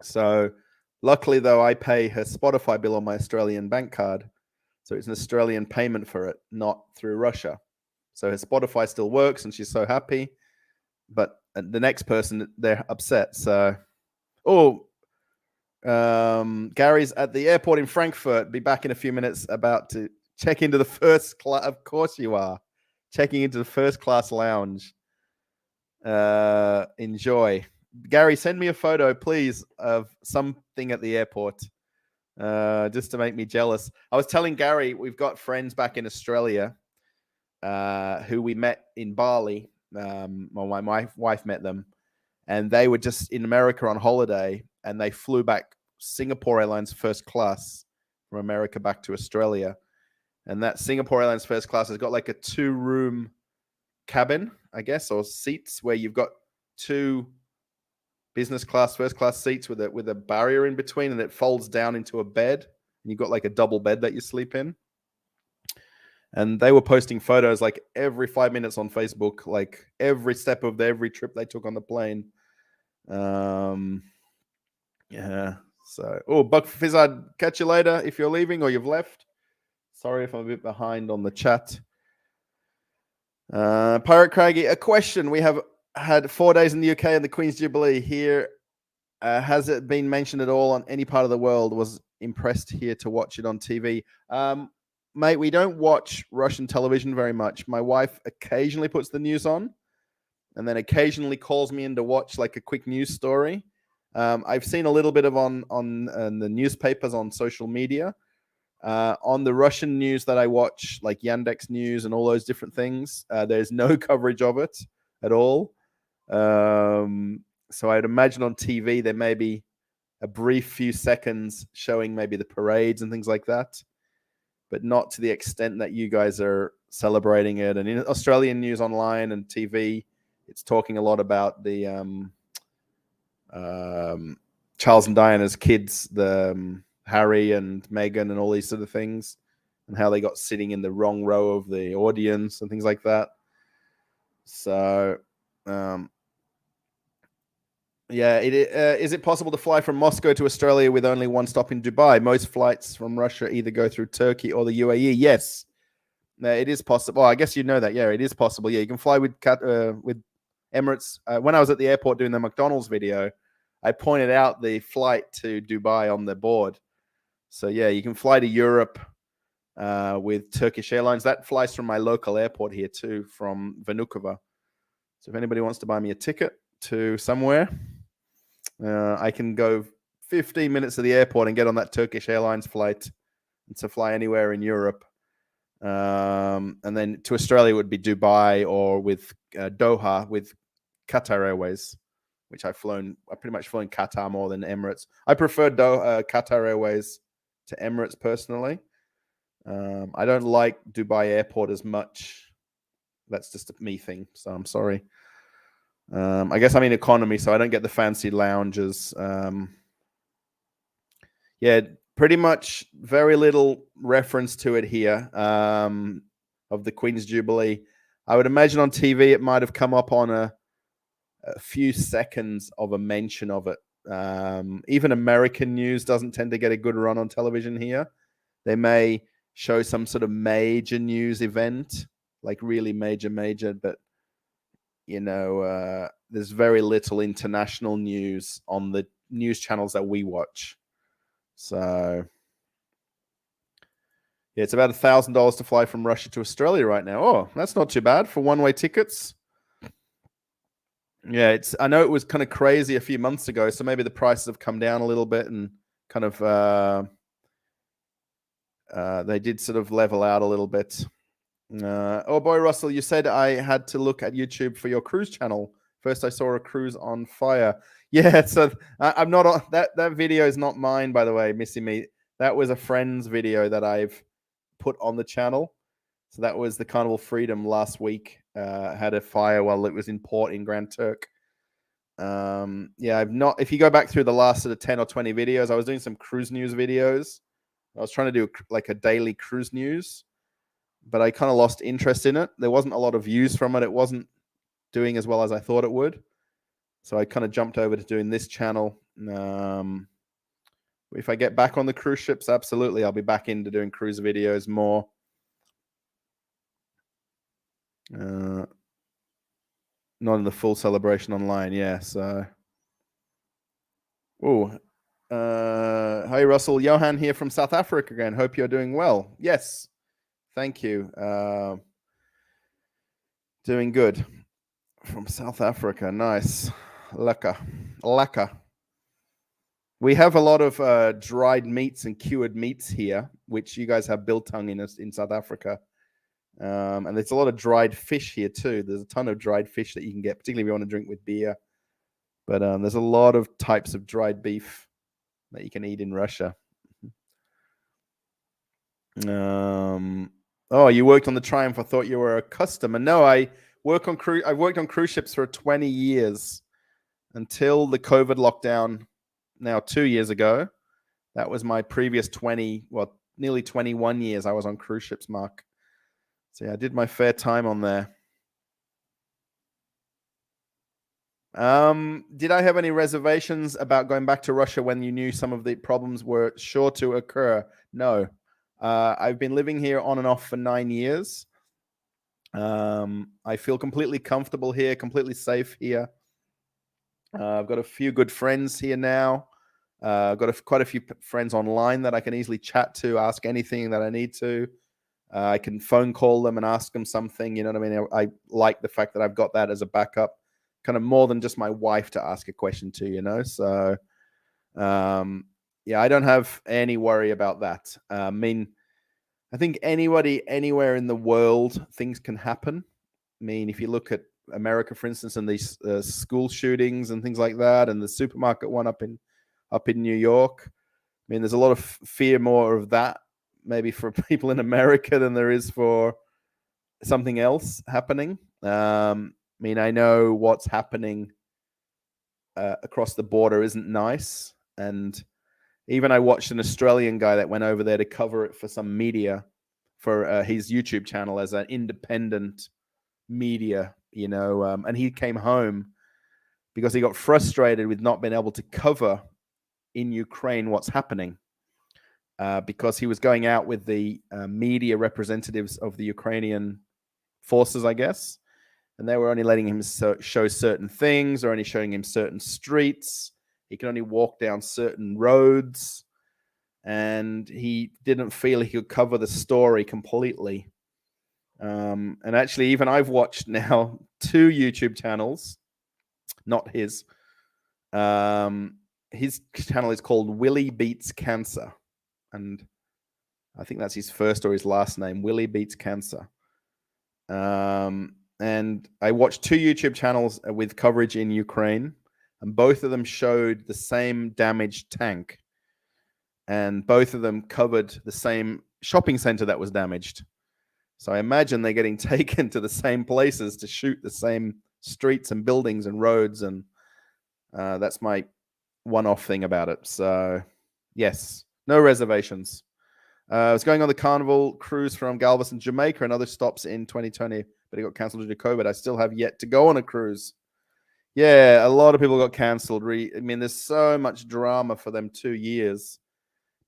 So luckily, though, I pay her Spotify bill on my Australian bank card. So it's an Australian payment for it, not through Russia. So her Spotify still works and she's so happy. But the next person, they're upset. So, Gary's at the airport in Frankfurt. Be back in a few minutes, about to check into the first class. Of course you are. Checking into the first class lounge. Enjoy. Gary, send me a photo, please, of something at the airport, just to make me jealous. I was telling Gary, we've got friends back in Australia who we met in Bali. My wife met them, and they were just in America on holiday, and they flew back Singapore Airlines first class from America back to Australia. And that Singapore Airlines first class has got like a 2-room cabin, I guess, or seats where you've got 2 business class, first class seats with a barrier in between, and it folds down into a bed. And you've got like a double bed that you sleep in. And they were posting photos like every 5 minutes on Facebook, like every step of every trip they took on the plane. Yeah. So, Buck Fizzard, catch you later if you're leaving or you've left. Sorry if I'm a bit behind on the chat. Pirate Craggy, a question. We have had 4 days in the UK and the Queen's Jubilee here. Has it been mentioned at all on any part of the world? Was impressed here to watch it on TV. Mate, we don't watch Russian television very much. My wife occasionally puts the news on and then occasionally calls me in to watch like a quick news story. I've seen a little bit of on the newspapers, on social media. On the Russian news that I watch, like Yandex News and all those different things, there's no coverage of it at all. So I'd imagine on TV there may be a brief few seconds showing maybe the parades and things like that. but not to the extent that you guys are celebrating it. And in Australian news online and TV, it's talking a lot about the Charles and Diana's kids, the Harry and Meghan and all these sort of things, and how they got sitting in the wrong row of the audience and things like that. So, yeah, is it possible to fly from Moscow to Australia with only one stop in Dubai? Most flights from Russia either go through Turkey or the UAE. Yes, it is possible. Oh, I guess you know that. Yeah, it is possible. Yeah, you can fly with Emirates. When I was at the airport doing the McDonald's video, I pointed out the flight to Dubai on the board. So yeah, you can fly to Europe with Turkish Airlines. That flies from my local airport here too, from Vnukovo. So if anybody wants to buy me a ticket to somewhere, I can go 15 minutes to the airport and get on that Turkish Airlines flight and to fly anywhere in Europe. And then to Australia would be Dubai, or with Doha with Qatar Airways, which I pretty much flown Qatar more than Emirates. I prefer Qatar Airways to Emirates personally. I don't like Dubai Airport as much. That's just a me thing, so I'm sorry. I guess I'm in economy, so I don't get the fancy lounges. Yeah, pretty much very little reference to it here of the Queen's Jubilee. I would imagine on TV it might have come up on a few seconds of a mention of it. Even American news doesn't tend to get a good run on television here. They may show some sort of major news event, like really major, but there's very little international news on the news channels that we watch. So yeah, it's about $1,000 to fly from Russia to Australia right now. Oh, that's not too bad for one-way tickets. Yeah, I know it was kind of crazy a few months ago, so maybe the prices have come down a little bit and kind of they did sort of level out a little bit. Oh boy, Russell, you said I had to look at YouTube for your cruise channel. First, I saw a cruise on fire. Yeah, so I'm not on that. That video is not mine, by the way, Missy Me. That was a friend's video that I've put on the channel. So that was the Carnival Freedom last week. Had a fire while it was in port in Grand Turk. Yeah, I've not. If you go back through the last sort of 10 or 20 videos, I was doing some cruise news videos. I was trying to do like a daily cruise news, but I kind of lost interest in it. There wasn't a lot of views from it. It wasn't doing as well as I thought it would. So I kind of jumped over to doing this channel. If I get back on the cruise ships, absolutely, I'll be back into doing cruise videos more. Not in the full celebration online, yeah. So, hi Russell, Johan here from South Africa again. Hope you're doing well. Yes, thank you. Doing good from South Africa. Nice, lekker. We have a lot of dried meats and cured meats here, which you guys have biltong in South Africa. And there's a lot of dried fish here too. There's a ton of dried fish that you can get, particularly if you want to drink with beer. But there's a lot of types of dried beef that you can eat in Russia. Oh, you worked on the Triumph. I thought you were a customer. No, I've worked on cruise ships for 20 years until the COVID lockdown. Now 2 years ago, that was my previous nearly 21 years I was on cruise ships, Mark. So yeah, I did my fair time on there. Did I have any reservations about going back to Russia when you knew some of the problems were sure to occur? No. I've been living here on and off for 9 years. I feel completely comfortable here, completely safe here. I've got a few good friends here now. I've got quite a few friends online that I can easily chat to, ask anything that I need to. I can phone call them and ask them something. You know what I mean? I like the fact that I've got that as a backup, kind of more than just my wife to ask a question to, you know? So, yeah, I don't have any worry about that. I mean, I think anybody, anywhere in the world, things can happen. I mean, if you look at America, for instance, and these school shootings and things like that, and the supermarket one up in New York, I mean, there's a lot of fear more of that maybe for people in America than there is for something else happening. I mean, I know what's happening across the border isn't nice, and even I watched an Australian guy that went over there to cover it for some media for his YouTube channel as an independent media, and he came home because he got frustrated with not being able to cover in Ukraine what's happening, because he was going out with the media representatives of the Ukrainian forces, I guess, and they were only letting him show certain things, or only showing him certain streets. He could only walk down certain roads, and he didn't feel he could cover the story completely. And actually, even I've watched now 2 YouTube channels, not his. His channel is called Willie Beats Cancer, and I think that's his first or his last name, Willie Beats Cancer. And I watched 2 YouTube channels with coverage in Ukraine, and both of them showed the same damaged tank, and both of them covered the same shopping center that was damaged. So I imagine they're getting taken to the same places to shoot the same streets and buildings and roads, and that's my one-off thing about it. So yes, no reservations. I was going on the Carnival cruise from Galveston, Jamaica, and other stops in 2020, but it got canceled due to COVID. I still have yet to go on a cruise. Yeah, a lot of people got canceled. I mean, there's so much drama for them 2 years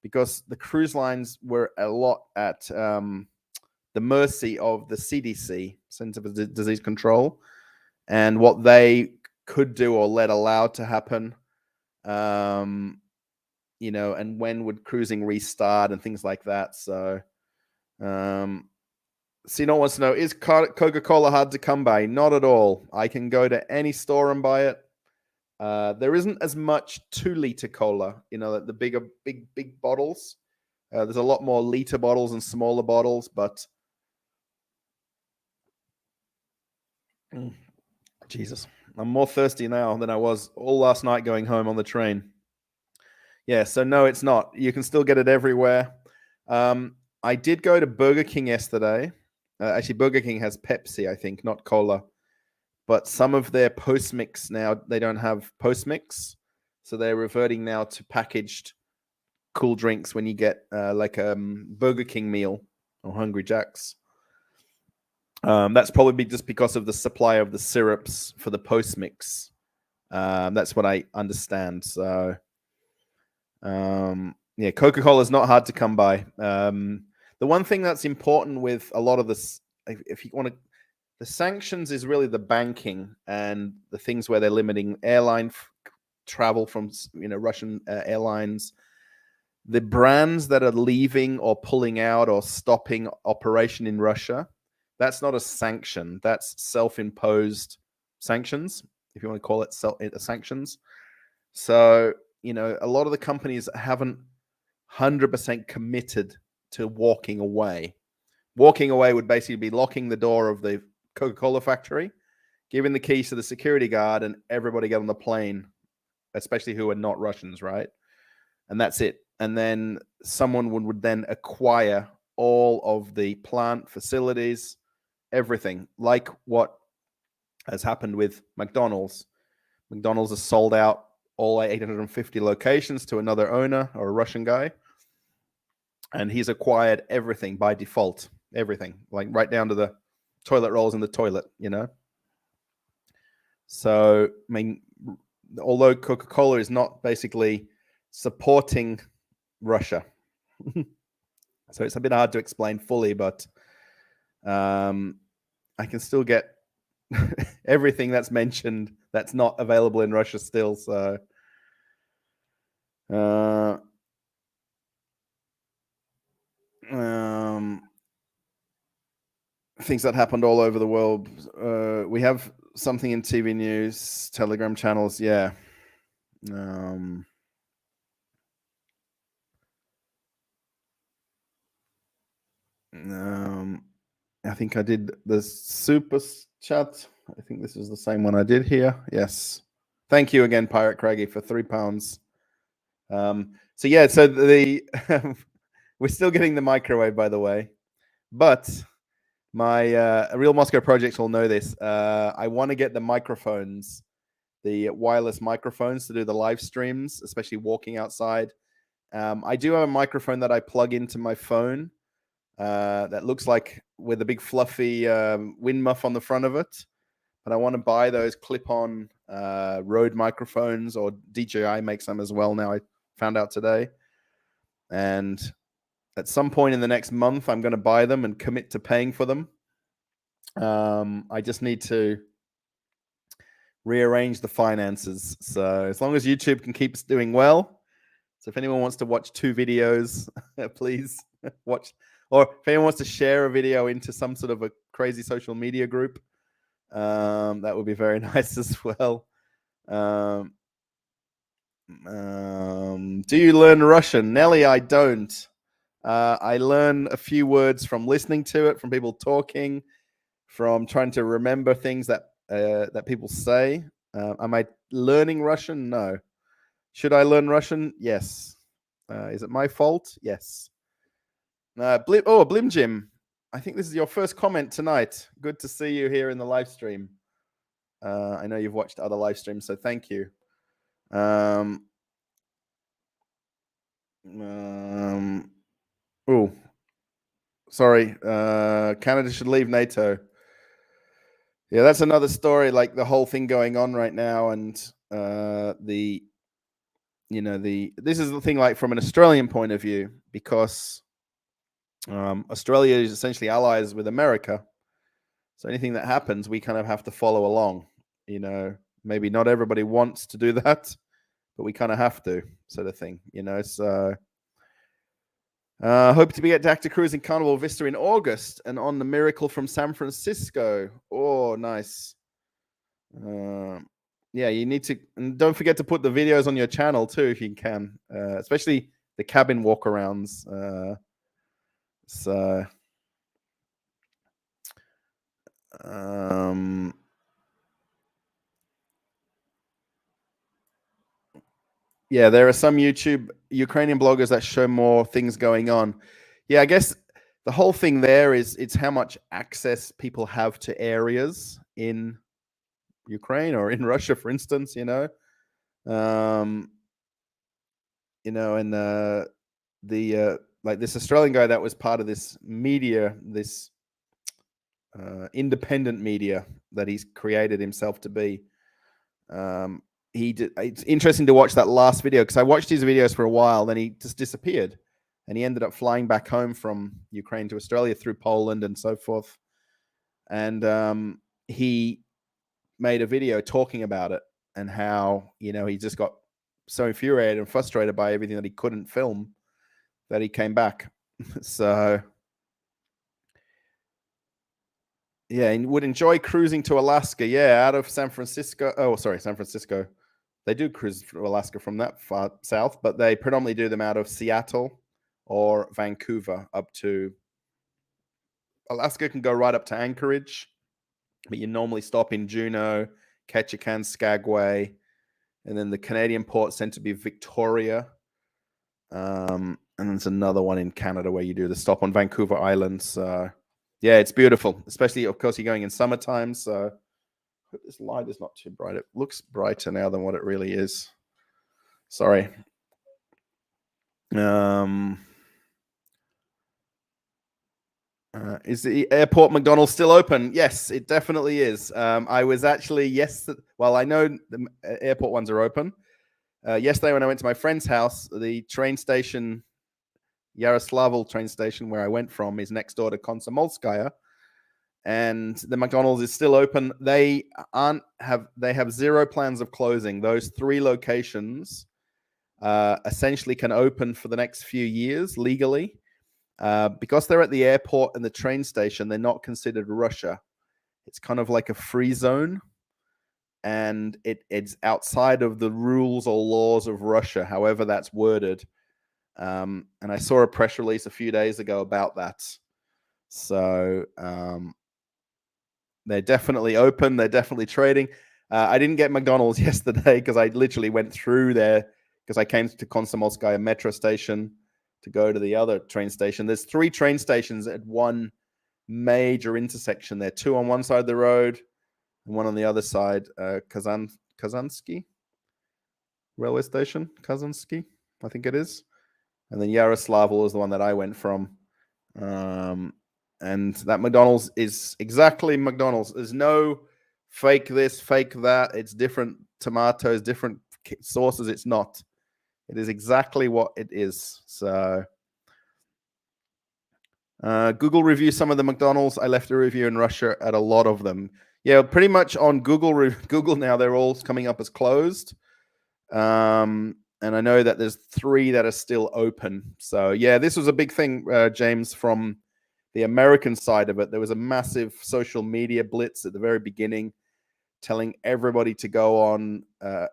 because the cruise lines were a lot at the mercy of the CDC, Center for Disease Control, and what they could do or let allowed to happen. And when would cruising restart and things like that. So, Sino wants to know, is Coca-Cola hard to come by? Not at all. I can go to any store and buy it. There isn't as much 2-liter cola, the big bottles. There's a lot more liter bottles and smaller bottles, but Jesus, I'm more thirsty now than I was all last night going home on the train. Yeah, so no, it's not. You can still get it everywhere. I did go to Burger King yesterday. Actually, Burger King has Pepsi, I think, not cola. But some of their post-mix now, they don't have post-mix. So they're reverting now to packaged cool drinks when you get like a Burger King meal or Hungry Jack's. That's probably just because of the supply of the syrups for the post-mix. That's what I understand. So, yeah, Coca-Cola is not hard to come by. The one thing that's important with a lot of this, if you want to, the sanctions is really the banking and the things where they're limiting airline travel from Russian airlines. The brands that are leaving or pulling out or stopping operation in Russia, that's not a sanction. That's self-imposed sanctions, if you want to call it sanctions. So, a lot of the companies haven't 100% committed to walking away. Walking away would basically be locking the door of the Coca-Cola factory, giving the keys to the security guard, and everybody get on the plane, especially who are not Russians, right? And that's it. And then someone would then acquire all of the plant facilities, everything, like what has happened with McDonald's. McDonald's has sold out all 850 locations to another owner or a Russian guy. And he's acquired everything by default, everything, like right down to the toilet rolls in the toilet, So, I mean, although Coca-Cola is not basically supporting Russia, so it's a bit hard to explain fully, but I can still get everything that's mentioned that's not available in Russia still. So, things that happened all over the world. We have something in TV news, Telegram channels. Yeah. I think I did the super chat. I think this is the same one I did here. Yes. Thank you again, Pirate Craggy, for £3. So yeah, so we We're still getting the microwave, by the way. But my Real Moscow projects will know this. I want to get the microphones, the wireless microphones to do the live streams, especially walking outside. I do have a microphone that I plug into my phone that looks like with a big fluffy wind muff on the front of it. But I want to buy those clip-on Rode microphones, or DJI makes them as well now, I found out today. And at some point in the next month, I'm going to buy them and commit to paying for them. I just need to rearrange the finances. So as long as YouTube can keep us doing well. So if anyone wants to watch 2 videos, please watch. Or if anyone wants to share a video into some sort of a crazy social media group, that would be very nice as well. Do you learn Russian? Nelly, I don't. I learn a few words from listening to it, from people talking, from trying to remember things that that people say. Am I learning Russian? No. Should I learn Russian? Yes. Is it my fault? Yes. Blim Jim, I think this is your first comment tonight. Good to see you here in the live stream. I know you've watched other live streams, so thank you. Oh, sorry. Canada should leave NATO. Yeah, that's another story. Like the whole thing going on right now, and this is the thing. Like from an Australian point of view, because Australia is essentially allies with America. So anything that happens, we kind of have to follow along. Maybe not everybody wants to do that, but we kind of have to, sort of thing. So hope to get back to cruising Carnival Vista in August and on the Miracle from San Francisco. Oh, nice. Yeah, you need to, and don't forget to put the videos on your channel too if you can, especially the cabin walkarounds. Yeah, there are some Ukrainian bloggers that show more things going on. Yeah, I guess the whole thing there is it's how much access people have to areas in Ukraine or in Russia, for instance. And like this Australian guy that was part of this media, this independent media that he's created himself to be. It's interesting to watch that last video because I watched his videos for a while, then he just disappeared, and he ended up flying back home from Ukraine to Australia through Poland and so forth. And he made a video talking about it and how he just got so infuriated and frustrated by everything that he couldn't film that he came back. So yeah, and would enjoy cruising to Alaska. Yeah, out of San Francisco. Oh, sorry, San Francisco. They do cruise to Alaska from that far south, but they predominantly do them out of Seattle or Vancouver up to Alaska. Can go right up to Anchorage, but you normally stop in Juneau, Ketchikan, Skagway, and then the Canadian ports tend to be Victoria. And there's another one in Canada where you do the stop on Vancouver Island. So yeah, it's beautiful, especially, of course, you're going in summertime. So I hope this light is not too bright. It looks brighter now than what it really is. Sorry. Is the airport McDonald's still open? Yes, it definitely is. I was actually, well, I know the airport ones are open. Yesterday when I went to my friend's house, the train station, Yaroslavl train station where I went from, is next door to Komsomolskaya, and the McDonald's is still open. They have zero plans of closing. Those 3 locations essentially can open for the next few years legally. Because they're at the airport and the train station, they're not considered Russia. It's kind of like a free zone, and it's outside of the rules or laws of Russia, however that's worded. And I saw a press release a few days ago about that. So they're definitely open. They're definitely trading. I didn't get McDonald's yesterday because I literally went through there because I came to Komsomolskaya metro station to go to the other train station. There's 3 train stations at one major intersection there. 2 on one side of the road and 1 on the other side. Kazansky railway station, Kazansky, I think it is. And then Yaroslavl is the one that I went from. And that McDonald's is exactly McDonald's. There's no fake this, fake that. It's different tomatoes, different sauces. It's not. It is exactly what it is. So Google review some of the McDonald's. I left a review in Russia at a lot of them. Yeah, pretty much on Google now, they're all coming up as closed. And I know that there's 3 that are still open. So yeah, this was a big thing, James, from the American side of it. There was a massive social media blitz at the very beginning, telling everybody to go on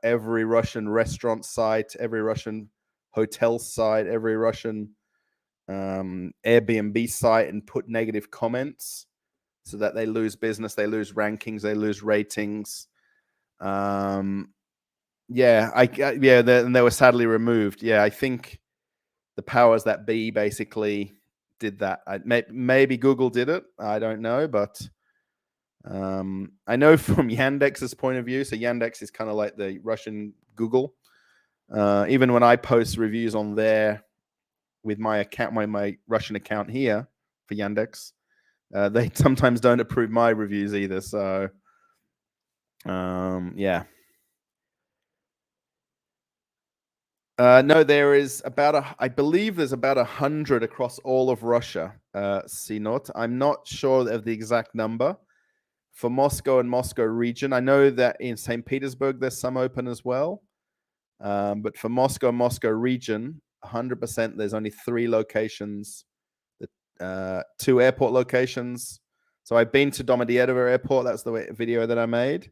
every Russian restaurant site, every Russian hotel site, every Russian Airbnb site, and put negative comments so that they lose business, they lose rankings, they lose ratings. And they were sadly removed. Yeah, I think the powers that be basically did that. Maybe Google did it. I don't know, but I know from Yandex's point of view. So Yandex is kind of like the Russian Google. Even when I post reviews on there with my account, my Russian account here for Yandex, they sometimes don't approve my reviews either. So yeah. No, there is I believe there's about 100 across all of Russia. CNOT. I'm not sure of the exact number for Moscow and Moscow region. I know that in St. Petersburg there's some open as well, but for Moscow region, 100%. There's only 3 locations, 2 airport locations. So I've been to Domodedovo Airport. That's the video that I made,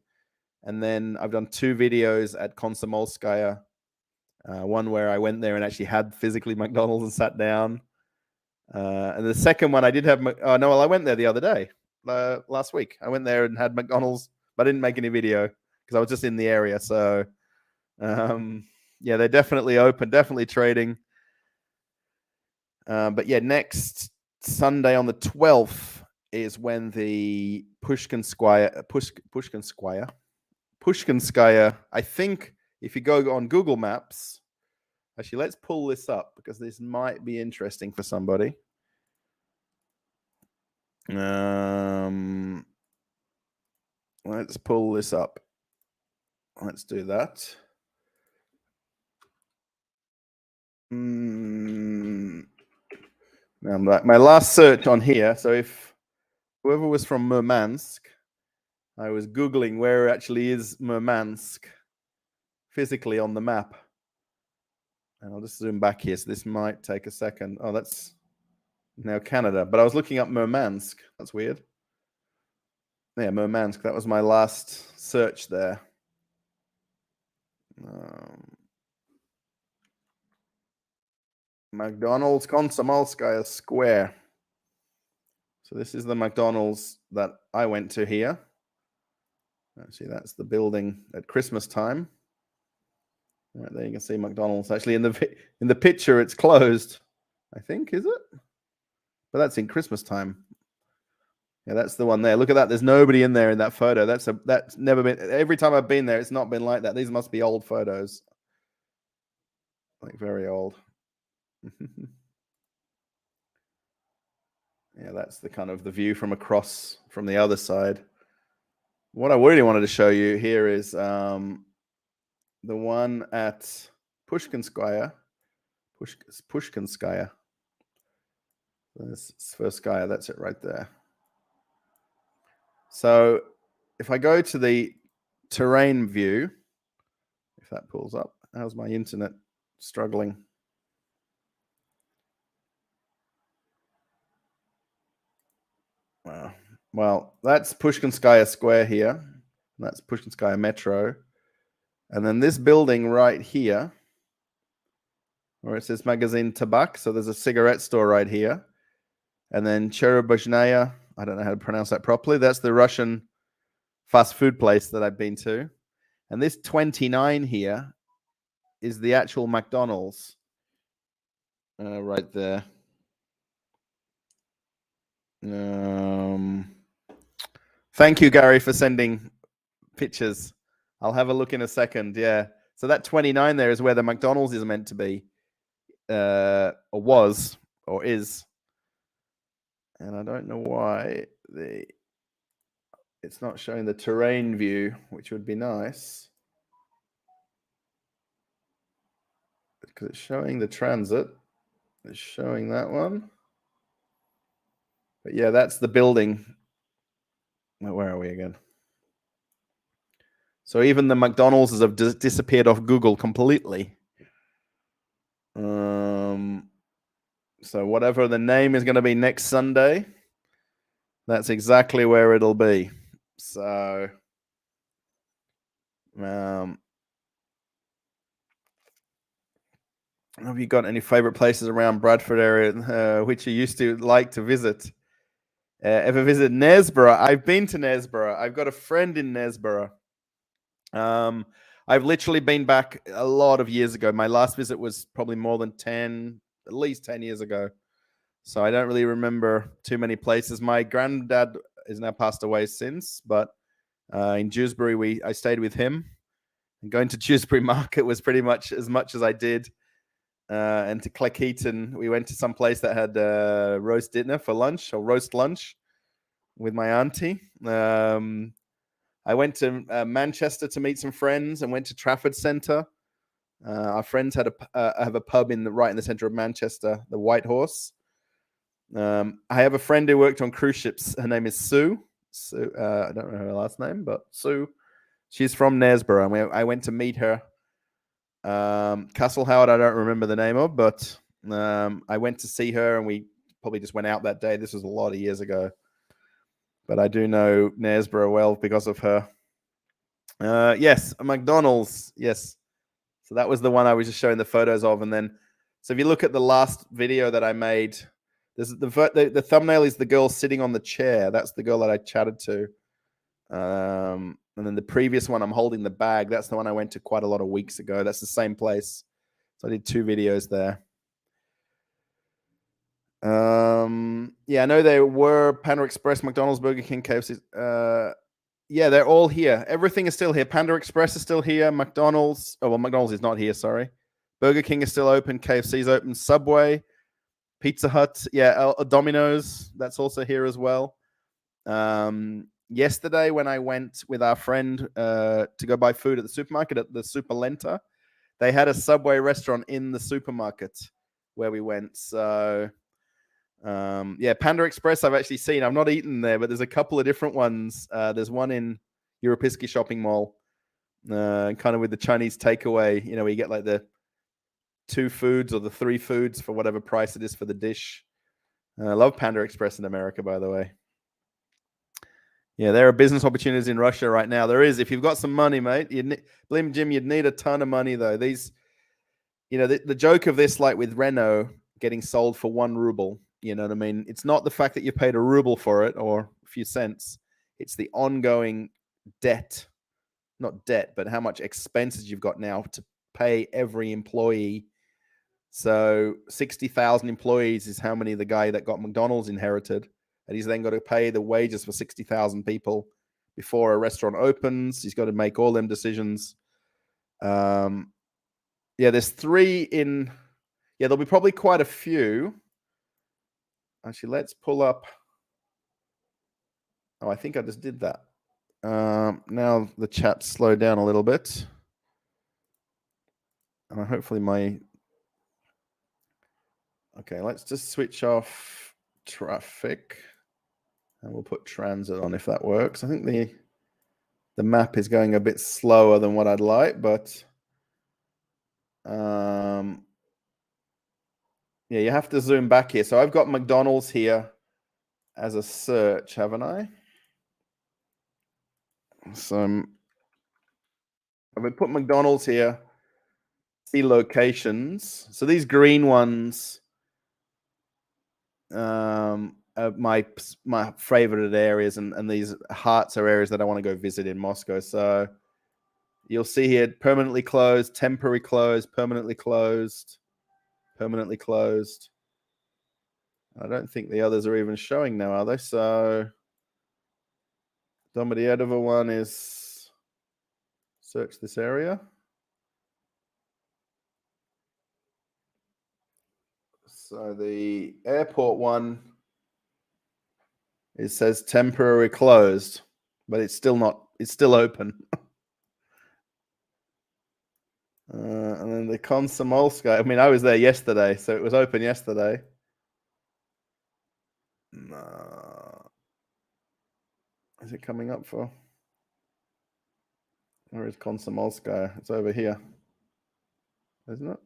and then I've done 2 videos at Komsomolskaya. One where I went there and actually had physically McDonald's and sat down. And the second one I did have. I went there the other day, last week. I went there and had McDonald's, but I didn't make any video because I was just in the area. So, yeah, they're definitely open, definitely trading. But yeah, next Sunday on the 12th is when the Pushkinskaya, I think. If you go on Google Maps, actually, let's pull this up because this might be interesting for somebody. Let's pull this up. Let's do that. Now, my last search on here. So if whoever was from Murmansk, I was Googling where actually is Murmansk physically on the map. And I'll just zoom back here. So this might take a second. Oh, that's now Canada. But I was looking up Murmansk. That's weird. Yeah, Murmansk. That was my last search there. McDonald's Komsomolskaya Square. So this is the McDonald's that I went to here. Actually, that's the building at Christmas time. Right, there you can see McDonald's. Actually, in the picture, it's closed. I think, is it? But that's in Christmas time. Yeah, that's the one there. Look at that. There's nobody in there in that photo. That's never been. Every time I've been there, it's not been like that. These must be old photos, like very old. Yeah, that's the kind of the view from across from the other side. What I really wanted to show you here is the one at Pushkinskaya. Pushkinskaya. This Svarskaya, that's it right there. So if I go to the terrain view, if that pulls up, how's my internet struggling? Well, that's Pushkinskaya Square here. That's Pushkinskaya Metro. And then this building right here, where it says Magazine Tabak. So there's a cigarette store right here. And then Cherubozhnaya, I don't know how to pronounce that properly. That's the Russian fast food place that I've been to. And this 29 here is the actual McDonald's. right there. Thank you, Gary, for sending pictures. I'll have a look in a second. Yeah. So that 29 there is where the McDonald's is meant to be, or was, or is. And I don't know why it's not showing the terrain view, which would be nice. Because it's showing the transit. It's showing that one. But yeah, that's the building. Where are we again? So even the McDonald's have disappeared off Google completely. So whatever the name is going to be next Sunday, that's exactly where it'll be. So, have you got any favorite places around Bradford area which you used to like to visit? Ever visit Knaresborough? I've been to Knaresborough. I've got a friend in Knaresborough. I've literally been back a lot of years ago. My last visit was probably more than at least 10 years ago. So I don't really remember too many places. My granddad is now passed away since, but in Dewsbury, I stayed with him. And going to Dewsbury Market was pretty much as I did. And to Cleckheaton, we went to some place that had roast dinner for lunch, or roast lunch, with my auntie. I went to Manchester to meet some friends and went to Trafford Centre. Our friends have a pub right in the centre of Manchester, the White Horse. I have a friend who worked on cruise ships. Her name is Sue. I don't know her last name, but Sue. She's from Knaresborough. I went to meet her. Castle Howard, I don't remember the name of, but I went to see her, and we probably just went out that day. This was a lot of years ago, but I do know Knaresborough well because of her. Yes, a McDonald's. Yes. So that was the one I was just showing the photos of. And then, so if you look at the last video that I made, there's the thumbnail is the girl sitting on the chair. That's the girl that I chatted to. And then the previous one, I'm holding the bag. That's the one I went to quite a lot of weeks ago. That's the same place. So I did 2 videos there. Yeah, I know there were Panda Express, McDonald's, Burger King, KFC. Yeah, they're all here. Everything is still here. Panda Express is still here. McDonald's. Oh, well, McDonald's is not here, sorry. Burger King is still open. KFC is open. Subway, Pizza Hut. Yeah, Domino's. That's also here as well. Yesterday, when I went with our friend to go buy food at the supermarket at the Superlenta, they had a Subway restaurant in the supermarket where we went. So, yeah, Panda Express I've actually seen. I've not eaten there, but there's a couple of different ones. There's one in Europiski Shopping Mall, kind of with the Chinese takeaway, where you get like the 2 foods or the 3 foods for whatever price it is for the dish. I love Panda Express in America, by the way. Yeah, there are business opportunities in Russia right now. There is. If you've got some money, mate, believe me, Jim, you'd need a ton of money, though. These, the joke of this, like with Renault getting sold for 1 ruble, you know what I mean? It's not the fact that you paid a ruble for it or a few cents. It's the ongoing debt, not debt, but how much expenses you've got now to pay every employee. So 60,000 employees is how many the guy that got McDonald's inherited. And he's then got to pay the wages for 60,000 people before a restaurant opens. He's got to make all them decisions. Yeah, there's 3 in. Yeah, there'll be probably quite a few. Actually, let's pull up. Oh, I think I just did that. Now the chat slowed down a little bit. Hopefully my. Okay, let's just switch off traffic. And we'll put transit on if that works. I think the map is going a bit slower than what I'd like, but yeah, you have to zoom back here. So I've got McDonald's here as a search, haven't I? So I've put McDonald's here. See locations. So these green ones are my favorite areas, and these hearts are areas that I want to go visit in Moscow. So you'll see here permanently closed, temporary closed, permanently closed, permanently closed. I don't think the others are even showing now, are they? So Domodedovo one is search this area. So the airport one, it says temporary closed, but it's still open. And then the Komsomolska, I mean, I was there yesterday, so it was open yesterday. Is it coming up for? Where is Komsomolska? It's over here, isn't it?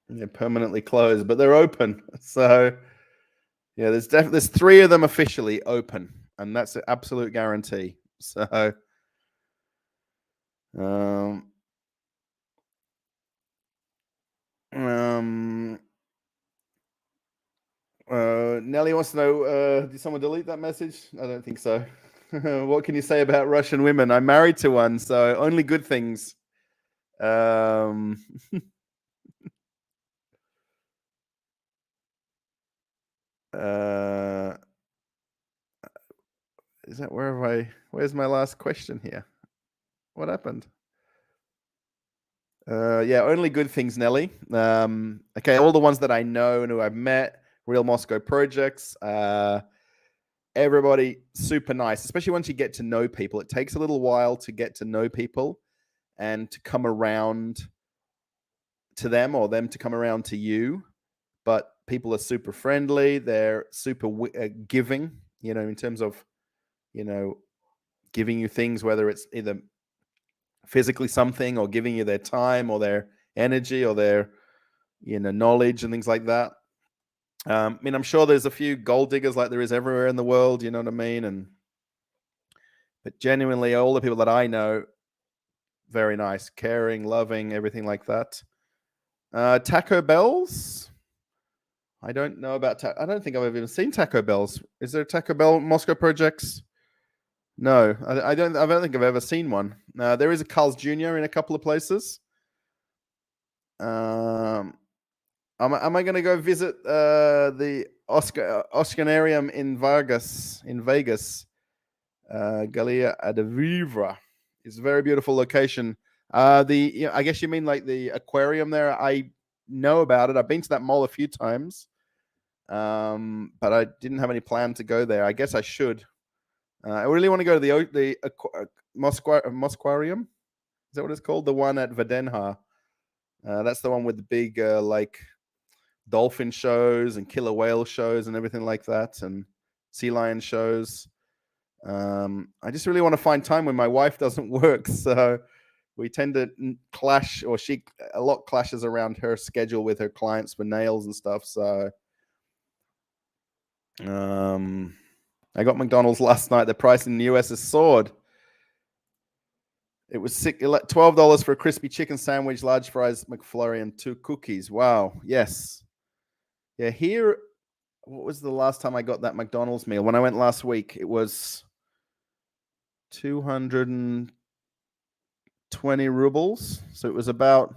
Yeah, permanently closed, but they're open. So yeah, there's 3 of them officially open, and that's an absolute guarantee. So Nelly wants to know, did someone delete that message? I don't think so. What can you say about Russian women? I'm married to one, so only good things. Is that where's my last question here? What happened? Yeah, only good things, Nelly. Okay, all the ones that I know and who I've met, Real Moscow projects, everybody super nice, especially once you get to know people. It takes a little while to get to know people and to come around to them or them to come around to you. But people are super friendly. They're super giving, in terms of, giving you things, whether it's either physically something or giving you their time or their energy or their, knowledge and things like that. I mean, I'm sure there's a few gold diggers like there is everywhere in the world, you know what I mean? But genuinely, all the people that I know, very nice, caring, loving, everything like that. Taco Bells. I don't know about. I don't think I've ever even seen Taco Bells. Is there a Taco Bell Moscow projects? No, I don't. I don't think I've ever seen one. There is a Carl's Jr. in a couple of places. Am I going to go visit the Oscanarium in Vegas? Galia Advivra. It's a very beautiful location. I guess you mean like the aquarium there. I know about it. I've been to that mall a few times, but I didn't have any plan to go there. I guess I should. I really want to go to the Mosquarium. Is that what it's called? The one at Vadenha. That's the one with the big like dolphin shows and killer whale shows and everything like that, and sea lion shows. I just really want to find time when my wife doesn't work, so we tend to clash, or a lot clashes around her schedule with her clients for nails and stuff. So I got McDonald's last night. The price in the US has soared. It was $12 for a crispy chicken sandwich, large fries, McFlurry, and 2 cookies. Wow. Yes. Yeah, here, what was the last time I got that McDonald's meal? When I went last week, it was 220 rubles. So it was about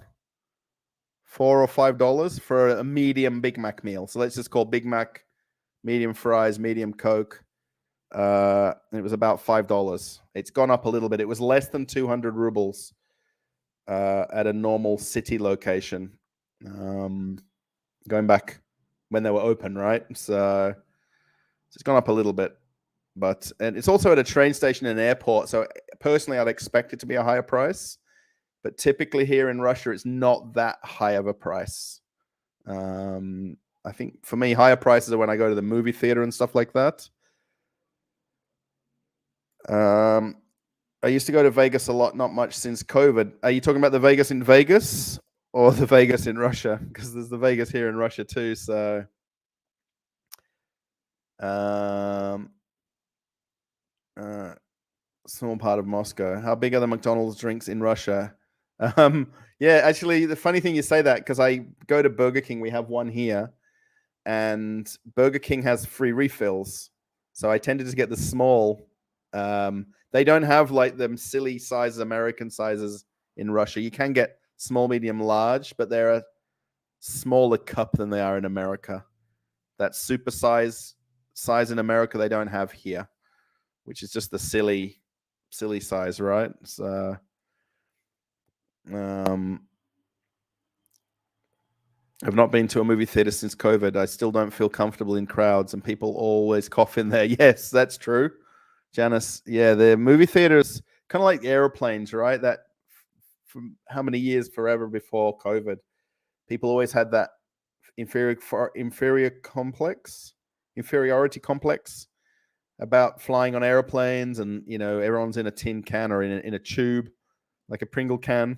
$4 or $5 for a medium Big Mac meal. So let's just call Big Mac, medium fries, medium Coke. It was about $5. It's gone up a little bit. It was less than 200 rubles at a normal city location. Going back when they were open, right? So it's gone up a little bit. And it's also at a train station and airport. So personally, I'd expect it to be a higher price. But typically here in Russia, it's not that high of a price. I think for me, higher prices are when I go to the movie theater and stuff like that. I used to go to Vegas a lot, not much since COVID. Are you talking about the Vegas in Vegas or the Vegas in Russia? Because there's the Vegas here in Russia too. So, small part of Moscow. How big are the McDonald's drinks in Russia? Yeah, actually, the funny thing you say that, because I go to Burger King. We have one here, and Burger King has free refills. So I tend to just get the small. They don't have like them silly sizes, American sizes in Russia. You can get small, medium, large, but they're a smaller cup than they are in America. That super size in America they don't have here, which is just the silly size, right? So, I've not been to a movie theater since COVID. I still don't feel comfortable in crowds, and people always cough in there. Yes, that's true, Janice. Yeah, the movie theaters kind of like airplanes, right? That from how many years, forever before COVID, people always had that inferiority complex about flying on airplanes, and everyone's in a tin can or in a tube, like a Pringle can.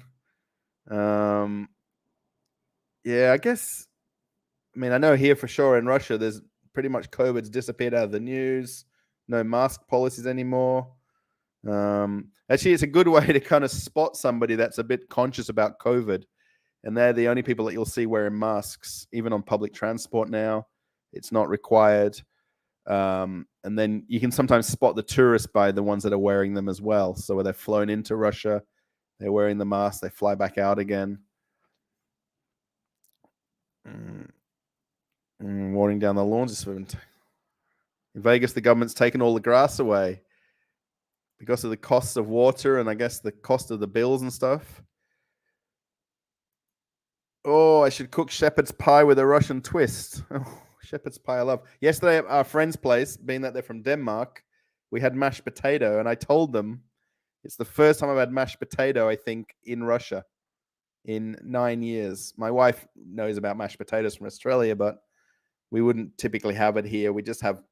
Yeah, I guess. I mean, I know here for sure in Russia, there's pretty much COVID's disappeared out of the news. No mask policies anymore. Actually, it's a good way to kind of spot somebody that's a bit conscious about COVID, and they're the only people that you'll see wearing masks, even on public transport now. It's not required. And then you can sometimes spot the tourists by the ones that are wearing them as well. So when they're flown into Russia, they're wearing the mask, they fly back out again. Watering down the lawns. In Vegas, the government's taken all the grass away because of the costs of water and I guess the cost of the bills and stuff. Oh, I should cook shepherd's pie with a Russian twist. Oh, shepherd's pie I love. Yesterday at our friend's place, being that they're from Denmark, we had mashed potato, and I told them it's the first time I've had mashed potato, I think, in Russia in 9 years. My wife knows about mashed potatoes from Australia, but we wouldn't typically have it here. We just have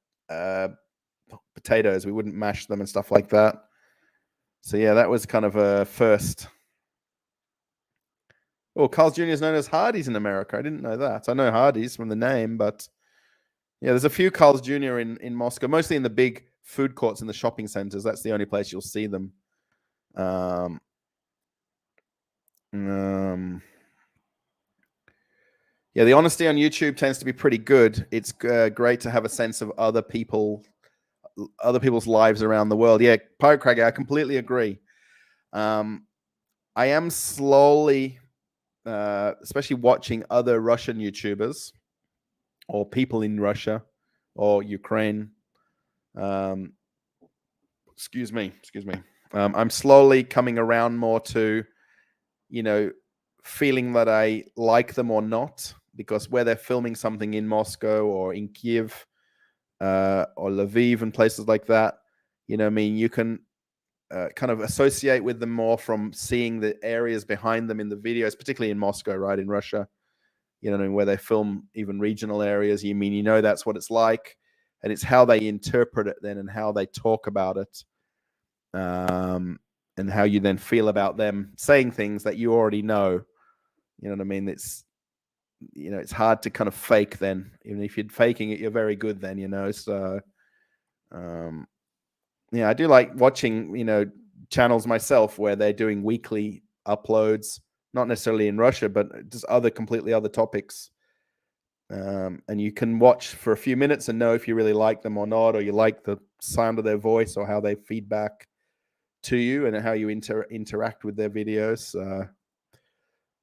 potatoes. We wouldn't mash them and stuff like that. So yeah, that was kind of a first. Oh, Carl's Jr. is known as Hardee's in America. I didn't know that. I know Hardee's from the name, but yeah, there's a few Carl's Jr. in Moscow, mostly in the big food courts in the shopping centers. That's the only place you'll see them. Yeah, the honesty on YouTube tends to be pretty good. It's great to have a sense of other people's lives around the world. Yeah, Pirate Crag, I completely agree. I am slowly, especially watching other Russian YouTubers or people in Russia or Ukraine. Excuse me. I'm slowly coming around more to, feeling that I like them or not, because where they're filming something in Moscow or in Kiev or Lviv and places like that, you can kind of associate with them more from seeing the areas behind them in the videos, particularly in Moscow, right, in Russia, where they film even regional areas. That's what it's like, and it's how they interpret it then and how they talk about it, and how you then feel about them saying things that you already know. You know what I mean? It's hard to kind of fake then. Even if you're faking it, you're very good then, So, yeah, I do like watching, channels myself where they're doing weekly uploads, not necessarily in Russia, but just completely other topics. And you can watch for a few minutes and know if you really like them or not, or you like the sound of their voice or how they feedback to you and how you interact with their videos.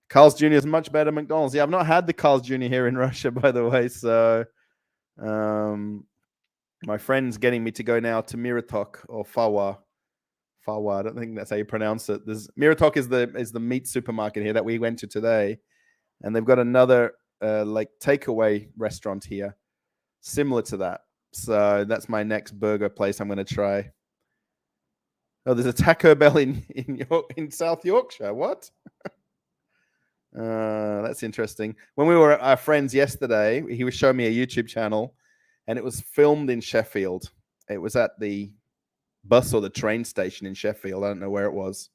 Carl's Jr. is much better than McDonald's. Yeah, I've not had the Carl's Jr. here in Russia, by the way. So, my friend's getting me to go now to Miratok or Fawa. I don't think that's how you pronounce it. Miratok is the meat supermarket here that we went to today, and they've got another like takeaway restaurant here, similar to that. So that's my next burger place I'm going to try. Oh, there's a Taco Bell in South Yorkshire. What? That's interesting. When we were at our friends yesterday, he was showing me a YouTube channel, and it was filmed in Sheffield. It was at the bus or the train station in Sheffield. I don't know where it was.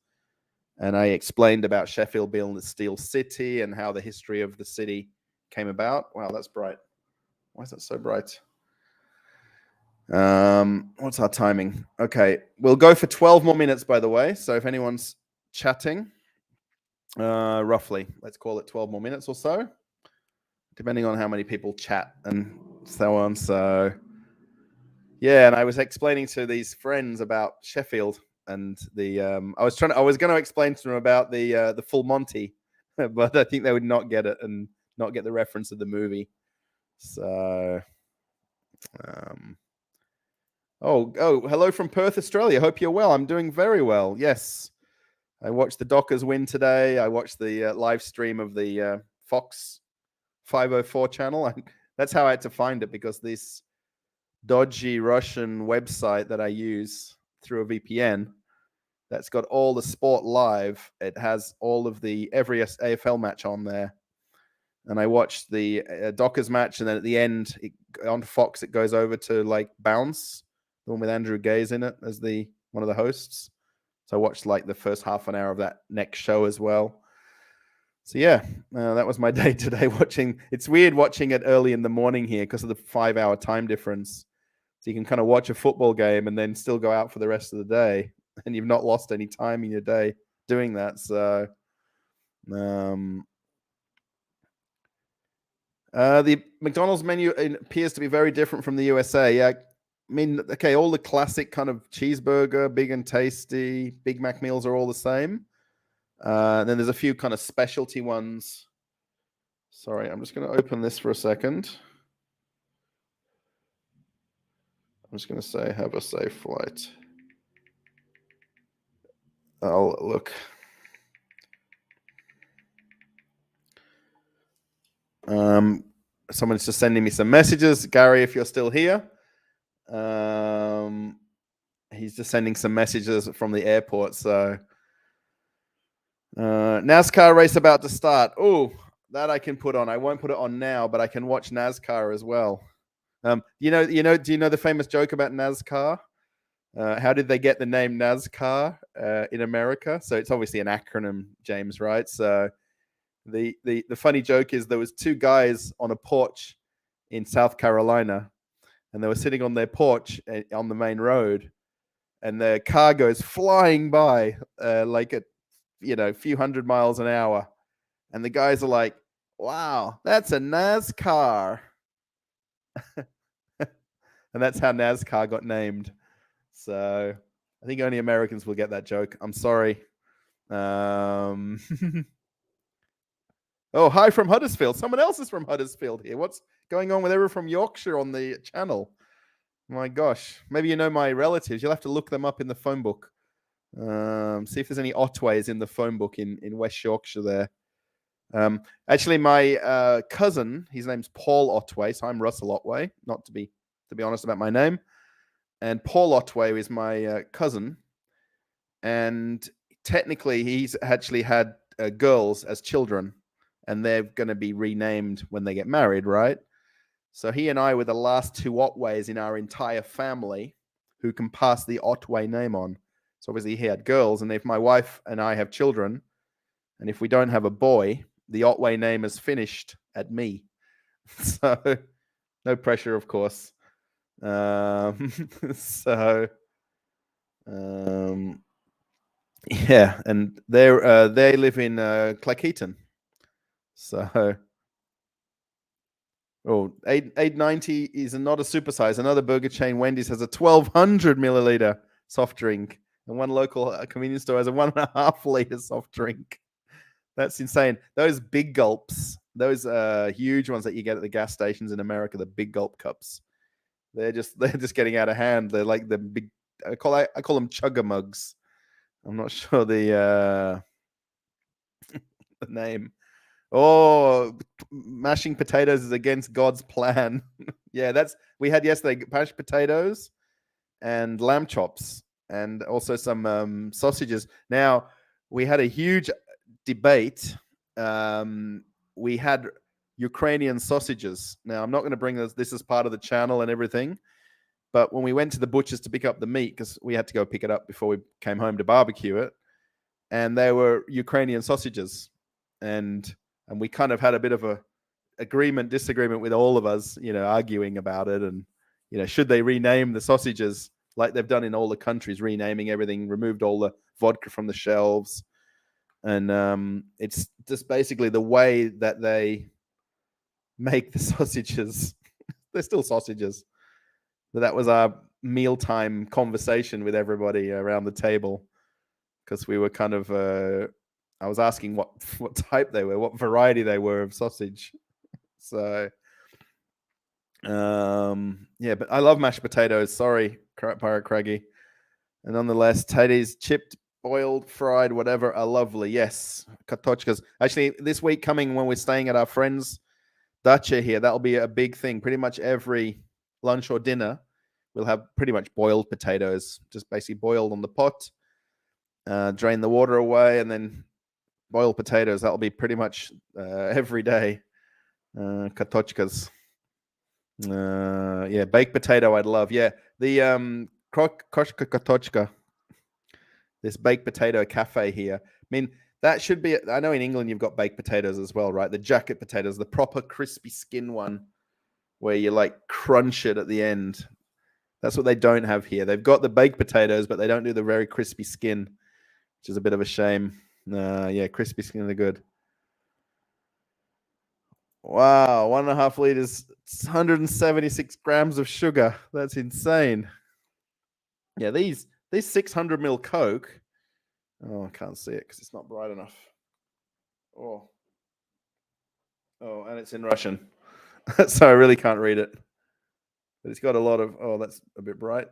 And I explained about Sheffield being the Steel City and how the history of the city came about. Wow, that's bright. Why is that so bright? What's our timing? Okay, we'll go for 12 more minutes, by the way. So if anyone's chatting, roughly, let's call it 12 more minutes or so, depending on how many people chat and so on. So yeah, and I was explaining to these friends about Sheffield and the I was going to explain to them about the Full Monty but I think they would not get it and not get the reference of the movie. So, hello from Perth, Australia. Hope you're well. I'm doing very well. Yes, I watched the Dockers win today. I watched the live stream of the Fox 504 channel. That's how I had to find it, because this dodgy Russian website that I use through a VPN that's got all the sport live. It has all of every AFL match on there. And I watched the Dockers match, and then at the end, on Fox, it goes over to like Bounce, the one with Andrew Gaze in it as one of the hosts. So I watched like the first half an hour of that next show as well. So yeah, that was my day today watching. It's weird watching it early in the morning here because of the 5-hour time difference. So you can kind of watch a football game and then still go out for the rest of the day, and you've not lost any time in your day doing that. So, the McDonald's menu appears to be very different from the USA. Yeah, I mean, okay, all the classic kind of cheeseburger, big and tasty, Big Mac meals are all the same. And then there's a few kind of specialty ones. Sorry, I'm just going to open this for a second. I'm just going to say, have a safe flight. I'll look. Someone's just sending me some messages. Gary, if you're still here, he's just sending some messages from the airport. So, NASCAR race about to start. Oh, that I can put on. I won't put it on now, but I can watch NASCAR as well. Do you know the famous joke about NASCAR? How did they get the name NASCAR in America? So it's obviously an acronym, James, right? So the funny joke is there was two guys on a porch in South Carolina, and they were sitting on their porch on the main road, and their car goes flying by like a few hundred miles an hour, and the guys are like, "Wow, that's a NASCAR," and that's how NASCAR got named. So I think only Americans will get that joke. I'm sorry. Oh, hi from Huddersfield. Someone else is from Huddersfield here. What's going on with everyone from Yorkshire on the channel? My gosh. Maybe you know my relatives. You'll have to look them up in the phone book. See if there's any Otways in the phone book in West Yorkshire there. Actually, my cousin, his name's Paul Otway, so I'm Russell Otway, not to be honest about my name. And Paul Otway is my cousin. And technically, he's actually had girls as children, and they're going to be renamed when they get married, right? So he and I were the last two Otways in our entire family who can pass the Otway name on. So obviously he had girls, and if my wife and I have children, and if we don't have a boy, the Otway name is finished at me. So no pressure, of course. Yeah, and they live in Clackeaton. So, $8.90 is not a supersize. Another burger chain, Wendy's, has a 1,200 milliliter soft drink, and one local convenience store has a 1.5 liter soft drink. That's insane. Those big gulps, those huge ones that you get at the gas stations in America, the big gulp cups, they're just getting out of hand. They're like the big. I call them chugga mugs. I'm not sure the name. Oh, mashing potatoes is against God's plan. Yeah, we had yesterday mashed potatoes and lamb chops, and also some sausages. Now, we had a huge debate. We had Ukrainian sausages. Now, I'm not going to bring this as part of the channel and everything, but when we went to the butcher's to pick up the meat, because we had to go pick it up before we came home to barbecue it, and they were Ukrainian sausages, and we kind of had a bit of a disagreement with all of us, arguing about it, and should they rename the sausages like they've done in all the countries, renaming everything, removed all the vodka from the shelves, and it's just basically the way that they make the sausages. They're still sausages. But that was our mealtime conversation with everybody around the table, because we were kind of I was asking what type they were, what variety they were of sausage. So, yeah, but I love mashed potatoes. Sorry, Pirate Craggy. And nonetheless, tatties, chipped, boiled, fried, whatever, are lovely. Yes, katochkas. Actually, this week coming when we're staying at our friend's dacha here, that'll be a big thing. Pretty much every lunch or dinner, we'll have pretty much boiled potatoes, just basically boiled on the pot, drain the water away, and then boiled potatoes. That'll be pretty much every day. Katochkas. Yeah, baked potato I'd love. Yeah, the Koshka Katochka, this baked potato cafe here. I mean, that should be, I know in England you've got baked potatoes as well, right? The jacket potatoes, the proper crispy skin one where you like crunch it at the end. That's what they don't have here. They've got the baked potatoes, but they don't do the very crispy skin, which is a bit of a shame. Yeah, crispy skin are good. Wow, 1.5 liters, 176 grams of sugar. That's insane. Yeah, these 600 ml Coke. Oh, I can't see it because it's not bright enough. Oh, and it's in Russian, so I really can't read it. But it's got a lot of. Oh, that's a bit bright.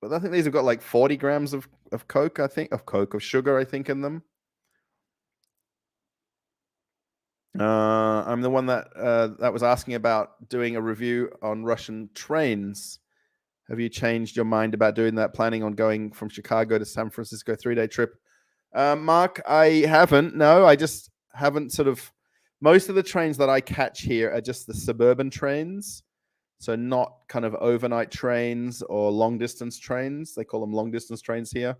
But I think these have got like 40 grams of Coke. I think of sugar. I think in them. I'm the one that was asking about doing a review on Russian trains. Have you changed your mind about doing that? Planning on going from Chicago to San Francisco 3-day trip? Mark, I haven't. No, I just haven't sort of. Most of the trains that I catch here are just the suburban trains. So not kind of overnight trains or long distance trains. They call them long distance trains here.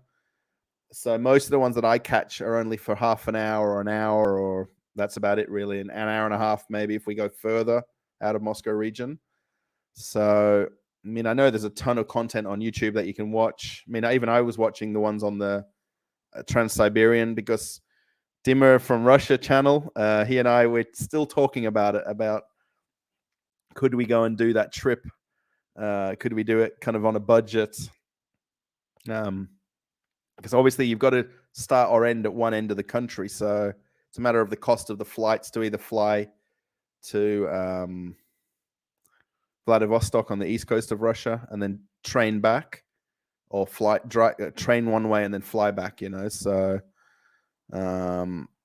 So most of the ones that I catch are only for half an hour or an hour, or that's about it really. An hour and a half maybe if we go further out of Moscow region. So, I mean, I know there's a ton of content on YouTube that you can watch. I mean, even I was watching the ones on the Trans-Siberian because Dimmer from Russia channel, he and I were still talking about it, about could we go and do that trip? Could we do it kind of on a budget? Because obviously you've got to start or end at one end of the country. So it's a matter of the cost of the flights to either fly to Vladivostok on the east coast of Russia and then train back, or train one way and then fly back, So,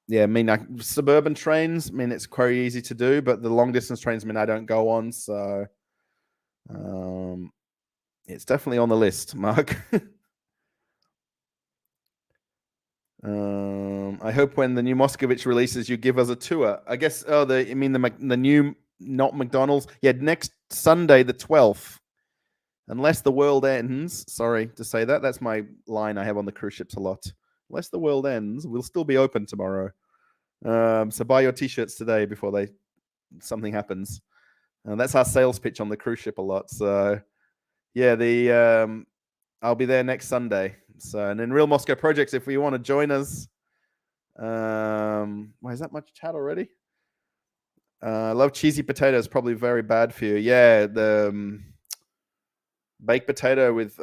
yeah, I mean, suburban trains, I mean, it's quite easy to do, but the long distance trains, I mean, I don't go on. So, it's definitely on the list, Mark. I hope when the new Moscovich releases, you give us a tour. I guess. Oh, the new, not McDonald's. Yeah, next Sunday the 12th. Unless the world ends. Sorry to say that. That's my line I have on the cruise ships a lot. Unless the world ends, we'll still be open tomorrow. So buy your t-shirts today before something happens. And that's our sales pitch on the cruise ship a lot. So yeah, I'll be there next Sunday. So, and then Real Moscow Projects, if you want to join us. Why is that much chat already? I love cheesy potatoes. Probably very bad for you. Yeah, the baked potato with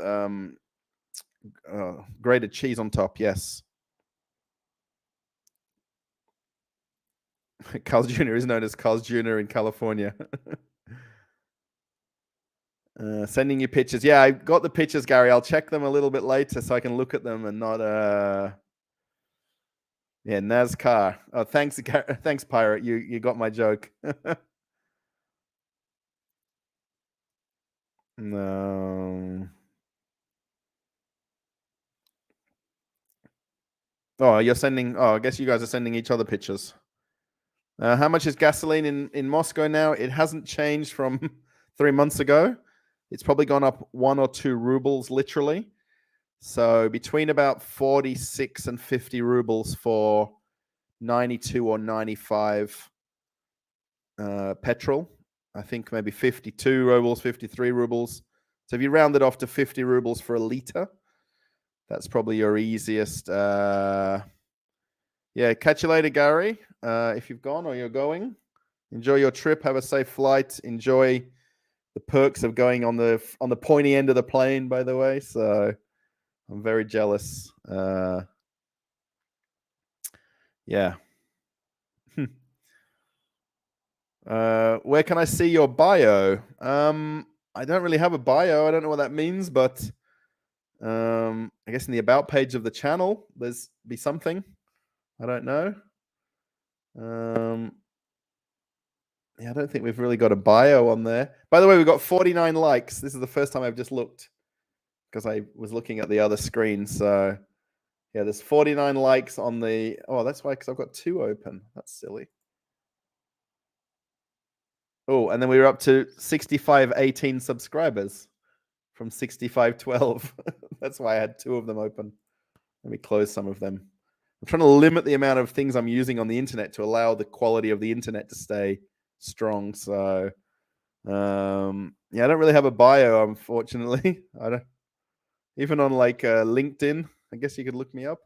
grated cheese on top. Yes. Carl's Jr. is known as Carl's Jr. in California. Sending you pictures. Yeah, I got the pictures, Gary. I'll check them a little bit later so I can look at them and not. Yeah, NASCAR. Oh, thanks, thanks, Pirate. You got my joke. No. Oh, you're sending. Oh, I guess you guys are sending each other pictures. How much is gasoline in Moscow now? It hasn't changed from 3 months ago. It's probably gone up 1 or 2 rubles, literally. So between about 46 and 50 rubles for 92 or 95 petrol. I think maybe 52 rubles, 53 rubles. So if you round it off to 50 rubles for a liter, that's probably your easiest. Yeah, catch you later, Gary. If you've gone or you're going, enjoy your trip. Have a safe flight. Enjoy the perks of going on the pointy end of the plane, by the way. So I'm very jealous. Yeah. Where can I see your bio? I don't really have a bio. I don't know what that means, but I guess in the about page of the channel, there's be something. I don't know. Yeah, I don't think we've really got a bio on there. By the way, we've got 49 likes. This is the first time I've just looked because I was looking at the other screen. So yeah, there's 49 likes on the. Oh, that's why, because I've got 2 open. That's silly. Oh, and then we were up to 6518 subscribers from 6512. That's why I had 2 of them open. Let me close some of them. I'm trying to limit the amount of things I'm using on the internet to allow the quality of the internet to stay strong. So, yeah, I don't really have a bio, unfortunately. I don't even on like LinkedIn. I guess you could look me up.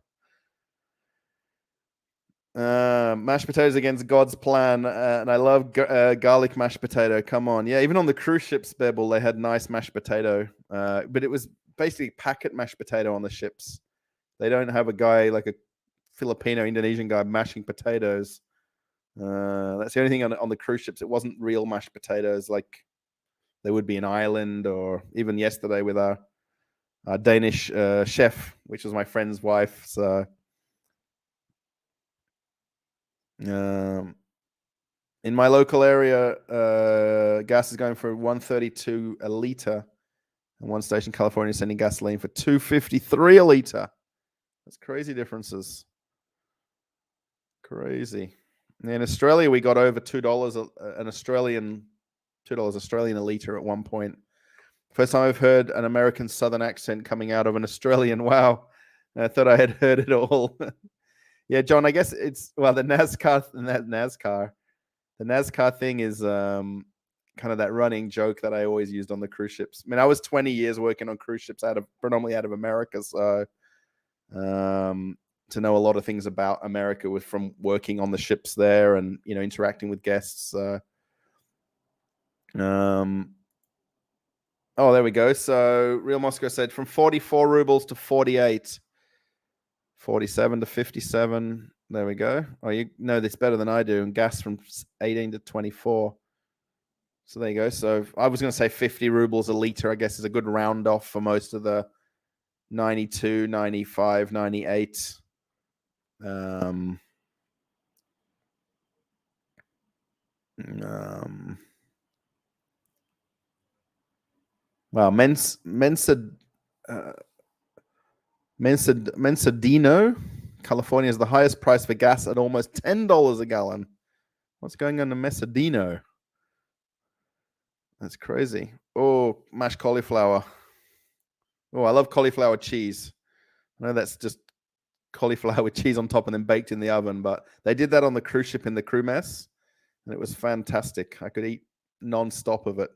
Mashed potatoes against God's plan, and I love garlic mashed potato. Come on, yeah. Even on the cruise ships, Bebel, they had nice mashed potato, but it was basically packet mashed potato on the ships. They don't have a guy like a Filipino, Indonesian guy mashing potatoes. That's the only thing on the cruise ships. It wasn't real mashed potatoes like they would be in Ireland, or even yesterday with our Danish chef, which was my friend's wife. So. In my local area, gas is going for $1.32 a liter, and one station in California is sending gasoline for $2.53 a liter. That's crazy differences. Crazy. In Australia, we got over $2 an Australian $2 Australian a liter at one point. First time I've heard an American Southern accent coming out of an Australian. Wow, I thought I had heard it all. Yeah, John. I guess it's the NASCAR thing is kind of that running joke that I always used on the cruise ships. I mean, I was 20 years working on cruise ships predominantly out of America, so to know a lot of things about America was from working on the ships there and interacting with guests. Oh, there we go. So Real Moscow said from 44 rubles to 48, 47 to 57. There we go. Oh, you know this better than I do. And gas from 18 to 24. So there you go. So I was going to say 50 rubles a liter, I guess, is a good round off for most of the 92, 95, 98. Wow, Mensadino, California is the highest price for gas at almost $10 a gallon. What's going on in Mensadino? That's crazy. Oh, mashed cauliflower. Oh, I love cauliflower cheese. I know that's just cauliflower with cheese on top and then baked in the oven, but they did that on the cruise ship in the crew mess, and it was fantastic. I could eat non-stop of it.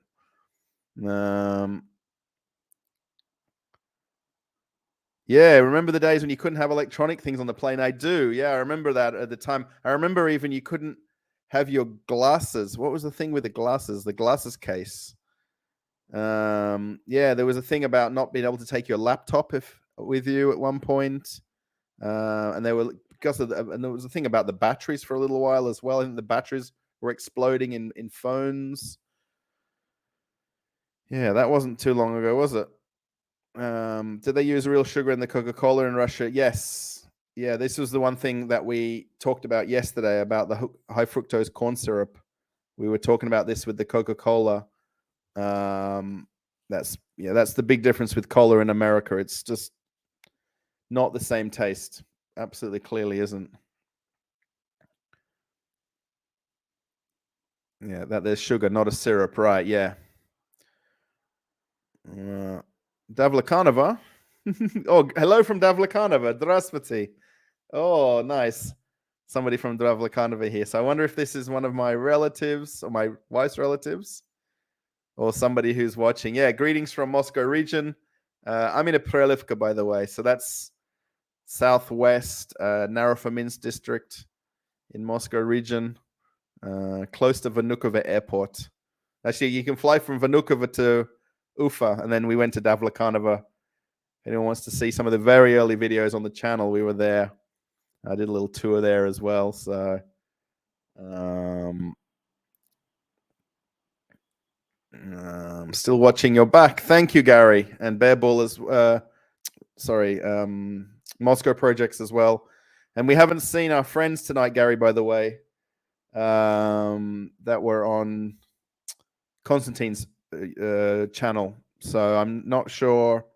Yeah, remember the days when you couldn't have electronic things on the plane? I do. Yeah, I remember that at the time. I remember even you couldn't have your glasses. What was the thing with the glasses? The glasses case. Yeah, there was a thing about not being able to take your laptop with you at one point. And there was a thing about the batteries for a little while as well. I think the batteries were exploding in phones. Yeah, that wasn't too long ago, was it? Did they use real sugar in the Coca-Cola in Russia? Yes. Yeah, this was the one thing that we talked about yesterday about the high fructose corn syrup. We were talking about this with the Coca-Cola. That's the big difference with cola in America. It's just not the same taste. Absolutely, clearly isn't. Yeah, that there's sugar, not a syrup, right? Yeah. Davlekanova. Oh, hello from Davlekanova. Здравствуйте. Oh, nice. Somebody from Davlekanova here. So I wonder if this is one of my relatives or my wife's relatives or somebody who's watching. Yeah, greetings from Moscow region. I'm in a Prelivka, by the way. So that's southwest Narofominsk district in Moscow region, close to Vnukovo airport. Actually, you can fly from Vnukovo to Ufa, and then we went to Davlekanova. If anyone wants to see some of the very early videos on the channel, we were there. I did a little tour there as well. So, still watching your back. Thank you, Gary, and Bearball as Moscow Projects as well. And we haven't seen our friends tonight, Gary, by the way, that were on Constantine's channel. So I'm not sure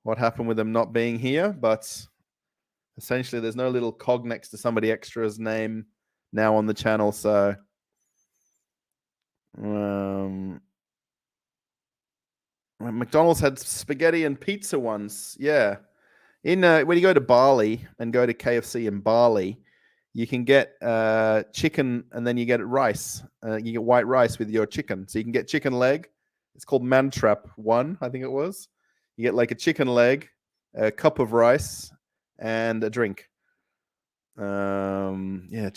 what happened with them not being here, but essentially there's no little cog next to somebody extra's name now on the channel. So McDonald's had spaghetti and pizza once. Yeah. In when you go to Bali and go to KFC in Bali, you can get chicken and then you get rice. You get white rice with your chicken. So you can get chicken leg. It's called Mantrap 1, I think it was. You get like a chicken leg, a cup of rice, and a drink. The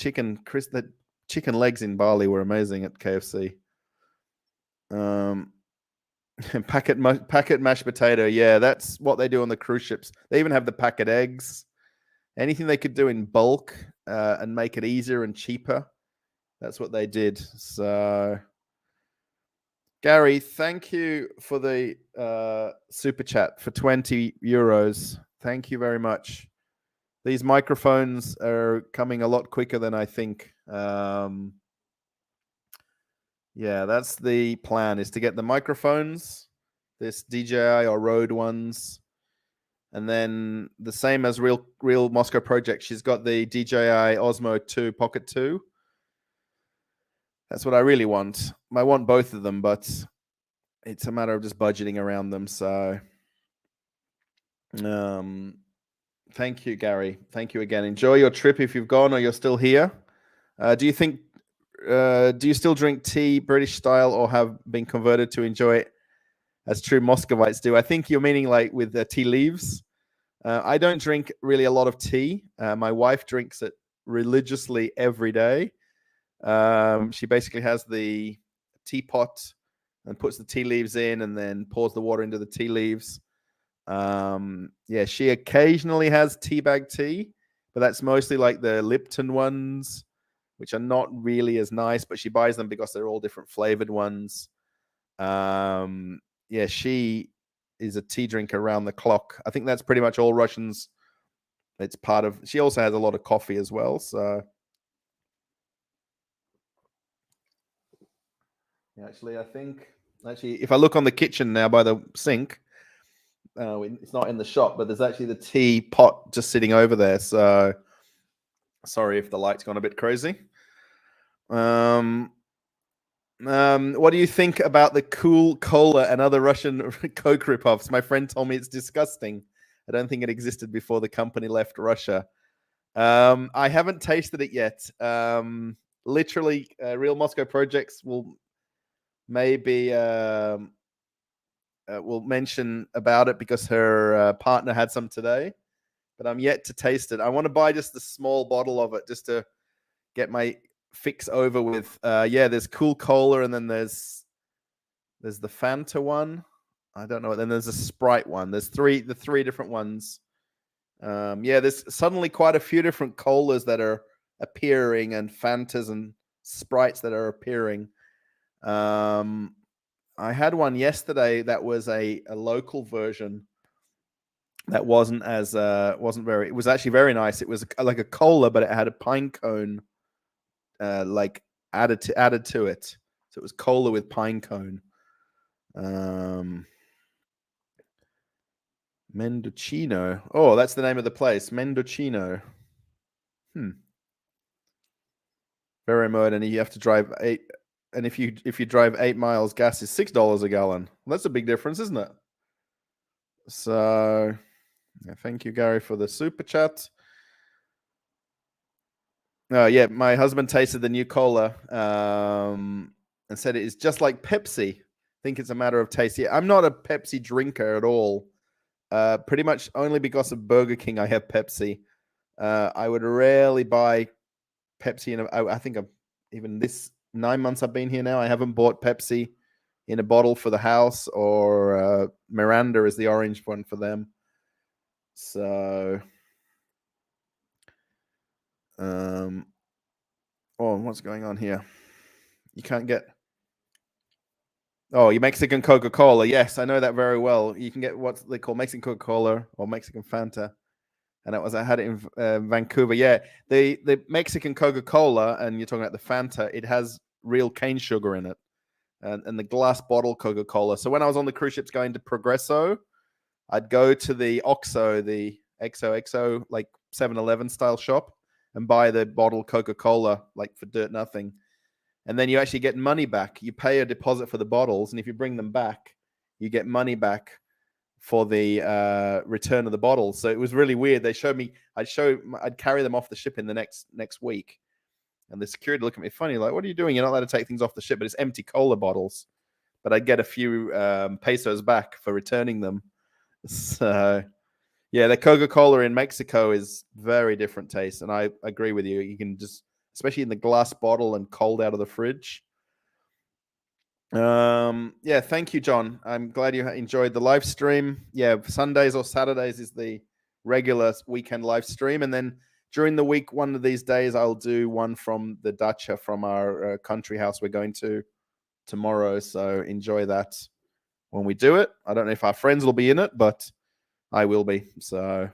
chicken legs in Bali were amazing at KFC. Packet mashed potato. Yeah, that's what they do on the cruise ships. They even have the packet eggs. Anything they could do in bulk and make it easier and cheaper. That's what they did. So, Gary, thank you for the super chat for 20 euros. Thank you very much. These microphones are coming a lot quicker than I think. Yeah, that's the plan, is to get the microphones, this DJI or Rode ones, and then the same as Real Moscow Project. She's got the DJI Osmo 2 Pocket 2. That's what I really want. I want both of them, but it's a matter of just budgeting around them. So, thank you, Gary. Thank you again. Enjoy your trip if you've gone or you're still here. Do you still drink tea British style or have been converted to enjoy it as true Muscovites do? I think you're meaning like with tea leaves. I don't drink really a lot of tea. My wife drinks it religiously every day. She basically has the teapot and puts the tea leaves in and then pours the water into the tea leaves. She occasionally has teabag tea, but that's mostly like the Lipton ones, which are not really as nice, but she buys them because they're all different flavored ones. She is a tea drinker around the clock. I think that's pretty much all Russians. It's part of. She also has a lot of coffee as well. So, actually, if I look on the kitchen now by the sink, it's not in the shop, but there's actually the tea pot just sitting over there. So, sorry if the light's gone a bit crazy. What do you think about the Cool Cola and other Russian Coke ripoffs? My friend told me it's disgusting. I don't think it existed before the company left Russia. I haven't tasted it yet. Literally, Real Moscow Projects will maybe will mention about it because her partner had some today, but I'm yet to taste it. I want to buy just the small bottle of it just to get my fix over with. There's Cool Cola, and then there's the Fanta one. I don't know. Then there's a Sprite one. There's the three different ones. There's suddenly quite a few different colas that are appearing and Fantas and Sprites that are appearing. I had one yesterday that was a local version that wasn't very. It was actually very nice. It was like a cola, but it had a pine cone like added to it. So it was cola with pine cone. Mendocino. Oh, that's the name of the place. Mendocino. Very remote, and you have to drive 8. And if you drive 8 miles, gas is $6 a gallon. Well, that's a big difference, isn't it? So, thank you, Gary, for the super chat. My husband tasted the new cola and said it is just like Pepsi. I think it's a matter of taste. Yeah, I'm not a Pepsi drinker at all. Pretty much only because of Burger King I have Pepsi. I would rarely buy Pepsi. I think even this 9 months I've been here now, I haven't bought Pepsi in a bottle for the house, or Miranda is the orange one for them. So, Oh, what's going on here? You can't get. Oh, your Mexican Coca-Cola. Yes, I know that very well. You can get what they call Mexican Coca-Cola or Mexican Fanta. And I had it in Vancouver. Yeah, the Mexican Coca-Cola, and you're talking about the Fanta, it has real cane sugar in it. And the glass bottle Coca-Cola. So when I was on the cruise ships going to Progresso, I'd go to the OXXO, the XOXO, like 7-Eleven style shop, and buy the bottle Coca-Cola, like for dirt nothing. And then you actually get money back. You pay a deposit for the bottles, and if you bring them back, you get money back for the return of the bottles. So it was really weird. They showed me, I'd carry them off the ship in the next week. And the security looked at me funny, like, what are you doing? You're not allowed to take things off the ship, but it's empty cola bottles. But I'd get a few pesos back for returning them. So, yeah, the Coca-Cola in Mexico is very different taste. And I agree with you. You can just, especially in the glass bottle and cold out of the fridge. Yeah, thank you, John. I'm glad you enjoyed the live stream. Yeah, Sundays or Saturdays is the regular weekend live stream. And then during the week, one of these days, I'll do one from the dacha from our country house we're going to tomorrow. So enjoy that when we do it. I don't know if our friends will be in it, but I will be. So,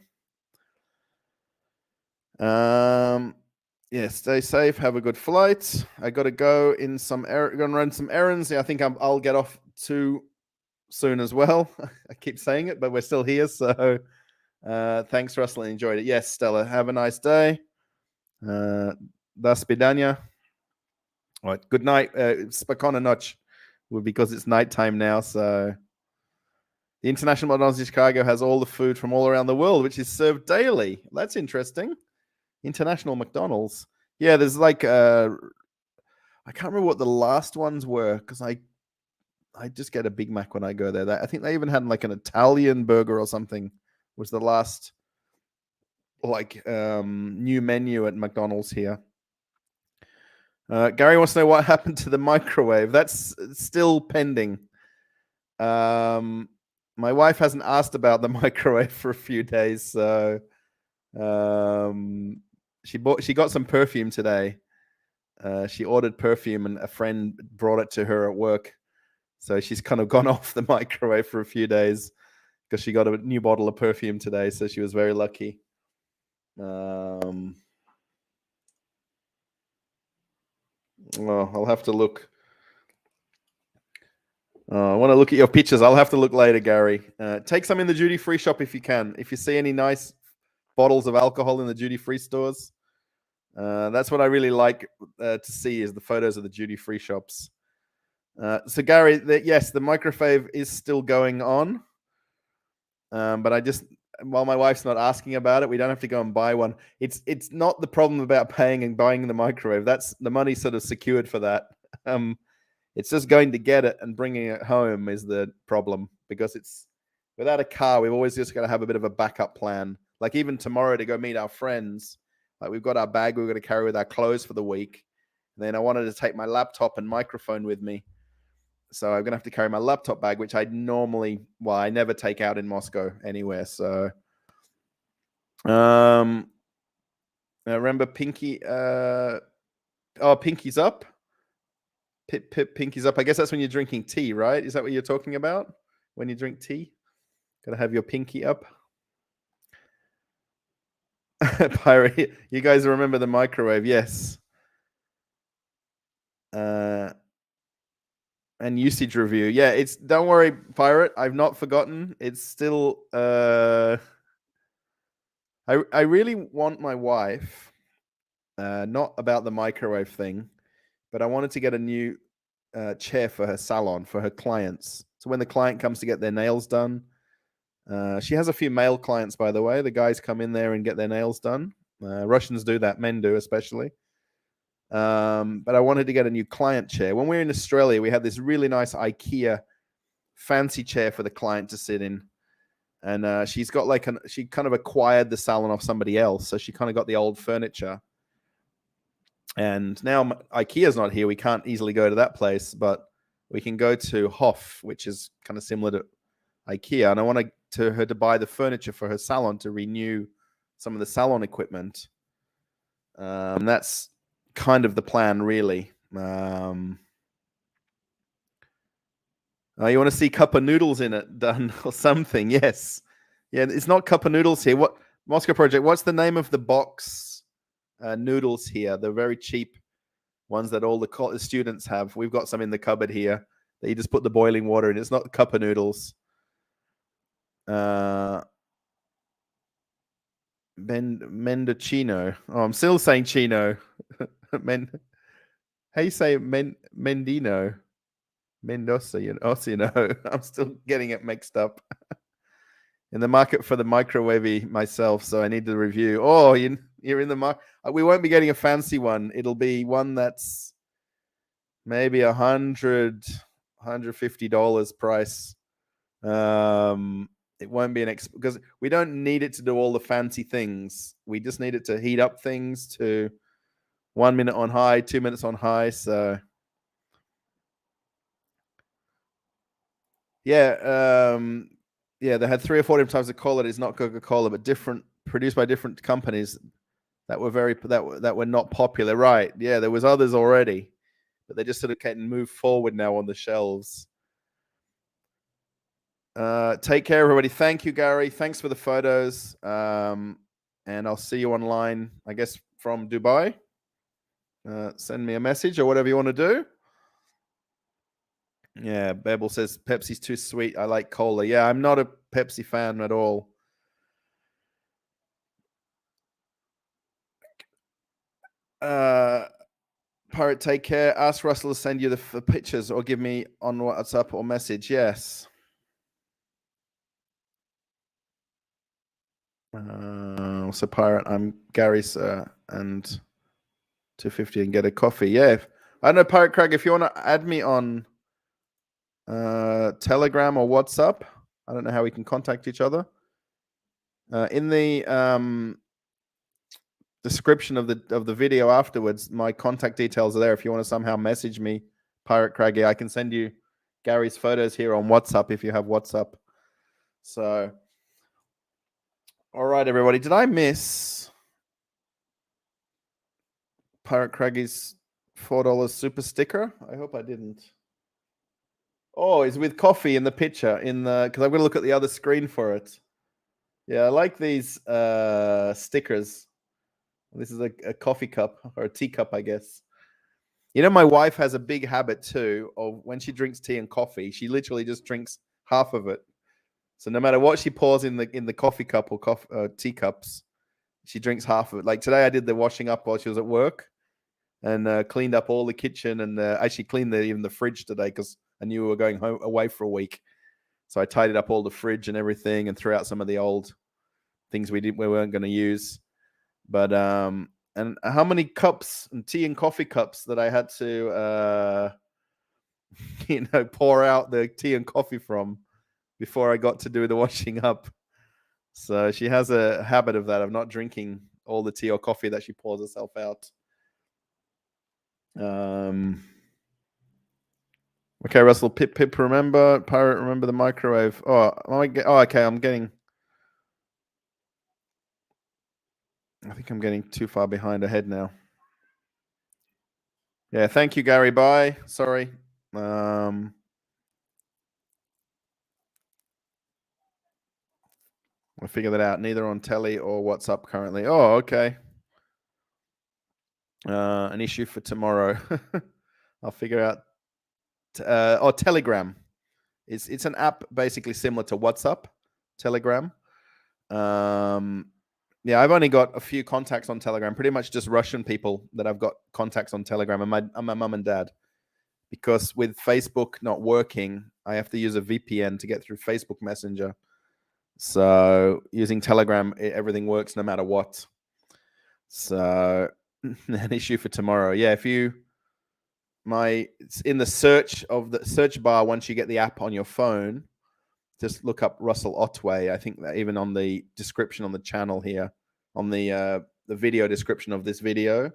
yeah, stay safe. Have a good flight. I got to go in going to run some errands. Yeah, I think I'll get off too soon as well. I keep saying it, but we're still here. So, thanks, Russell. I enjoyed it. Yes, Stella. Have a nice day. Do svidania. All right. Good night. Spokojna noc, because it's nighttime now. So, the International McDonald's in Chicago has all the food from all around the world, which is served daily. That's interesting. International McDonald's. Yeah, there's like I can't remember what the last ones were because I just get a Big Mac when I go there. I think they even had like an Italian burger or something. Was the last like new menu at McDonald's here. Gary wants to know what happened to the microwave. That's still pending. My wife hasn't asked about the microwave for a few days, so she got some perfume today. She ordered perfume, and a friend brought it to her at work. So she's kind of gone off the microwave for a few days because she got a new bottle of perfume today. So she was very lucky. Well, I'll have to look. I want to look at your pictures. I'll have to look later, Gary. Take some in the duty-free shop if you can. If you see any nice bottles of alcohol in the duty-free stores, that's what I really like to see is the photos of the duty-free shops. So, Gary, yes, the microwave is still going on. But while my wife's not asking about it, we don't have to go and buy one. It's not the problem about paying and buying the microwave. That's the money sort of secured for that. It's just going to get it and bringing it home is the problem because it's without a car. We've always just got to have a bit of a backup plan. Like even tomorrow to go meet our friends, like we've got our bag we've got to carry with our clothes for the week. And then I wanted to take my laptop and microphone with me. So I'm going to have to carry my laptop bag, which I never take out in Moscow anywhere. So, I remember Pinky, Pinky's up. Pinky's up. I guess that's when you're drinking tea, right? Is that what you're talking about? When you drink tea? Got to have your pinky up. Pirate, you guys remember the microwave? Yes. And usage review. Yeah, don't worry, Pirate. I've not forgotten. It's still I really want my wife, not about the microwave thing, but I wanted to get a new chair for her salon for her clients. So when the client comes to get their nails done, she has a few male clients, by the way. The guys come in there and get their nails done. Russians do that, men do especially. But I wanted to get a new client chair. When we were in Australia, we had this really nice IKEA fancy chair for the client to sit in. And she's got she kind of acquired the salon off somebody else. So she kind of got the old furniture. And now IKEA's not here. We can't easily go to that place, but we can go to Hof, which is kind of similar to IKEA. And I want her to buy the furniture for her salon to renew some of the salon equipment. That's kind of the plan, really. You want to see cup of noodles in it done or something? Yes. Yeah, it's not cup of noodles here. What Moscow Project? What's the name of the box noodles here? They're very cheap ones that all the students have. We've got some in the cupboard here that you just put the boiling water in. It's not cup of noodles. Mendocino. Oh, I'm still saying chino. How you say Mendino? Mendoza, I'm still getting it mixed up. In the market for the microwavy myself, so I need the review. Oh, you're in the market. We won't be getting a fancy one. It'll be one that's maybe $150 price. It won't be because we don't need it to do all the fancy things. We just need it to heat up things to 1 minute on high, 2 minutes on high. So yeah, they had 3 or 4 different types of cola. It's not Coca-Cola, but produced by different companies that were not popular. Right? Yeah, there was others already, but they just sort of can move forward now on the shelves. Take care, everybody. Thank you, Gary. Thanks for the photos. And I'll see you online, I guess, from Dubai. Send me a message or whatever you want to do. Yeah, Bebel says Pepsi's too sweet. I like cola. Yeah, I'm not a Pepsi fan at all. Pirate, take care. Ask Russell to send you the pictures or give me on WhatsApp or message. Yes. So Pirate, I'm Gary, sir, and 250 and get a coffee. Yeah. I don't know, Pirate Craig, if you want to add me on Telegram or WhatsApp, I don't know how we can contact each other. In the description of the video afterwards, my contact details are there. If you want to somehow message me, Pirate Craggy, I can send you Gary's photos here on WhatsApp if you have WhatsApp. So, all right, everybody. Did I miss Pirate Craggy's $4 super sticker? I hope I didn't. Oh, it's with coffee in the picture because I'm going to look at the other screen for it. Yeah, I like these stickers. This is a coffee cup or a teacup, I guess. You know, my wife has a big habit too of when she drinks tea and coffee, she literally just drinks half of it. So no matter what she pours in the coffee cup or teacups, she drinks half of it. Like today, I did the washing up while she was at work and cleaned up all the kitchen and actually cleaned even the fridge today because I knew we were going away for a week. So I tidied up all the fridge and everything and threw out some of the old things we weren't going to use. But and how many cups and tea and coffee cups that I had to pour out the tea and coffee from before I got to do the washing up. So she has a habit of that, of not drinking all the tea or coffee that she pours herself out. Okay, Russell, Pip, Pirate, remember the microwave. Okay, I think I'm getting too far behind ahead now. Yeah, thank you, Gary. Bye. Sorry. I figured that out. Neither on Telly or WhatsApp currently. Oh, okay. An issue for tomorrow. I'll figure out. Telegram. It's an app basically similar to WhatsApp. Telegram. Yeah, I've only got a few contacts on Telegram. Pretty much just Russian people that I've got contacts on Telegram, and my mum and dad. Because with Facebook not working, I have to use a VPN to get through Facebook Messenger. So using Telegram, everything works no matter what. So an issue for tomorrow. Yeah, it's in the search bar once you get the app on your phone, just look up Russell Otway. I think that even on the description on the channel here, on the video description of this video.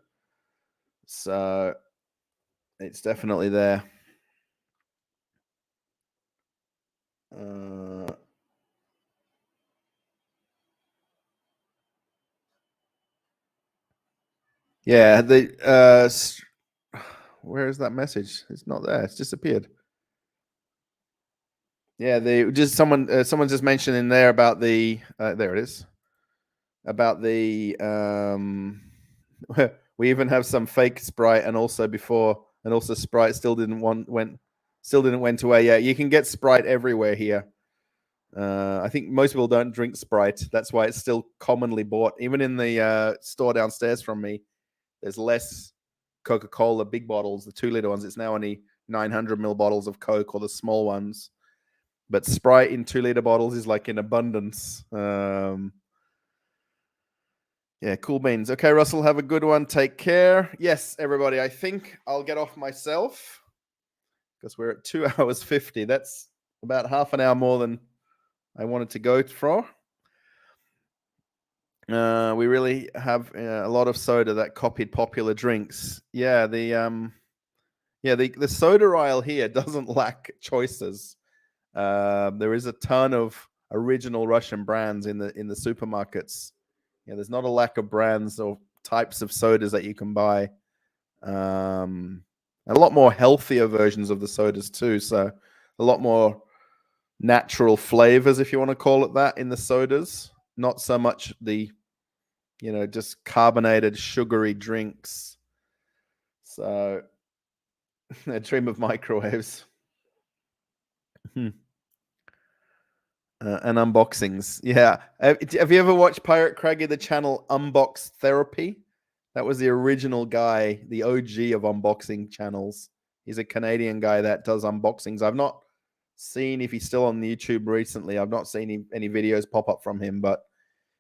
So it's definitely there. Yeah, where is that message? It's not there. It's disappeared. Yeah, they just someone just mentioned in there about the there it is, about the we even have some fake Sprite, and also Sprite still didn't went away. Yeah, you can get Sprite everywhere here. I think most people don't drink Sprite. That's why it's still commonly bought. Even in the store downstairs from me, there's less Coca-Cola big bottles, the 2 liter ones. It's now only 900 ml bottles of Coke, or the small ones. But Sprite in 2 liter bottles is like in abundance. Yeah, cool beans. Okay, Russell, have a good one. Take care. Yes, everybody, I think I'll get off myself because we're at 2 hours 50. That's about half an hour more than I wanted to go for. We really have a lot of soda that copied popular drinks. Yeah, the soda aisle here doesn't lack choices. There is a ton of original Russian brands in the supermarkets. Yeah, there's not a lack of brands or types of sodas that you can buy. A lot more healthier versions of the sodas too. So a lot more natural flavors, if you want to call it that, in the sodas. Not so much the, just carbonated, sugary drinks. So a dream of microwaves. And unboxings. Yeah. Have you ever watched Pirate Craggy, the channel Unbox Therapy? That was the original guy, the OG of unboxing channels. He's a Canadian guy that does unboxings. I've not seen if he's still on YouTube recently. I've not seen any videos pop up from him, but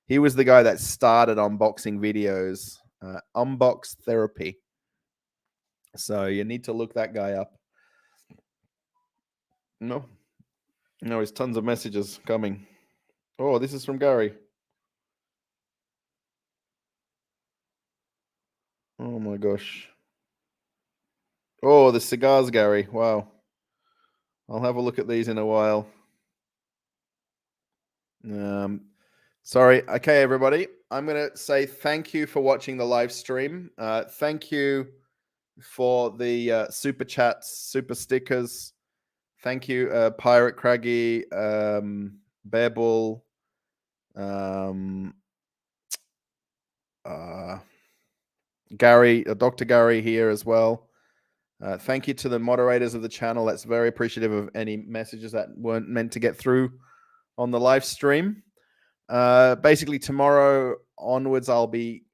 he was the guy that started unboxing videos. Unbox Therapy. So you need to look that guy up. No, there's tons of messages coming. Oh, this is from Gary. Oh my gosh. Oh, the cigars, Gary. Wow. I'll have a look at these in a while. Sorry. Okay, everybody. I'm going to say thank you for watching the live stream. Thank you for the super chats, super stickers. Thank you, Pirate Craggy, Bear Bull, Gary, Dr. Gary here as well. Thank you to the moderators of the channel. That's very appreciative of any messages that weren't meant to get through on the live stream. Basically, tomorrow onwards, I'll be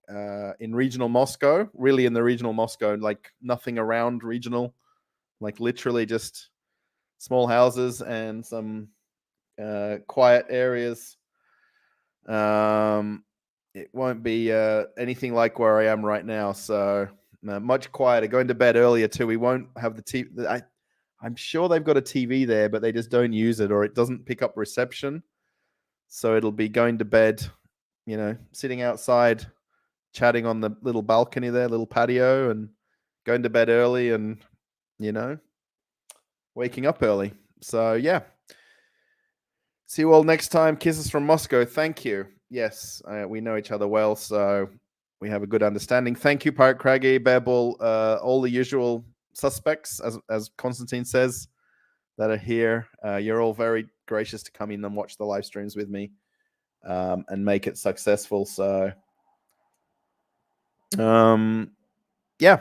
in regional Moscow, really in the regional Moscow, like nothing around regional, like literally just small houses and some quiet areas. It won't be anything like where I am right now. So much quieter. Going to bed earlier too. We won't have the TV. I'm sure they've got a TV there, but they just don't use it, or it doesn't pick up reception. So it'll be going to bed, sitting outside, chatting on the little balcony there, little patio, and going to bed early and, waking up early. So, yeah. See you all next time. Kisses from Moscow. Thank you. Yes, we know each other well, so we have a good understanding. Thank you, Pirate Craggy, Bearbull, all the usual suspects, as Constantine says, that are here. You're all very gracious to come in and watch the live streams with me and make it successful. So, yeah.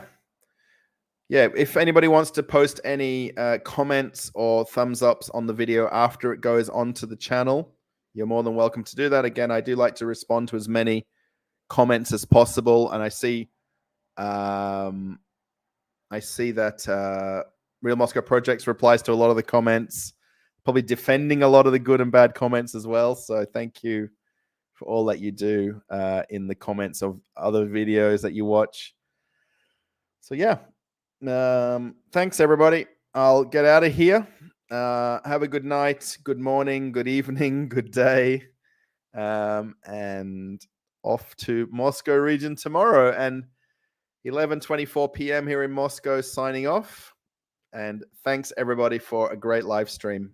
If anybody wants to post any comments or thumbs ups on the video after it goes onto the channel, you're more than welcome to do that. Again, I do like to respond to as many comments as possible, and I see that Real Moscow Projects replies to a lot of the comments, probably defending a lot of the good and bad comments as well. So thank you for all that you do in the comments of other videos that you watch. So yeah. Thanks, everybody. I'll get out of here. Have a good night, good morning, good evening, good day, and off to Moscow region tomorrow. And 11:24 p.m. here in Moscow, signing off. And thanks, everybody, for a great live stream.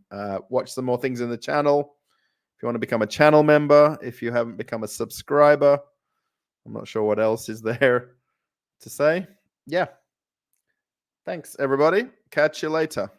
Watch some more things in the channel. If you want to become a channel member, if you haven't become a subscriber, I'm not sure what else is there. to say. Yeah. Thanks, everybody. Catch you later.